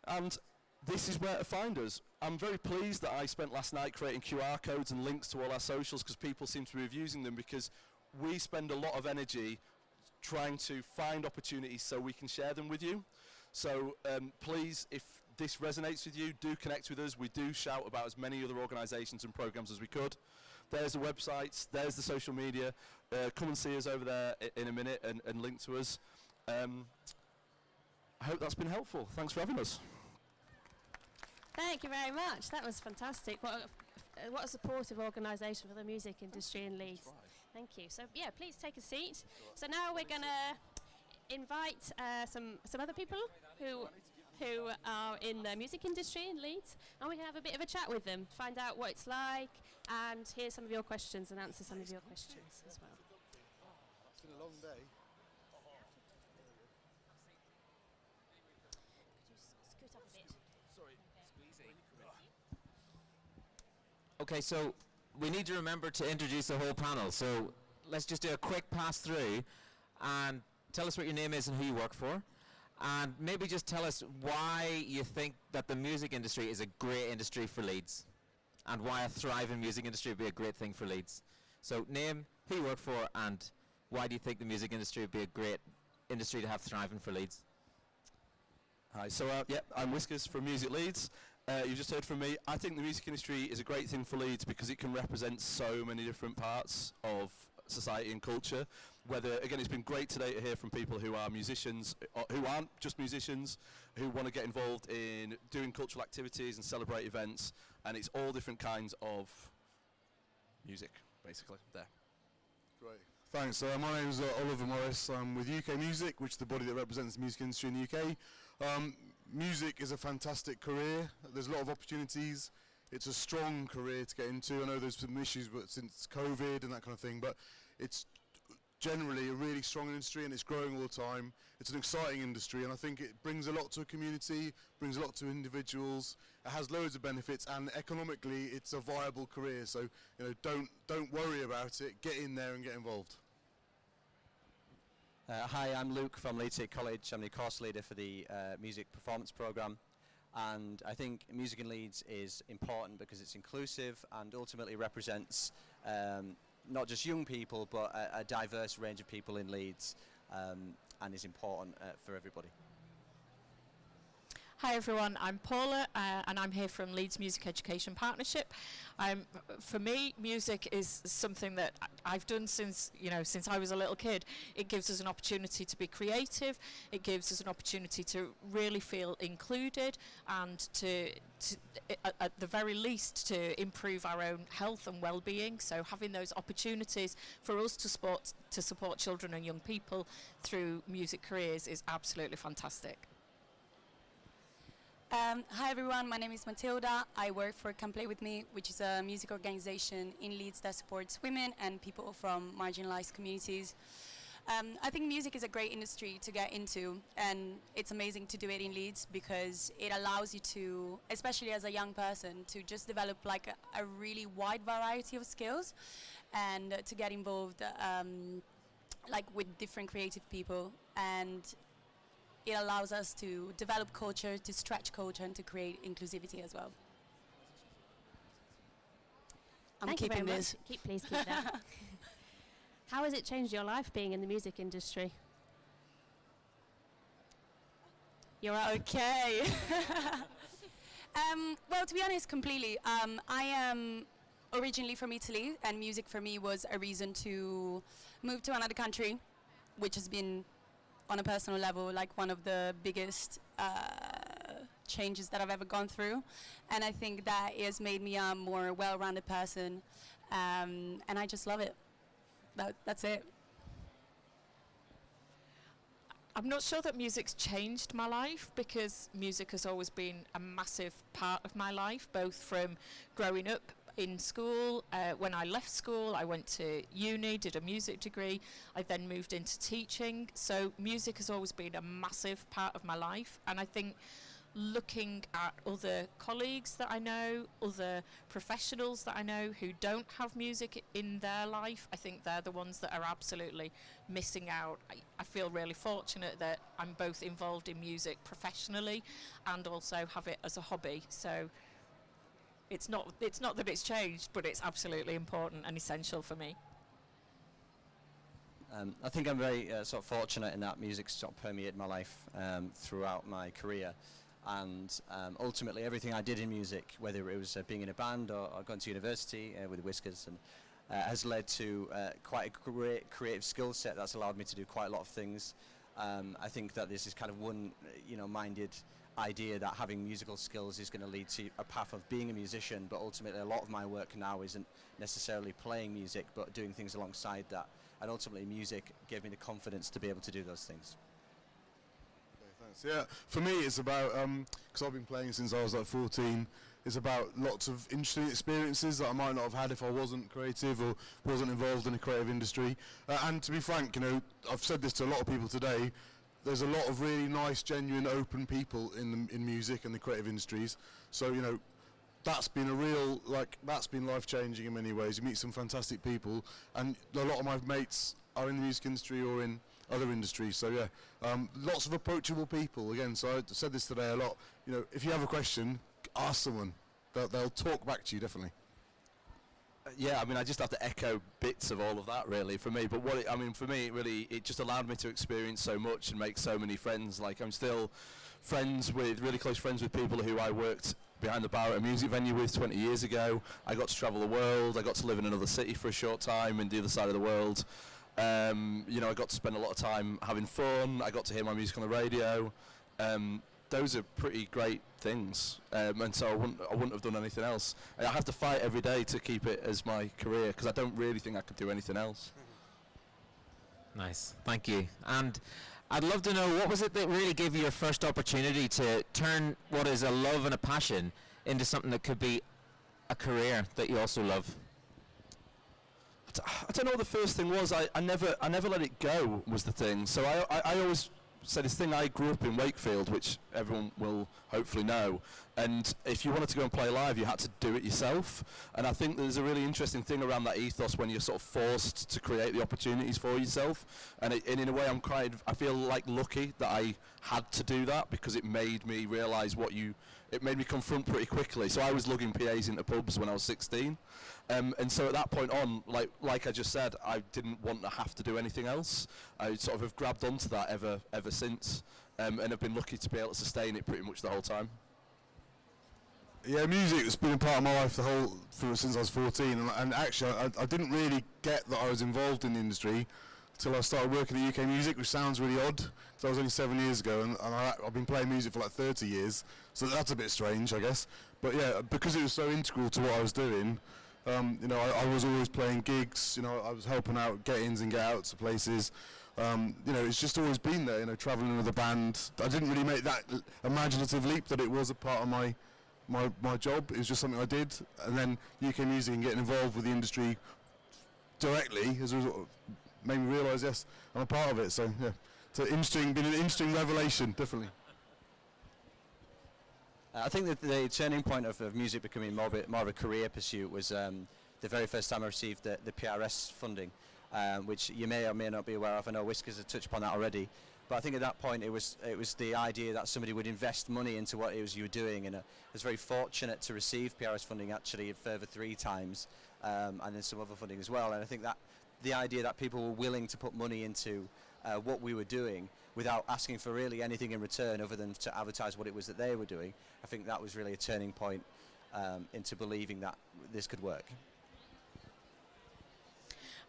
And this is where to find us. I'm very pleased that I spent last night creating QR codes and links to all our socials, because people seem to be using them, because we spend a lot of energy trying to find opportunities so we can share them with you. So please, if this resonates with you, do connect with us. We do shout about as many other organisations and programmes as we could. There's the websites, there's the social media. Come and see us over there in a minute and link to us. I hope that's been helpful. Thanks for having us.
Thank you very much. That was fantastic. What a supportive organisation for the music industry in Leeds. Thank you. So yeah, please take a seat. So now we're going to invite some other people who are in the music industry in Leeds, and we can have a bit of a chat with them, find out what it's like, and hear some of your questions and answer some of your questions as well.
It's been a long day.
Scoot up a bit.
Okay, so we need to remember to introduce the whole panel. So let's just do a quick pass through and tell us what your name is and who you work for. And maybe just tell us why you think that the music industry is a great industry for Leeds, and why a thriving music industry would be a great thing for Leeds. So name, who you work for, and why do you think the music industry would be a great industry to have thriving for Leeds?
Hi, so I'm Whiskers from Music Leeds. You just heard from me. I think the music industry is a great thing for Leeds because it can represent so many different parts of society and culture. Whether, again, it's been great today to hear from people who are musicians, or who aren't just musicians, who want to get involved in doing cultural activities and celebrate events, and it's all different kinds of music, basically, there.
Great. Thanks. My name is Oliver Morris. I'm with UK Music, which is the body that represents the music industry in the UK. Music is a fantastic career. There's a lot of opportunities. It's a strong career to get into. I know there's some issues but since COVID and that kind of thing, but it's generally a really strong industry and it's growing all the time. It's an exciting industry and I think it brings a lot to a community, brings a lot to individuals. It has loads of benefits and economically it's a viable career. So don't worry about it. Get in there and get involved.
Hi, I'm Luke from Leeds City College. I'm the course leader for the music performance programme, and I think music in Leeds is important because it's inclusive and ultimately represents not just young people but a diverse range of people in Leeds, and is important for everybody.
Hi everyone, I'm Paula and I'm here from Leeds Music Education Partnership. For me, music is something that I've done since I was a little kid. It gives us an opportunity to be creative, it gives us an opportunity to really feel included and to at the very least to improve our own health and well-being. So having those opportunities for us to support children and young people through music careers is absolutely fantastic.
Hi everyone, my name is Matilda. I work for Come Play With Me, which is a music organization in Leeds that supports women and people from marginalized communities. I think music is a great industry to get into, and it's amazing to do it in Leeds because it allows you to, especially as a young person, to just develop like a really wide variety of skills and to get involved like with different creative people, and it allows us to develop culture, to stretch culture, and to create inclusivity as well.
Thank you very much. Please keep that. How has it changed your life being in the music industry? You're up.
Okay. Well, to be honest, completely. I am originally from Italy, and music for me was a reason to move to another country, which has been, on a personal level, like one of the biggest changes that I've ever gone through, and I think that has made me a more well-rounded person, and I just love it. That's it.
I'm not sure that music's changed my life because music has always been a massive part of my life, both from growing up in school. When I left school, I went to uni, did a music degree. I then moved into teaching. So music has always been a massive part of my life. And I think looking at other colleagues that I know, other professionals that I know who don't have music in their life, I think they're the ones that are absolutely missing out. I feel really fortunate that I'm both involved in music professionally and also have it as a hobby. So it's not that it's changed, but it's absolutely important and essential for me.
I think I'm very sort of fortunate in that music sort of permeated my life throughout my career, and ultimately everything I did in music, whether it was being in a band or going to university with Whiskers, and has led to quite a great creative skill set that's allowed me to do quite a lot of things. I think that this is kind of one minded idea that having musical skills is going to lead to a path of being a musician, but ultimately a lot of my work now isn't necessarily playing music but doing things alongside that, and ultimately music gave me the confidence to be able to do those things.
Okay, thanks. Yeah, for me it's about, because I've been playing since I was like 14, it's about lots of interesting experiences that I might not have had if I wasn't creative or wasn't involved in a creative industry. And to be frank, I've said this to a lot of people today, there's a lot of really nice, genuine, open people in music and the creative industries. So, that's been that's been life-changing in many ways. You meet some fantastic people, and a lot of my mates are in the music industry or in other industries. So yeah, lots of approachable people. Again, so I said this today a lot. If you have a question, ask someone. They'll talk back to you, definitely.
Yeah, I mean, I just have to echo bits of all of that, really, for me. But for me, it just allowed me to experience so much and make so many friends. Like, I'm still really close friends with people who I worked behind the bar at a music venue with 20 years ago. I got to travel the world. I got to live in another city for a short time in the other side of the world. I got to spend a lot of time having fun. I got to hear my music on the radio. Those are pretty great things, and so I wouldn't have done anything else. I have to fight every day to keep it as my career, because I don't really think I could do anything else.
Nice, thank you. And I'd love to know, what was it that really gave you your first opportunity to turn what is a love and a passion into something that could be a career that you also love?
I don't know what the first thing was. I never let it go was the thing. So I always say this thing. I grew up in Wakefield, which everyone will hopefully know, and if you wanted to go and play live, you had to do it yourself. And I think there's a really interesting thing around that ethos when you're sort of forced to create the opportunities for yourself. And in a way, I feel like lucky that I had to do that, because it made me realise it made me confront pretty quickly. So I was lugging PAs into pubs when I was 16. And so at that point on, like I just said, I didn't want to have to do anything else. I sort of have grabbed onto that ever since, and have been lucky to be able to sustain it pretty much the whole time.
Yeah, music has been a part of my life since I was 14, and actually I didn't really get that I was involved in the industry until I started working at UK Music, which sounds really odd, because I was only 7 years ago, and I've been playing music for like 30 years, so that's a bit strange, I guess. But yeah, because it was so integral to what I was doing, I was always playing gigs, I was helping out get-ins and get-outs to places. It's just always been there, travelling with a band. I didn't really make that imaginative leap that it was a part of my job. It was just something I did. And then UK Music and getting involved with the industry directly as a result made me realise, yes, I'm a part of it. So yeah, it's been an interesting revelation, definitely.
I think that the turning point of music becoming more of a career pursuit was the very first time I received the PRS funding, which you may or may not be aware of. I know Whiskers had touched upon that already, but I think at that point it was the idea that somebody would invest money into what it was you were doing, and I was very fortunate to receive PRS funding actually a further 3 times, and then some other funding as well. And I think that the idea that people were willing to put money into what we were doing without asking for really anything in return other than to advertise what it was that they were doing, I think that was really a turning point into believing that this could work.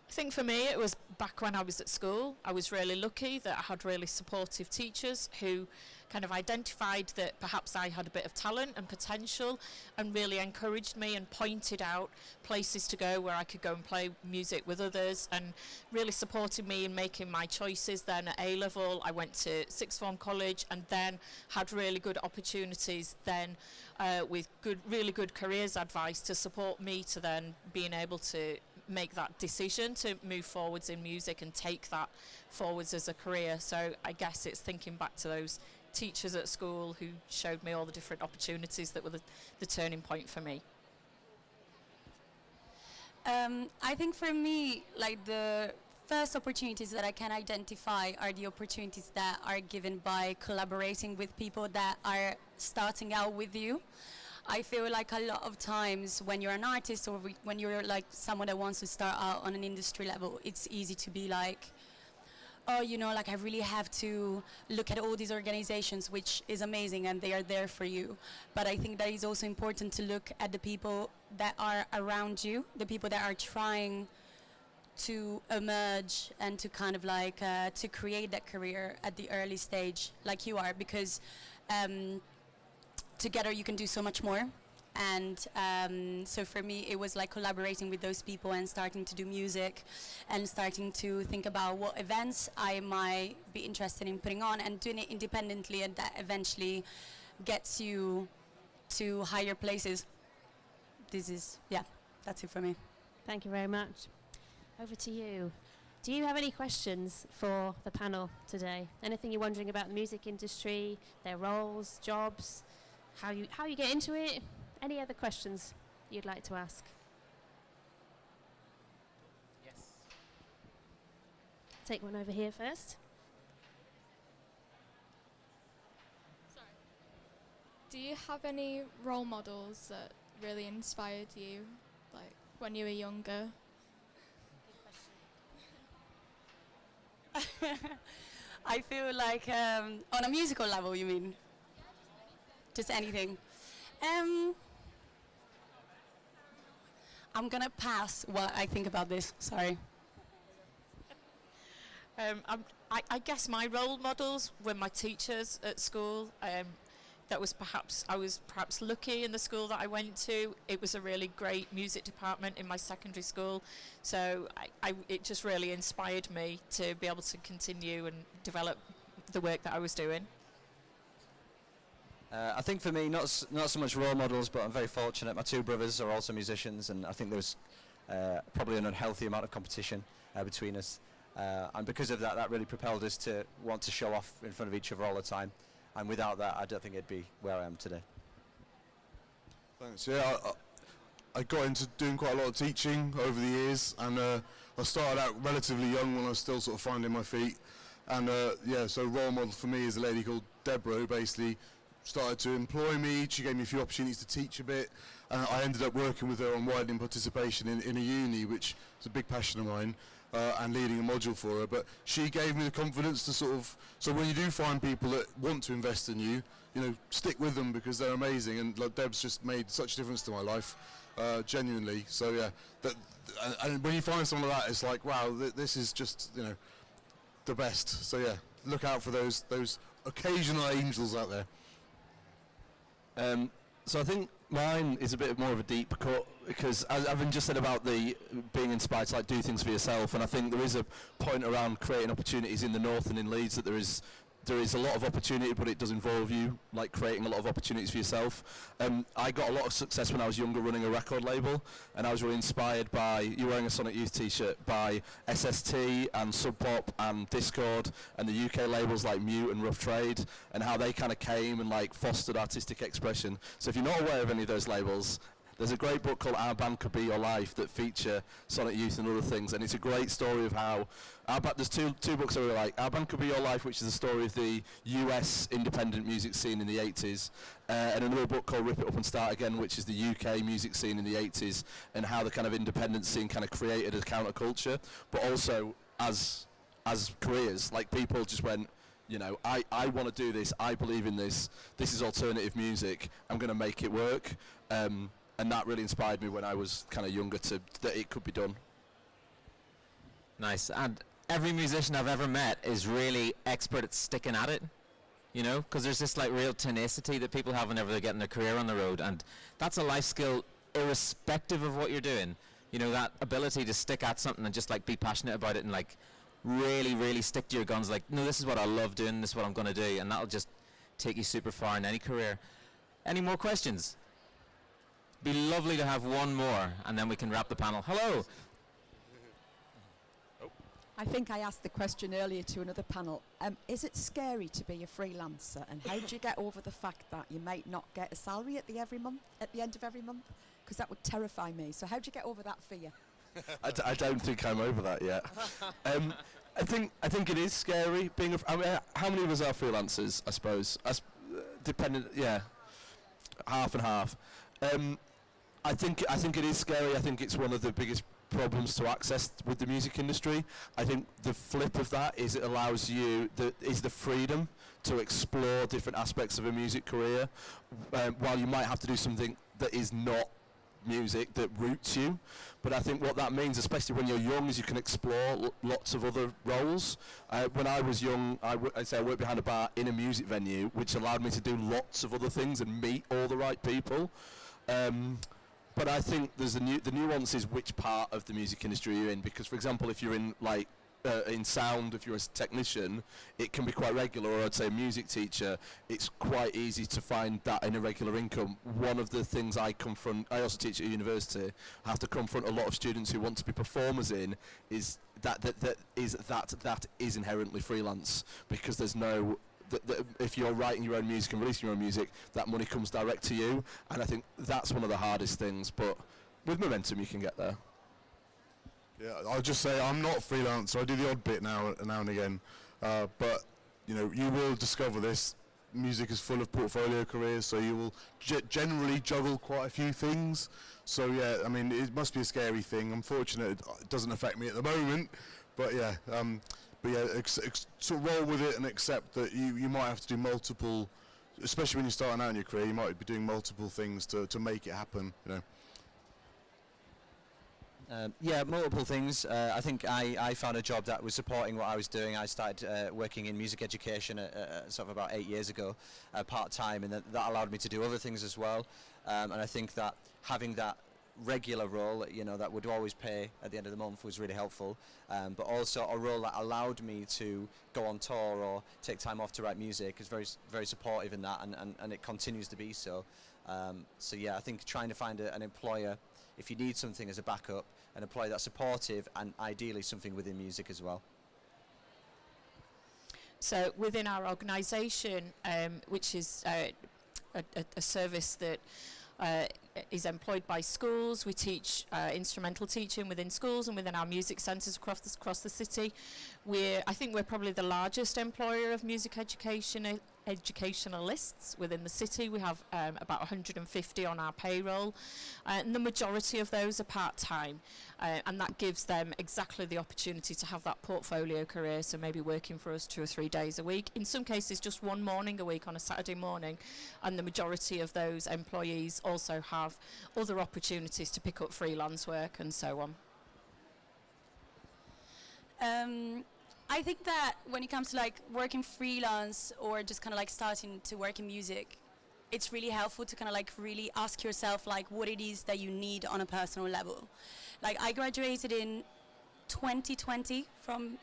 I think for me it was back when I was at school. I was really lucky that I had really supportive teachers who kind of identified that perhaps I had a bit of talent and potential, and really encouraged me and pointed out places to go where I could go and play music with others, and really supported me in making my choices. Then at A-level I went to sixth form college, and then had really good opportunities then with really good careers advice to support me to then being able to make that decision to move forwards in music and take that forwards as a career. So I guess it's thinking back to those teachers at school who showed me all the different opportunities that were the turning point for me.
I think for me, like, the first opportunities that I can identify are the opportunities that are given by collaborating with people that are starting out with you. I feel like a lot of times when you're an artist, or when you're like someone that wants to start out on an industry level, it's easy to be like, oh, like I really have to look at all these organizations, which is amazing and they are there for you. But I think that it's also important to look at the people that are around you, the people that are trying to emerge and to kind of like to create that career at the early stage like you are, because together you can do so much more. And so for me it was like collaborating with those people and starting to do music and starting to think about what events I might be interested in putting on and doing it independently, and that eventually gets you to higher places. That's it for me.
Thank you very much. Over to you. Do you have any questions for the panel today? Anything you're wondering about the music industry, their roles, jobs, how you get into it? Any other questions you'd like to ask?
Yes.
Take one over here first.
Sorry. Do you have any role models that really inspired you, like
when you were younger?
I feel like on a musical level, you mean? Just anything. I'm gonna pass what I think about this. Sorry.
I guess my role models were my teachers at school. I was perhaps lucky in the school that I went to. It was a really great music department in my secondary school, so it just really inspired me to be able to continue and develop the work that I was doing.
I think for me, not so much role models, but I'm very fortunate. My two brothers are also musicians, and I think there was probably an unhealthy amount of competition between us. And because of that, that really propelled us to want to show off in front of each other all the time. And without that, I don't think it'd be where I am today.
Thanks. Yeah, I got into doing quite a lot of teaching over the years, and I started out relatively young when I was still sort of finding my feet. And yeah, so role model for me is a lady called Deborah, who basically started to employ me. She gave me a few opportunities to teach a bit, and I ended up working with her on widening participation in a uni, which is a big passion of mine, and leading a module for her. But she gave me the confidence to sort of, so when you do find people that want to invest in you, you know, stick with them because they're amazing, and like, Deb's just made such a difference to my life, genuinely. So yeah, and when you find someone like that, it's like, wow, this is just, you know, the best. So yeah, look out for those occasional angels out there.
So I think mine is a bit more of a deep cut, because as I've just said about the being inspired to like do things for yourself, and I think there is a point around creating opportunities in the north and in Leeds that there is a lot of opportunity, but it does involve you like creating a lot of opportunities for yourself. I got a lot of success when I was younger running a record label, and I was really inspired by, you're wearing a Sonic Youth t-shirt, by SST and Sub Pop and Discord and the UK labels like Mute and Rough Trade, and how they kind of came and like fostered artistic expression. So if you're not aware of any of those labels, there's a great book called Our Band Could Be Your Life that feature Sonic Youth and other things, and it's a great story of how there's two books I really like. Our Band Could Be Your Life, which is the story of the US independent music scene in the 80s, and another book called Rip It Up and Start Again, which is the UK music scene in the 80s, and how the kind of independent scene kind of created a counterculture, but also as careers, like people just went, you know, I want to do this, I believe in this is alternative music, I'm going to make it work. And that really inspired me when I was kind of younger that it could be done.
Nice. And every musician I've ever met is really expert at sticking at it, you know, because there's this like real tenacity that people have whenever they're getting their career on the road, and that's a life skill irrespective of what you're doing. You know, that ability to stick at something and just like be passionate about it and like really, really stick to your guns, like, no, this is what I love doing, this is what I'm going to do, and that'll just take you super far in any career. Any more questions? Be lovely to have one more, and then we can wrap the panel. Hello.
I think I asked the question earlier to another panel. Is it scary to be a freelancer, and how do you get over the fact that you might not get a salary at the end of every month? Because that would terrify me. So how do you get over that fear?
I don't think I'm over that yet. I think it is scary being how many of us are freelancers? I suppose yeah, half and half. I think it is scary. I think it's one of the biggest problems to access with the music industry. I think the flip of that is it allows you the freedom to explore different aspects of a music career, while you might have to do something that is not music that roots you. But I think what that means, especially when you're young, is you can explore lots of other roles. When I was young, I'd say I worked behind a bar in a music venue, which allowed me to do lots of other things and meet all the right people. But I think there's the nuance is which part of the music industry you're in, because, for example, if you're in like in sound, if you're a technician, it can be quite regular, or I'd say a music teacher, it's quite easy to find that in a regular income. One of the things I also teach at university, I have to confront a lot of students who want to be performers is that is inherently freelance, because there's no, if you're writing your own music and releasing your own music, that money comes direct to you, and I think that's one of the hardest things, but with momentum you can get there.
Yeah, I'll just say I'm not a freelancer. I do the odd bit now and again, but you know, you will discover this music is full of portfolio careers, so you will generally juggle quite a few things. So yeah, I mean, it must be a scary thing. I'm fortunate it doesn't affect me at the moment, but yeah, sort of roll with it and accept that you might have to do multiple, especially when you're starting out in your career, you might be doing multiple things to make it happen, you know.
Yeah, multiple things. I think I found a job that was supporting what I was doing. I started working in music education sort of about 8 years ago, part-time, and that allowed me to do other things as well. And I think that having that regular role, you know, that would always pay at the end of the month was really helpful. But also a role that allowed me to go on tour or take time off to write music is very, very supportive in that, and it continues to be so. So yeah, I think trying to find an employer, if you need something as a backup, an employer that's supportive, and ideally something within music as well.
So within our organisation, which is a service that is employed by schools, we teach instrumental teaching within schools and within our music centres across the city. I think we're probably the largest employer of music educationalists within the city. We have about 150 on our payroll, and the majority of those are part-time, and that gives them exactly the opportunity to have that portfolio career, so maybe working for us 2 or 3 days a week, in some cases just one morning a week on a Saturday morning, and the majority of those employees also have other opportunities to pick up freelance work and so on.
I think that when it comes to like working freelance or just kind of like starting to work in music, it's really helpful to kind of like really ask yourself like what it is that you need on a personal level. Like I graduated in 2020 from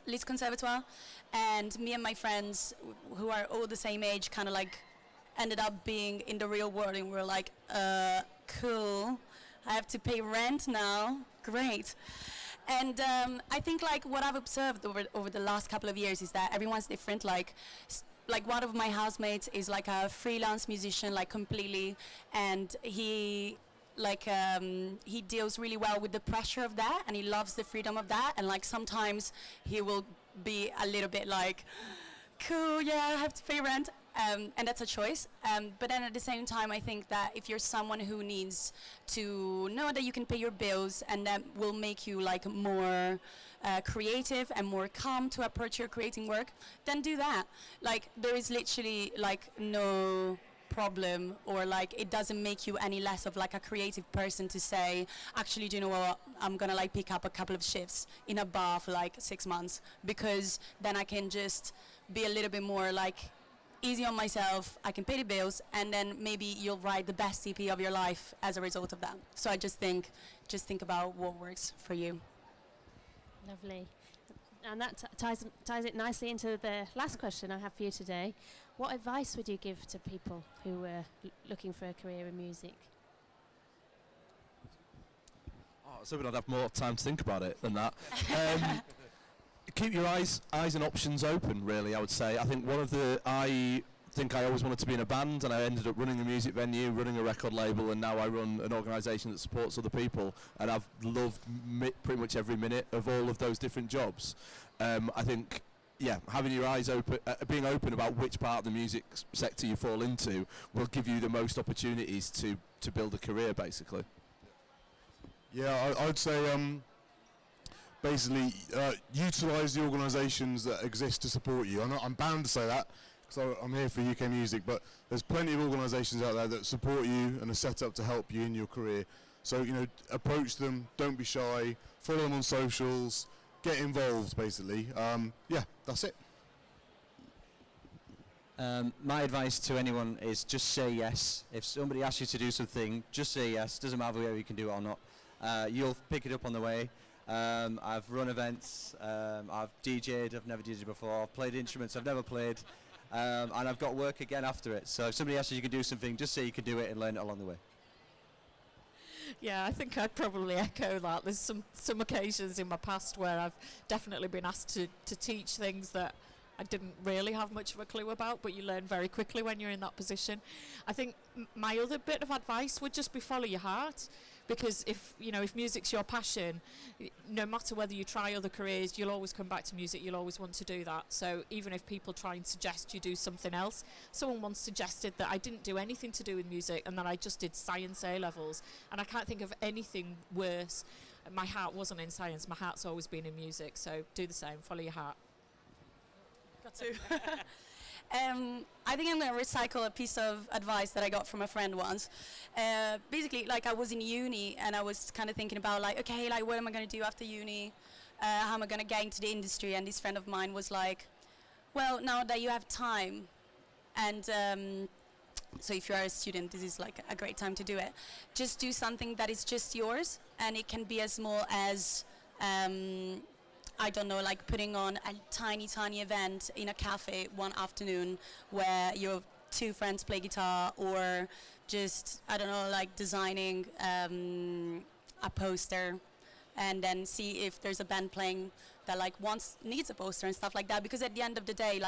Leeds Conservatoire, and me and my friends who are all the same age kind of like ended up being in the real world, and we're like, cool, I have to pay rent now, great. And I think like what I've observed over the last couple of years is that everyone's different. Like one of my housemates is like a freelance musician, like completely, and he deals really well with the pressure of that, and he loves the freedom of that. And like sometimes he will be a little bit like, cool, yeah, I have to pay rent. And that's a choice. But then at the same time, I think that if you're someone who needs to know that you can pay your bills, and that will make you like more creative and more calm to approach your creating work, then do that. Like there is literally like no problem, or like it doesn't make you any less of like a creative person to say, actually, do you know what, I'm gonna like pick up a couple of shifts in a bar for like 6 months, because then I can just be a little bit more like easy on myself, I can pay the bills, and then maybe you'll write the best EP of your life as a result of that. So I just think about what works for you.
Lovely. And that ties it nicely into the last question I have for you today. What advice would you give to people who are looking for a career in music?
I was hoping I'd have more time to think about it than that. Keep your eyes and options open, really, I would say. I think I always wanted to be in a band, and I ended up running a music venue, running a record label, and now I run an organisation that supports other people, and I've loved pretty much every minute of all of those different jobs. I think, yeah, having your eyes open, being open about which part of the music sector you fall into will give you the most opportunities to build a career, basically.
Yeah, I'd say basically utilise the organisations that exist to support you. I'm bound to say that, because I'm here for UK Music, but there's plenty of organisations out there that support you and are set up to help you in your career. So, you know, approach them, don't be shy, follow them on socials, get involved, basically. Yeah, that's it.
My advice to anyone is just say yes. If somebody asks you to do something, just say yes. Doesn't matter whether you can do it or not. You'll pick it up on the way. I've run events, I've DJ'd, I've never DJ'd before, I've played instruments I've never played, and I've got work again after it. So if somebody asks you can do something, just say you can do it and learn it along the way.
Yeah, I think I'd probably echo that. There's some occasions in my past where I've definitely been asked to teach things that I didn't really have much of a clue about, but you learn very quickly when you're in that position. I think my other bit of advice would just be follow your heart. because if music's your passion, no matter whether you try other careers, you'll always come back to music. You'll always want to do that. So even if people try and suggest you do something else, someone once suggested that I didn't do anything to do with music and that I just did science A levels, and I can't think of anything worse. My heart wasn't in science. My heart's always been in music. So do the same. Follow your heart.
Got to. I think I'm going to recycle a piece of advice that I got from a friend once. Basically, like, I was in uni and I was kind of thinking about, like, okay, like, what am I going to do after uni? How am I going to get into the industry? And this friend of mine was like, well, now that you have time, and so if you are a student, this is like a great time to do it. Just do something that is just yours, and it can be as small as I don't know, like putting on a tiny event in a cafe one afternoon where your two friends play guitar, or just, I don't know, like designing a poster, and then see if there's a band playing that like needs a poster and stuff like that. Because at the end of the day,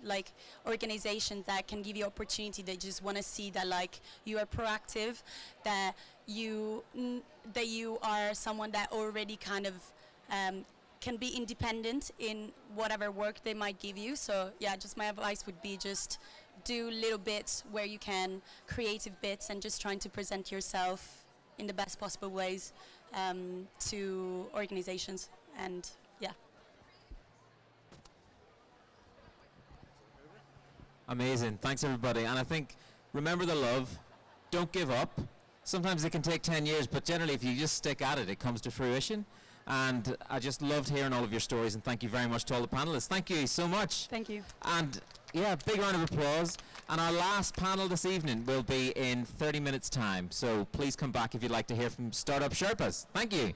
like organizations that can give you opportunity, they just want to see that like you are proactive, that you are someone that already kind of can be independent in whatever work they might give you. So yeah, just my advice would be just do little bits where you can, creative bits, and just trying to present yourself in the best possible ways to organizations. And yeah.
Amazing. Thanks, everybody. And I think, remember the love. Don't give up. Sometimes it can take 10 years, but generally if you just stick at it, it comes to fruition. And I just loved hearing all of your stories, and thank you very much to all the panelists. Thank you so much.
Thank you.
And yeah, big round of applause. And our last panel this evening will be in 30 minutes time. So please come back if you'd like to hear from Startup Sherpas. Thank you.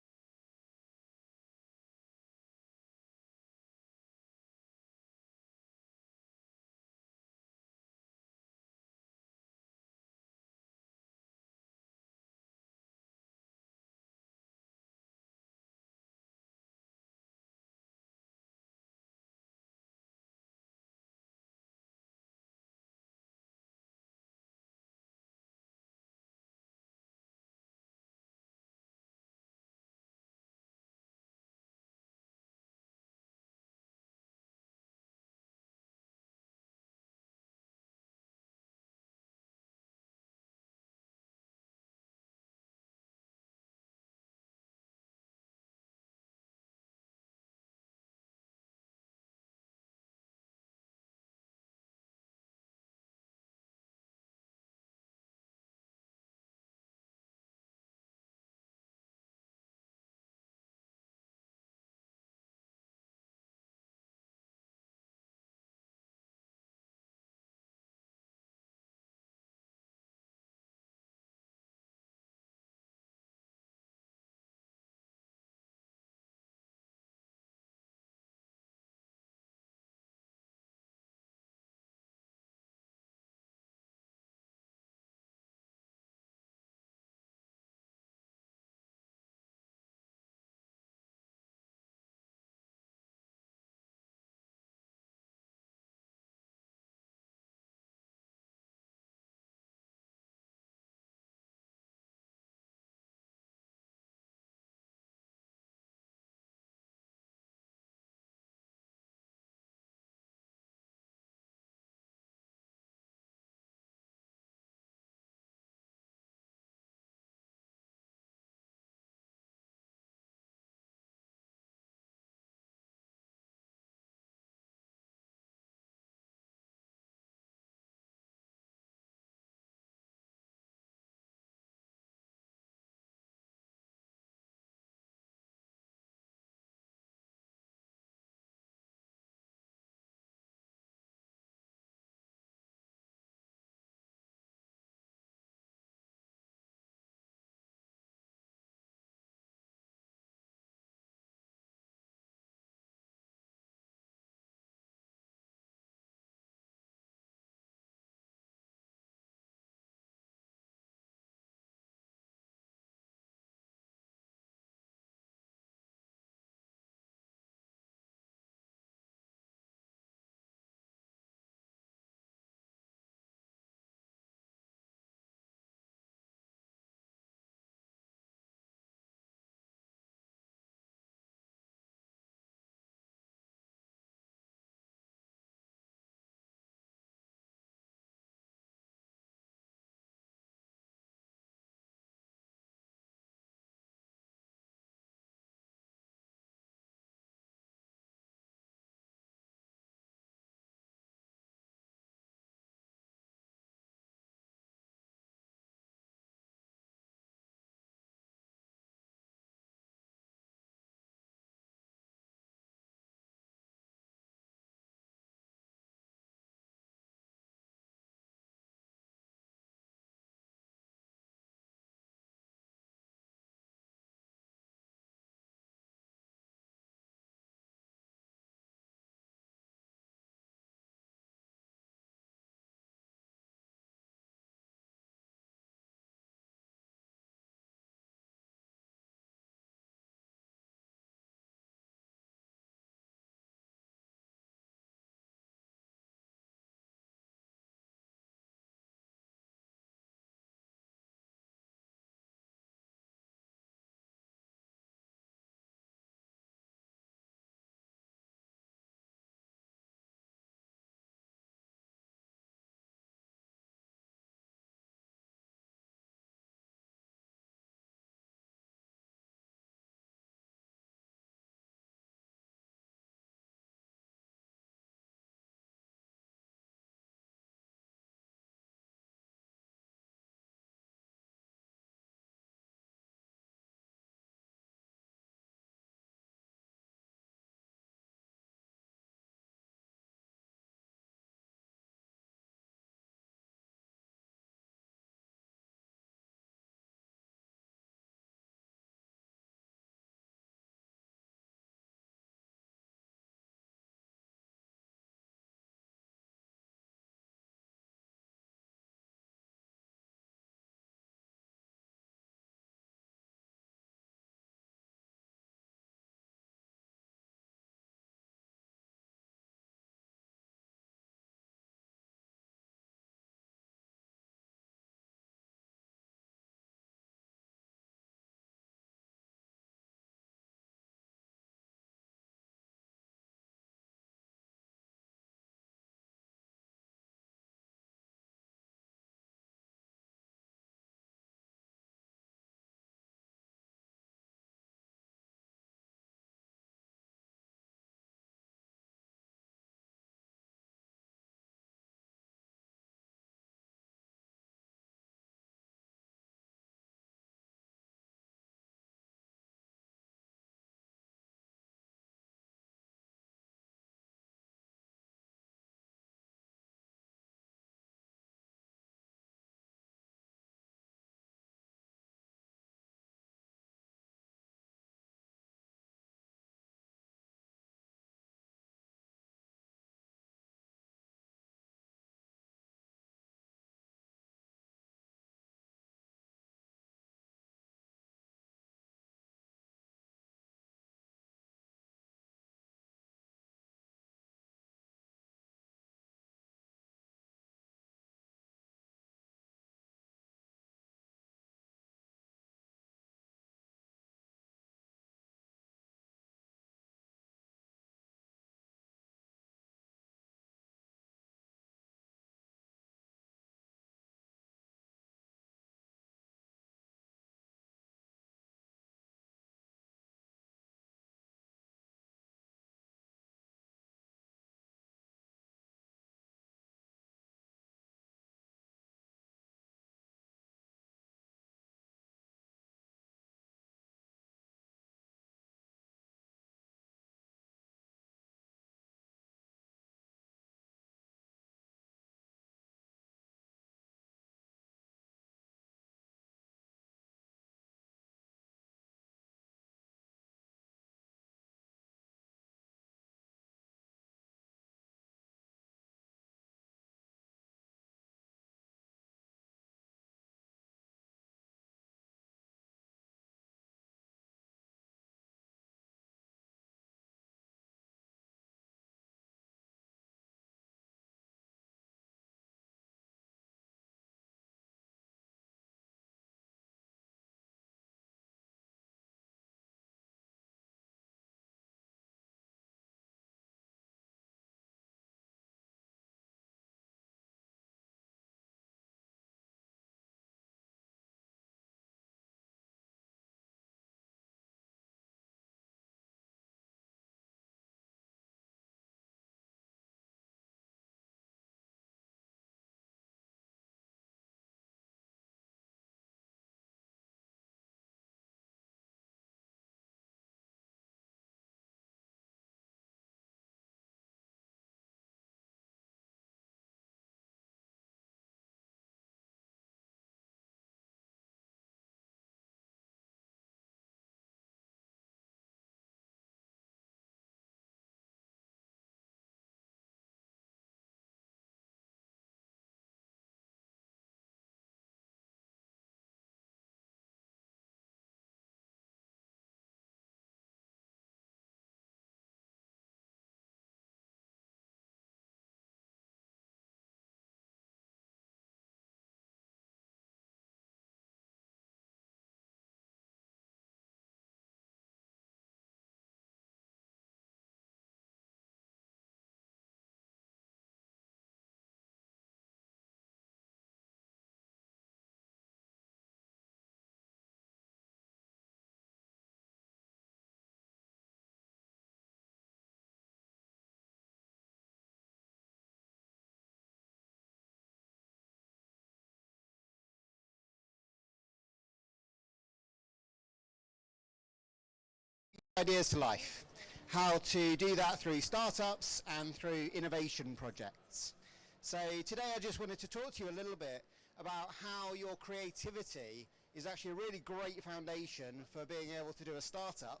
ideas to life. How to do that through startups and through innovation projects. So today I just wanted to talk to you a little bit about how your creativity is actually a really great foundation for being able to do a startup,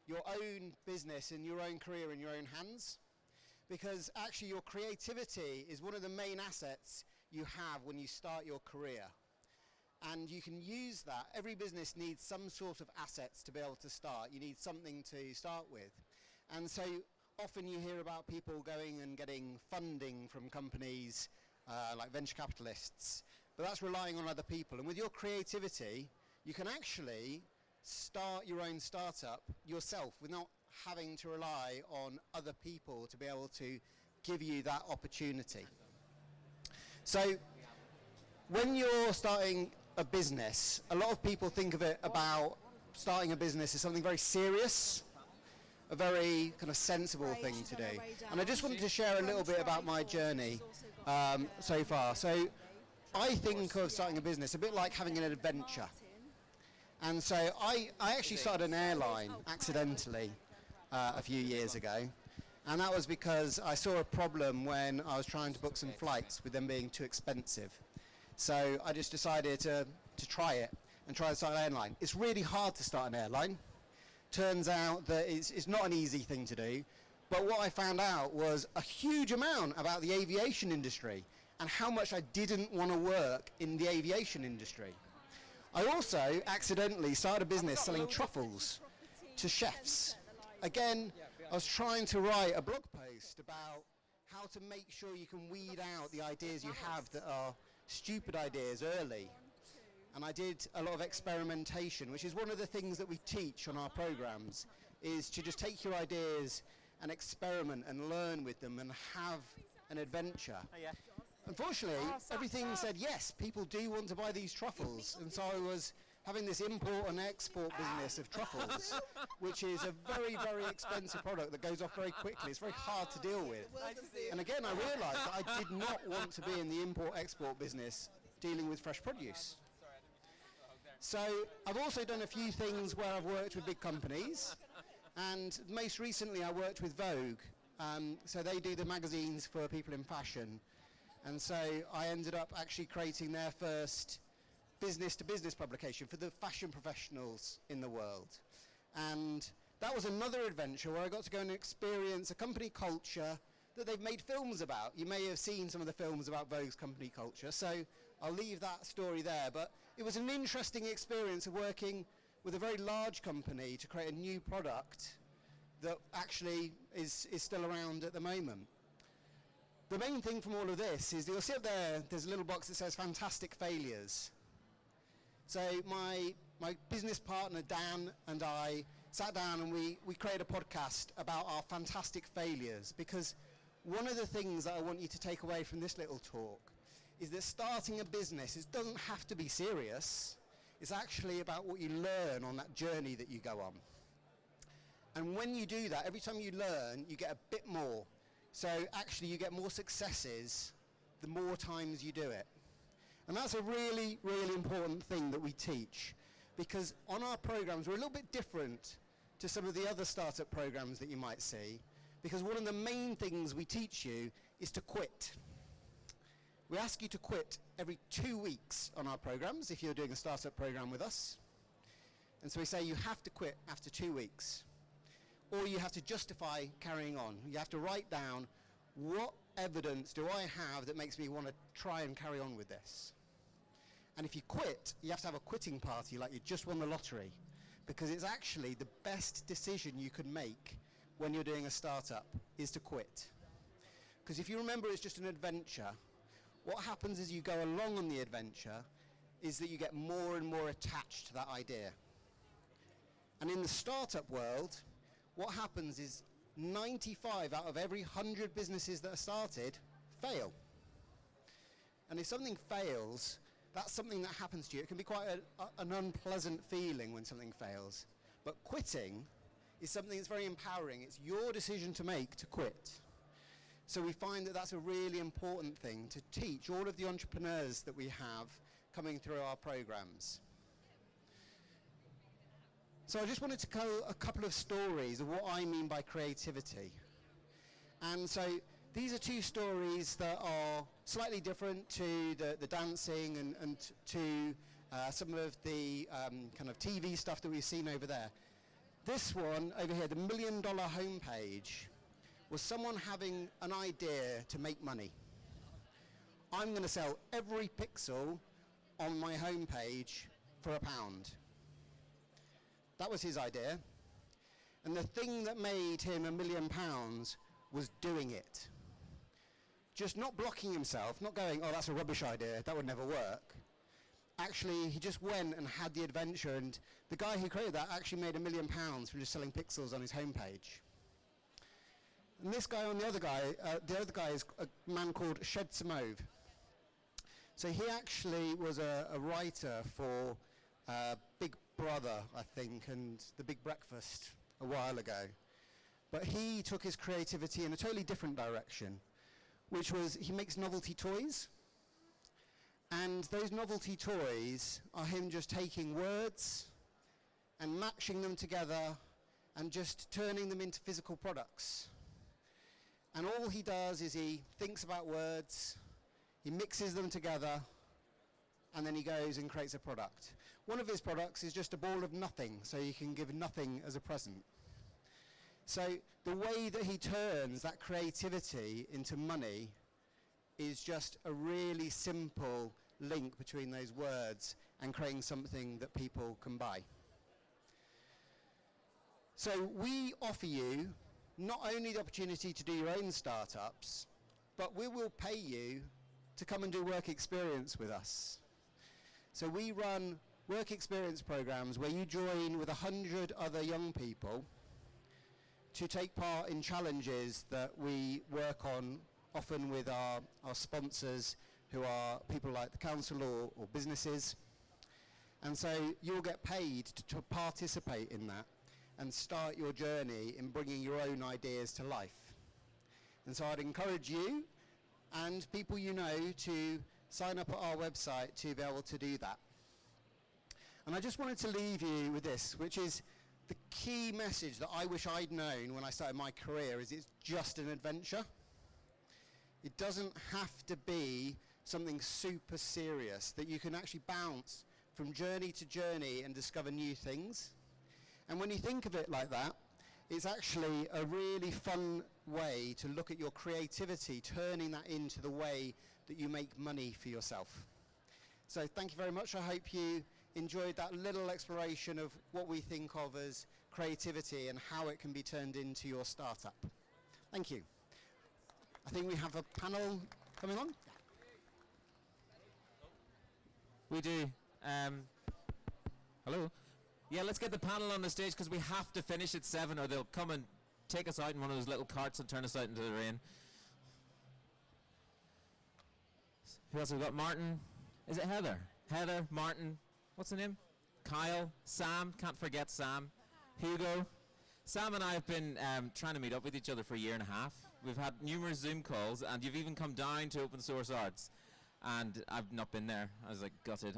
your own business and your own career in your own hands. Because actually your creativity is one of the main assets you have when you start your career. And you can use that. Every business needs some sort of assets to be able to start. You need something to start with. And so often you hear about people going and getting funding from companies like venture capitalists, but that's relying on other people. And with your creativity, you can actually start your own startup yourself without having to rely on other people to be able to give you that opportunity. So when you're starting a business, a lot of people think of it about starting a business as something very serious, a very kind of sensible thing to do. And I just wanted to share a little bit about my journey so far. So I think of starting a business a bit like having an adventure. And so I actually started an airline accidentally a few years ago. And that was because I saw a problem when I was trying to book some flights with them being too expensive. So I just decided to try it and try to start an airline. It's really hard to start an airline. Turns out that it's not an easy thing to do. But what I found out was a huge amount about the aviation industry and how much I didn't want to work in the aviation industry. I also accidentally started a business selling truffles to chefs. Again, I was trying to write a blog post about how to make sure you can weed out the ideas you have that are stupid ideas early. And I did a lot of experimentation, which is one of the things that we teach on our programs, is to just take your ideas and experiment and learn with them and have an adventure. Unfortunately, everything said yes, people do want to buy these truffles, and so I was having this import and export business of truffles, which is a very, very expensive product that goes off very quickly. It's very hard to deal with. And again, I realised that I did not want to be in the import-export business dealing with fresh produce. So I've also done a few things where I've worked with big companies, and most recently I worked with Vogue. So they do the magazines for people in fashion. And so I ended up actually creating their first business-to-business publication for the fashion professionals in the world. And that was another adventure where I got to go and experience a company culture that they've made films about. You may have seen some of the films about Vogue's company culture, so I'll leave that story there. But it was an interesting experience of working with a very large company to create a new product that actually is still around at the moment. The main thing from all of this is that you'll see up there, there's a little box that says fantastic failures. So my business partner Dan and I sat down and we created a podcast about our fantastic failures, because one of the things that I want you to take away from this little talk is that starting a business, it doesn't have to be serious. It's actually about what you learn on that journey that you go on. And when you do that, every time you learn, you get a bit more. So actually you get more successes the more times you do it. And that's a really, really important thing that we teach, because on our programs we're a little bit different to some of the other startup programs that you might see, because one of the main things we teach you is to quit. We ask you to quit every 2 weeks on our programs if you're doing a startup program with us. And so we say you have to quit after 2 weeks, or you have to justify carrying on. You have to write down, what evidence do I have that makes me want to try and carry on with this? And if you quit, you have to have a quitting party like you just won the lottery, because it's actually the best decision you can make when you're doing a startup is to quit. Because if you remember, it's just an adventure. What happens as you go along on the adventure is that you get more and more attached to that idea. And in the startup world, what happens is 95 out of every 100 businesses that are started fail. And if something fails, that's something that happens to you. It can be quite an unpleasant feeling when something fails. But quitting is something that's very empowering. It's your decision to make to quit. So we find that that's a really important thing to teach all of the entrepreneurs that we have coming through our programs. So I just wanted to tell a couple of stories of what I mean by creativity. And so these are two stories that are slightly different to the dancing and to some of the kind of TV stuff that we've seen over there. This one over here, the $1 Million homepage, was someone having an idea to make money. I'm going to sell every pixel on my homepage for £1. That was his idea. And the thing that made him £1 million was doing it. Just not blocking himself, not going, oh, that's a rubbish idea, that would never work. Actually, he just went and had the adventure, and the guy who created that actually made £1 million from just selling pixels on his homepage. And this guy the other guy is a man called Shed Samove. So he actually was a writer for Big Brother, I think, and The Big Breakfast a while ago. But he took his creativity in a totally different direction, which was he makes novelty toys. And those novelty toys are him just taking words and matching them together and just turning them into physical products. And all he does is he thinks about words, he mixes them together, and then he goes and creates a product. One of his products is just a ball of nothing, so you can give nothing as a present. So the way that he turns that creativity into money is just a really simple link between those words and creating something that people can buy. So we offer you not only the opportunity to do your own startups, but we will pay you to come and do work experience with us. So we run work experience programs where you join with 100 other young people to take part in challenges that we work on, often with our sponsors, who are people like the council or businesses. And so you'll get paid to participate in that and start your journey in bringing your own ideas to life. And so I'd encourage you and people you know to sign up at our website to be able to do that. And I just wanted to leave you with this, which is the key message that I wish I'd known when I started my career is it's just an adventure. It doesn't have to be something super serious, that you can actually bounce from journey to journey and discover new things. And when you think of it like that, it's actually a really fun way to look at your creativity, turning that into the way that you make money for yourself. So thank you very much. I hope you enjoyed that little exploration of what we think of as creativity and how it can be turned into your startup. Thank you. I think we have a panel coming on.
We do. Hello? Yeah, let's get the panel on the stage because we have to finish at 7 or they'll come and take us out in one of those little carts and turn us out into the rain. Who else have we got? Martin? Is it Heather? Heather, Martin, what's the name? Kyle, Sam, can't forget Sam. Hugo. Sam and I have been trying to meet up with each other for a year and a half. We've had numerous Zoom calls and you've even come down to Open Source Arts. And I've not been there. I was like, gutted.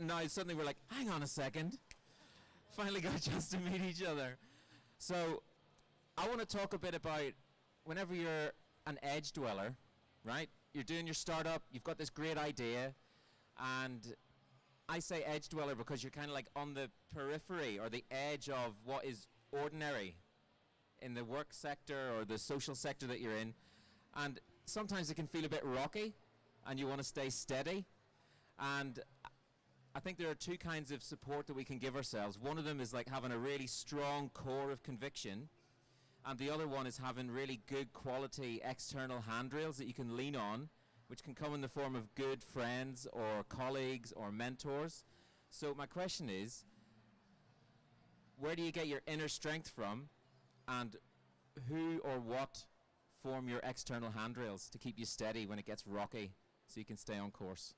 Now suddenly we're like, hang on a second. Finally got a chance to meet each other. So I want to talk a bit about whenever you're an edge dweller, right? You're doing your startup, you've got this great idea, and I say edge dweller because you're kind of like on the periphery or the edge of what is ordinary in the work sector or the social sector that you're in. And sometimes it can feel a bit rocky and you want to stay steady. And I think there are two kinds of support that we can give ourselves. One of them is like having a really strong core of conviction, and the other one is having really good quality external handrails that you can lean on, which can come in the form of good friends or colleagues or mentors. So my question is, where do you get your inner strength from, and who or what form your external handrails to keep you steady when it gets rocky so you can stay on course?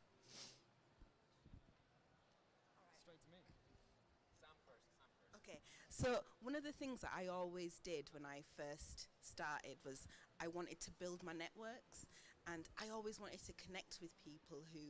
Okay, so one of the things that I always did when I first started was I wanted to build my networks, and I always wanted to connect with people who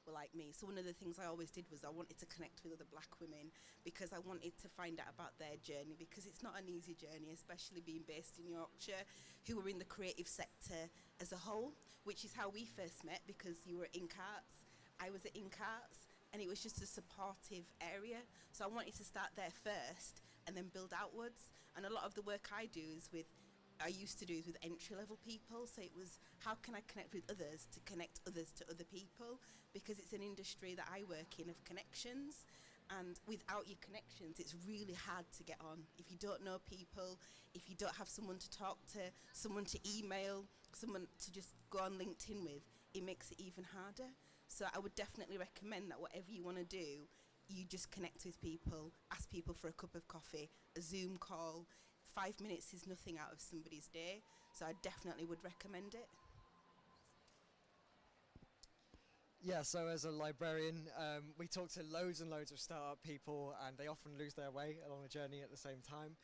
were like me. So one of the things I always did was I wanted to connect with other black women because I wanted to find out about their journey, because it's not an easy journey, especially being based in Yorkshire, who were in the creative sector as a whole, which is how we first met, because you were at Ink Arts, I was at Ink Arts, and it was just a supportive area. So I wanted to start there first and then build outwards. And a lot of the work I used to do is with entry-level people. So it was, how can I connect with others to connect others to other people? Because it's an industry that I work in of connections. And without your connections, it's really hard to get on. If you don't know people, if you don't have someone to talk to, someone to email, someone to just go on LinkedIn with, it makes it even harder. So I would definitely recommend that whatever you want to do, you just connect with people, ask people for a cup of coffee, a Zoom call. 5 minutes is nothing out of somebody's day. So I definitely would recommend it.
Yeah, so as a librarian, we talk to loads and loads of startup people, and they often lose their way along the journey at the same time.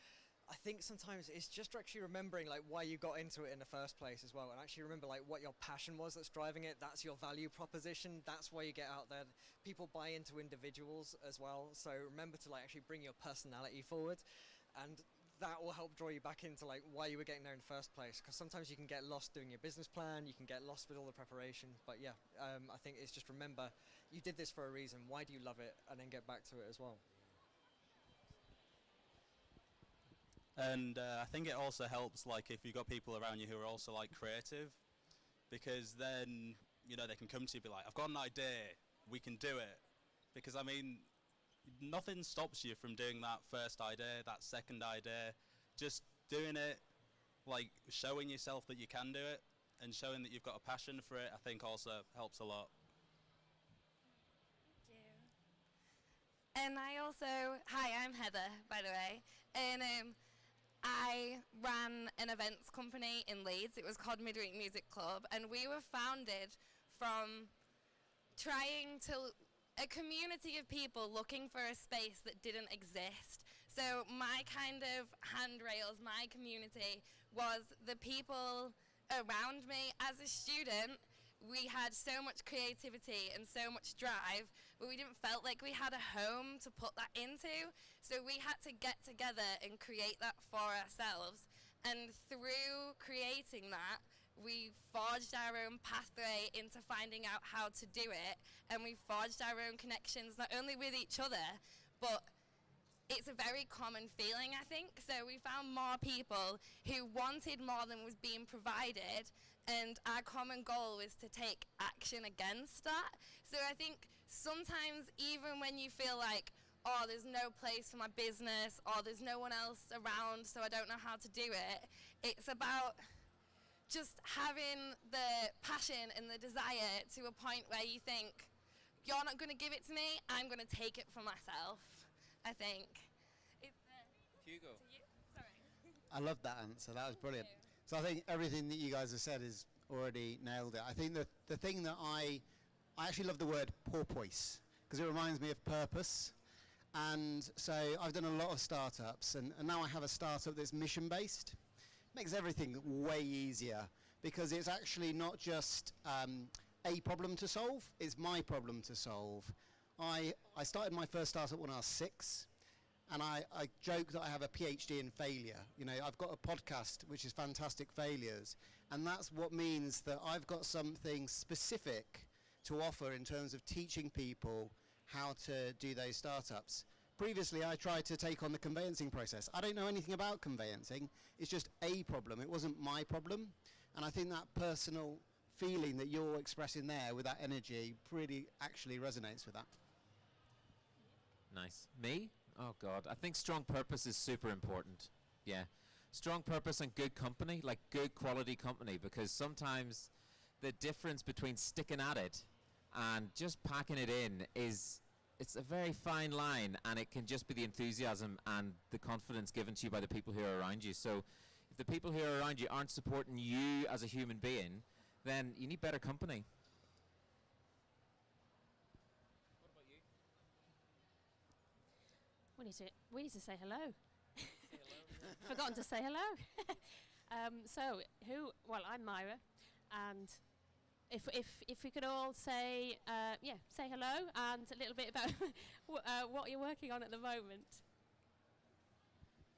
I think sometimes it's just actually remembering like why you got into it in the first place as well, and actually remember like what your passion was that's driving it. That's your value proposition. That's why you get out there. People buy into individuals as well, so remember to like actually bring your personality forward, and that will help draw you back into like why you were getting there in the first place, because sometimes you can get lost doing your business plan, you can get lost with all the preparation, but yeah, I think it's just remember you did this for a reason. Why do you love it? And then get back to it as well.
And I think it also helps like if you've got people around you who are also like creative, because then you know they can come to you and be like, I've got an idea, we can do it. Because I mean, nothing stops you from doing that first idea, that second idea. Just doing it, like showing yourself that you can do it and showing that you've got a passion for it, I think also helps a lot.
Thank you. And I also, hi, I'm Heather, by the way, and I ran an events company in Leeds. It was called Midweek Music Club, and we were founded from trying to a community of people looking for a space that didn't exist. So my kind of handrails, my community, was the people around me. As a student, we had so much creativity and so much drive, but we didn't felt like we had a home to put that into. So we had to get together and create that for ourselves. And through creating that, we forged our own pathway into finding out how to do it, and we forged our own connections, not only with each other, but it's a very common feeling, I think. So we found more people who wanted more than was being provided, and our common goal was to take action against that. So I think sometimes even when you feel like, oh, there's no place for my business, or there's no one else around, so I don't know how to do it, it's about just having the passion and the desire to a point where you think, you're not going to give it to me, I'm going to take it for myself, I think.
Hugo.
To you? Sorry.
I love that answer. That was brilliant. So I think everything that you guys have said is already nailed it. I think that the thing that I actually love the word porpoise, because it reminds me of purpose. And so I've done a lot of startups, and now I have a startup that's mission-based. Makes everything way easier, because it's actually not just a problem to solve, it's my problem to solve. I started my first startup when I was 6, and I joke that I have a PhD in failure. You know, I've got a podcast which is Fantastic Failures, and that's what means that I've got something specific to offer in terms of teaching people how to do those startups. Previously, I tried to take on the conveyancing process. I don't know anything about conveyancing. It's just a problem. It wasn't my problem. And I think that personal feeling that you're expressing there with that energy pretty actually resonates with that.
Nice. Me? Oh God, I think strong purpose is super important. Yeah, strong purpose and good company, like good quality company, because sometimes the difference between sticking at it and just packing it in it's a very fine line, and it can just be the enthusiasm and the confidence given to you by the people who are around you. So if the people who are around you aren't supporting you as a human being, then you need better company.
We need to say hello. Forgotten to say hello. Well, I'm Myra, and if we could all say say hello and a little bit about what you're working on at the moment.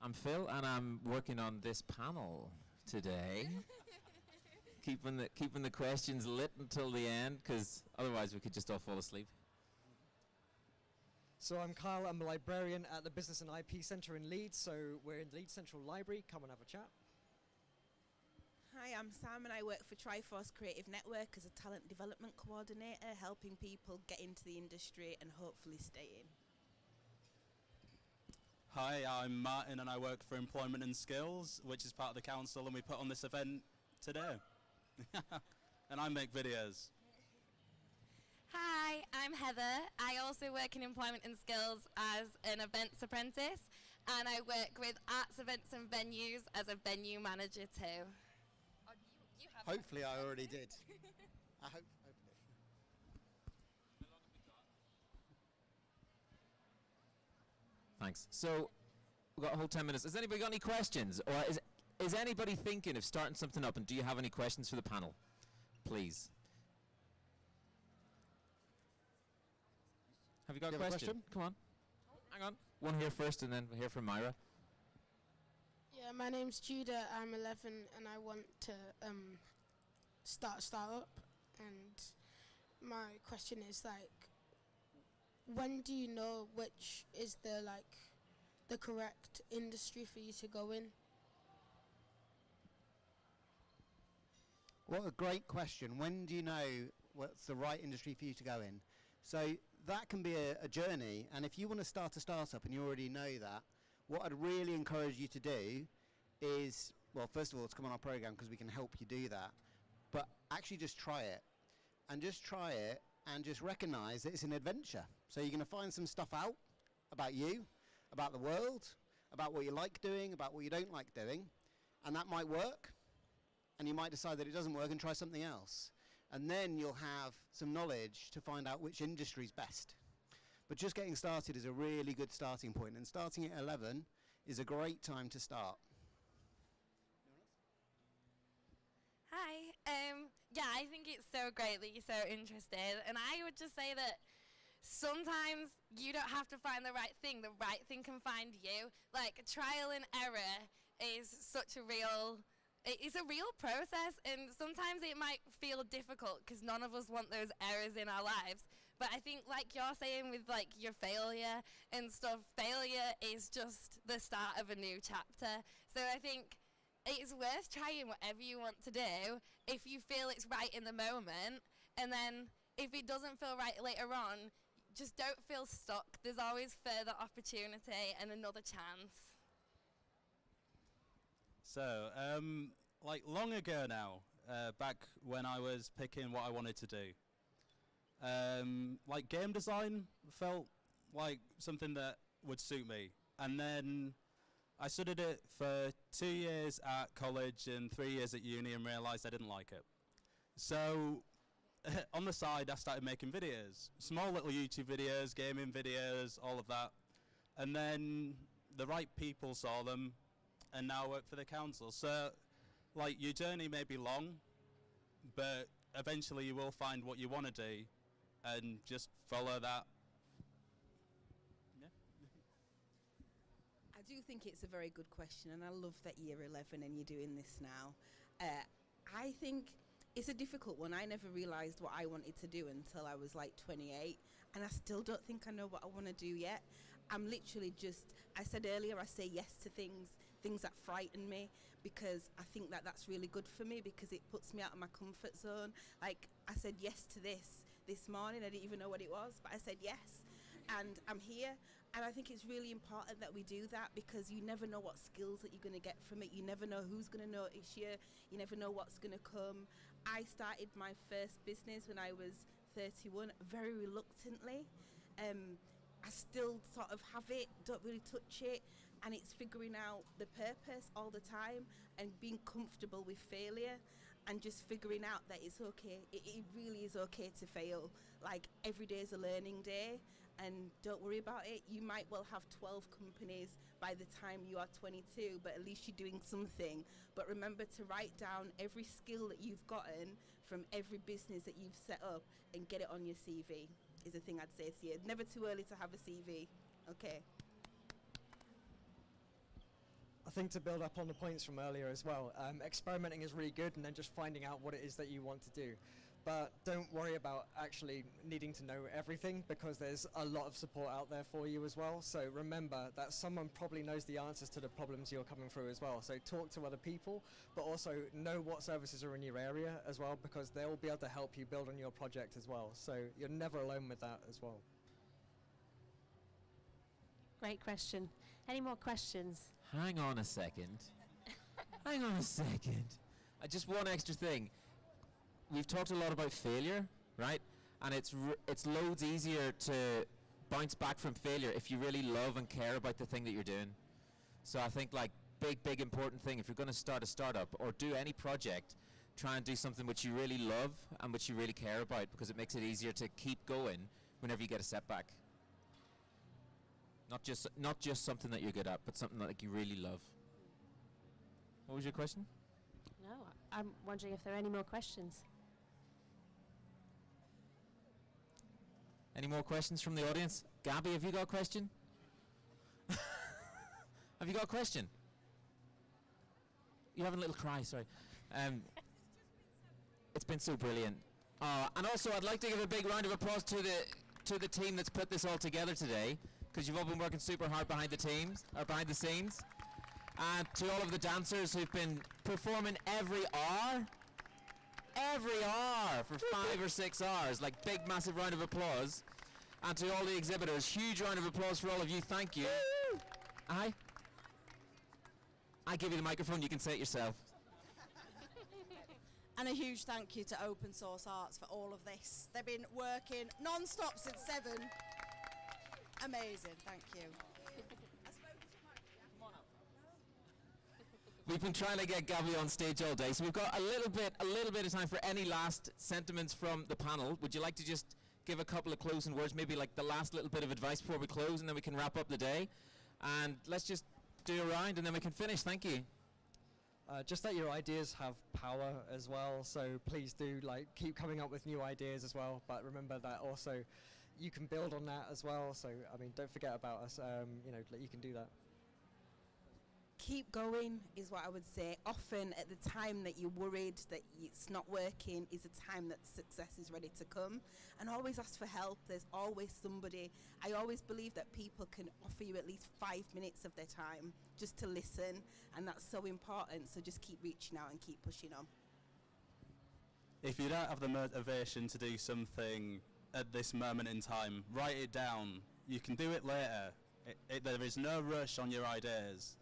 I'm Phil, and I'm working on this panel today. keeping the questions lit until the end, because otherwise we could just all fall asleep.
So I'm Kyle, I'm a librarian at the Business and IP Centre in Leeds, so we're in Leeds Central Library, come and have a chat.
Hi, I'm Sam and I work for Triforce Creative Network as a talent development coordinator, helping people get into the industry and hopefully stay in.
Hi, I'm Martin and I work for Employment and Skills, which is part of the council, and we put on this event today. And I make videos.
Hi, I'm Heather. I also work in Employment and Skills as an events apprentice, and I work with arts events and venues as a venue manager too.
Hopefully I already did. I hope I did.
Thanks. So we've got a whole 10 minutes. Has anybody got any questions? Or is anybody thinking of starting something up, and do you have any questions for the panel? Please. Have you got a question? Come on. Hang on. One here first, and then we'll hear from Myra.
Yeah, my name's Judah. I'm 11 and I want to start a startup. And my question is when do you know which is the correct industry for you to go in?
What a great question. When do you know what's the right industry for you to go in? So that can be a journey, and if you want to start a startup and you already know that, what I'd really encourage you to do is, well, first of all, to come on our program because we can help you do that, but actually just try it. And just try it and just recognize that it's an adventure. So you're going to find some stuff out about you, about the world, about what you like doing, about what you don't like doing, and that might work, and you might decide that it doesn't work and try something else. And then you'll have some knowledge to find out which industry is best. But just getting started is a really good starting point, and starting at 11 is a great time to start.
Hi. Yeah, I think it's so great that you're so interested, and I would just say that sometimes you don't have to find the right thing can find you. Like, trial and error is such a real process, and sometimes it might feel difficult because none of us want those errors in our lives. But I think, like you're saying with your failure and stuff, failure is just the start of a new chapter. So I think it's worth trying whatever you want to do if you feel it's right in the moment, and then if it doesn't feel right later on, just don't feel stuck. There's always further opportunity and another chance.
So, long ago now, back when I was picking what I wanted to do, game design felt like something that would suit me. And then I studied it for 2 years at college and 3 years at uni and realized I didn't like it. So on the side, I started making videos, small little YouTube videos, gaming videos, all of that. And then the right people saw them, and now I work for the council. So, your journey may be long, but eventually you will find what you want to do, and just follow that. Yeah.
I do think it's a very good question, and I love that you're 11 and you're doing this now. I think it's a difficult one. I never realised what I wanted to do until I was 28, and I still don't think I know what I want to do yet. I'm literally I said earlier, I say yes to things that frighten me, because I think that's really good for me, because it puts me out of my comfort zone. I said yes to this morning. I didn't even know what it was, but I said yes, and I'm here. And I think it's really important that we do that, because you never know what skills that you're going to get from it. You never know who's going to notice you. You never know what's going to come. I started my first business when I was 31, very reluctantly. I still sort of have it, don't really touch it, and it's figuring out the purpose all the time and being comfortable with failure, and just figuring out that it's okay. It really is okay to fail. Every day is a learning day, and don't worry about it. You might well have 12 companies by the time you are 22, but at least you're doing something. But remember to write down every skill that you've gotten from every business that you've set up and get it on your CV, is the thing I'd say to you. Never too early to have a CV. Okay.
I think to build up on the points from earlier as well, experimenting is really good, and then just finding out what it is that you want to do. But don't worry about actually needing to know everything, because there's a lot of support out there for you as well. So remember that someone probably knows the answers to the problems you're coming through as well. So talk to other people, but also know what services are in your area as well, because they'll be able to help you build on your project as well. So you're never alone with that as well.
Great question. Any more questions?
Hang on a second. Hang on a second. Just one extra thing. We've talked a lot about failure, right? And it's loads easier to bounce back from failure if you really love and care about the thing that you're doing. So I think like big important thing, if you're going to start a startup or do any project, try and do something which you really love and which you really care about, because it makes it easier to keep going whenever you get a setback. Not just something that you're good at, but something that like, you really love. What was your question?
No, I'm wondering if there are any more questions.
Any more questions from the audience? Gabby, have you got a question? Have you got a question? You're having a little cry, sorry. It's been so brilliant. And also, I'd like to give a big round of applause to the team that's put this all together today, because you've all been working super hard behind the scenes. And to all of the dancers who've been performing every hour for 5 or 6 hours, like big massive round of applause. And to all the exhibitors, huge round of applause for all of you, thank you. I give you the microphone, you can say it yourself.
And a huge thank you to Open Source Arts for all of this. They've been working non-stop since 7. Amazing, thank you.
We've been trying to get Gabby on stage all day, so we've got a little bit of time for any last sentiments from the panel. Would you like to just give a couple of closing words, maybe like the last little bit of advice before we close, and then we can wrap up the day? And let's just do a round, and then we can finish. Thank you.
Just that your ideas have power as well, so please do keep coming up with new ideas as well, but remember that also you can build on that as well. So I mean, don't forget about us. You can do that.
Keep going is what I would say. Often at the time that you're worried that it's not working is a time that success is ready to come. And always ask for help. There's always somebody. I always believe that people can offer you at least 5 minutes of their time just to listen, and that's so important. So just keep reaching out and keep pushing on.
If you don't have the motivation to do something at this moment in time, write it down. You can do it later. There is no rush on your ideas.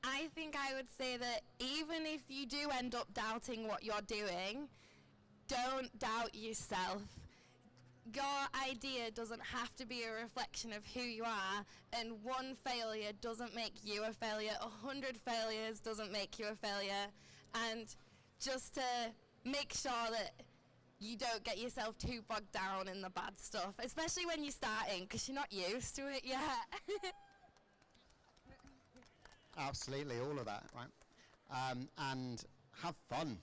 I think I would say that even if you do end up doubting what you're doing, don't doubt yourself. Your idea doesn't have to be a reflection of who you are, and one failure doesn't make you a failure. 100 failures doesn't make you a failure. And just to make sure that you don't get yourself too bogged down in the bad stuff, especially when you're starting, because you're not used to it yet.
Absolutely, all of that, right? And have fun.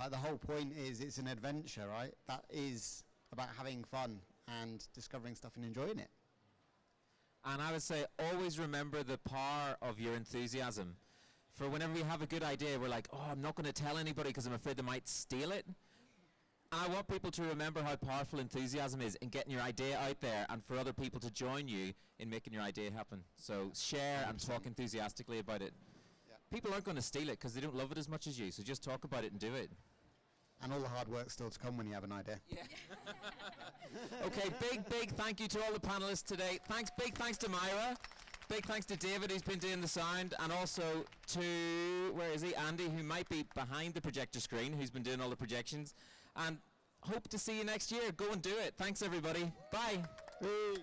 The whole point is it's an adventure, right? That is about having fun and discovering stuff and enjoying it.
And I would say always remember the power of your enthusiasm. For whenever we have a good idea, we're like, oh, I'm not going to tell anybody because I'm afraid they might steal it. And I want people to remember how powerful enthusiasm is in getting your idea out there, and for other people to join you in making your idea happen. So share 100%. And talk enthusiastically about it. Yeah. People aren't going to steal it because they don't love it as much as you, so just talk about it and do it.
And all the hard work's still to come when you have an idea.
Yeah. Okay, big thank you to all the panelists today. Big thanks to Myra. Big thanks to David, who's been doing the sound, and also to, where is he, Andy, who might be behind the projector screen, who's been doing all the projections. And hope to see you next year. Go and do it. Thanks, everybody. Bye.
Hey.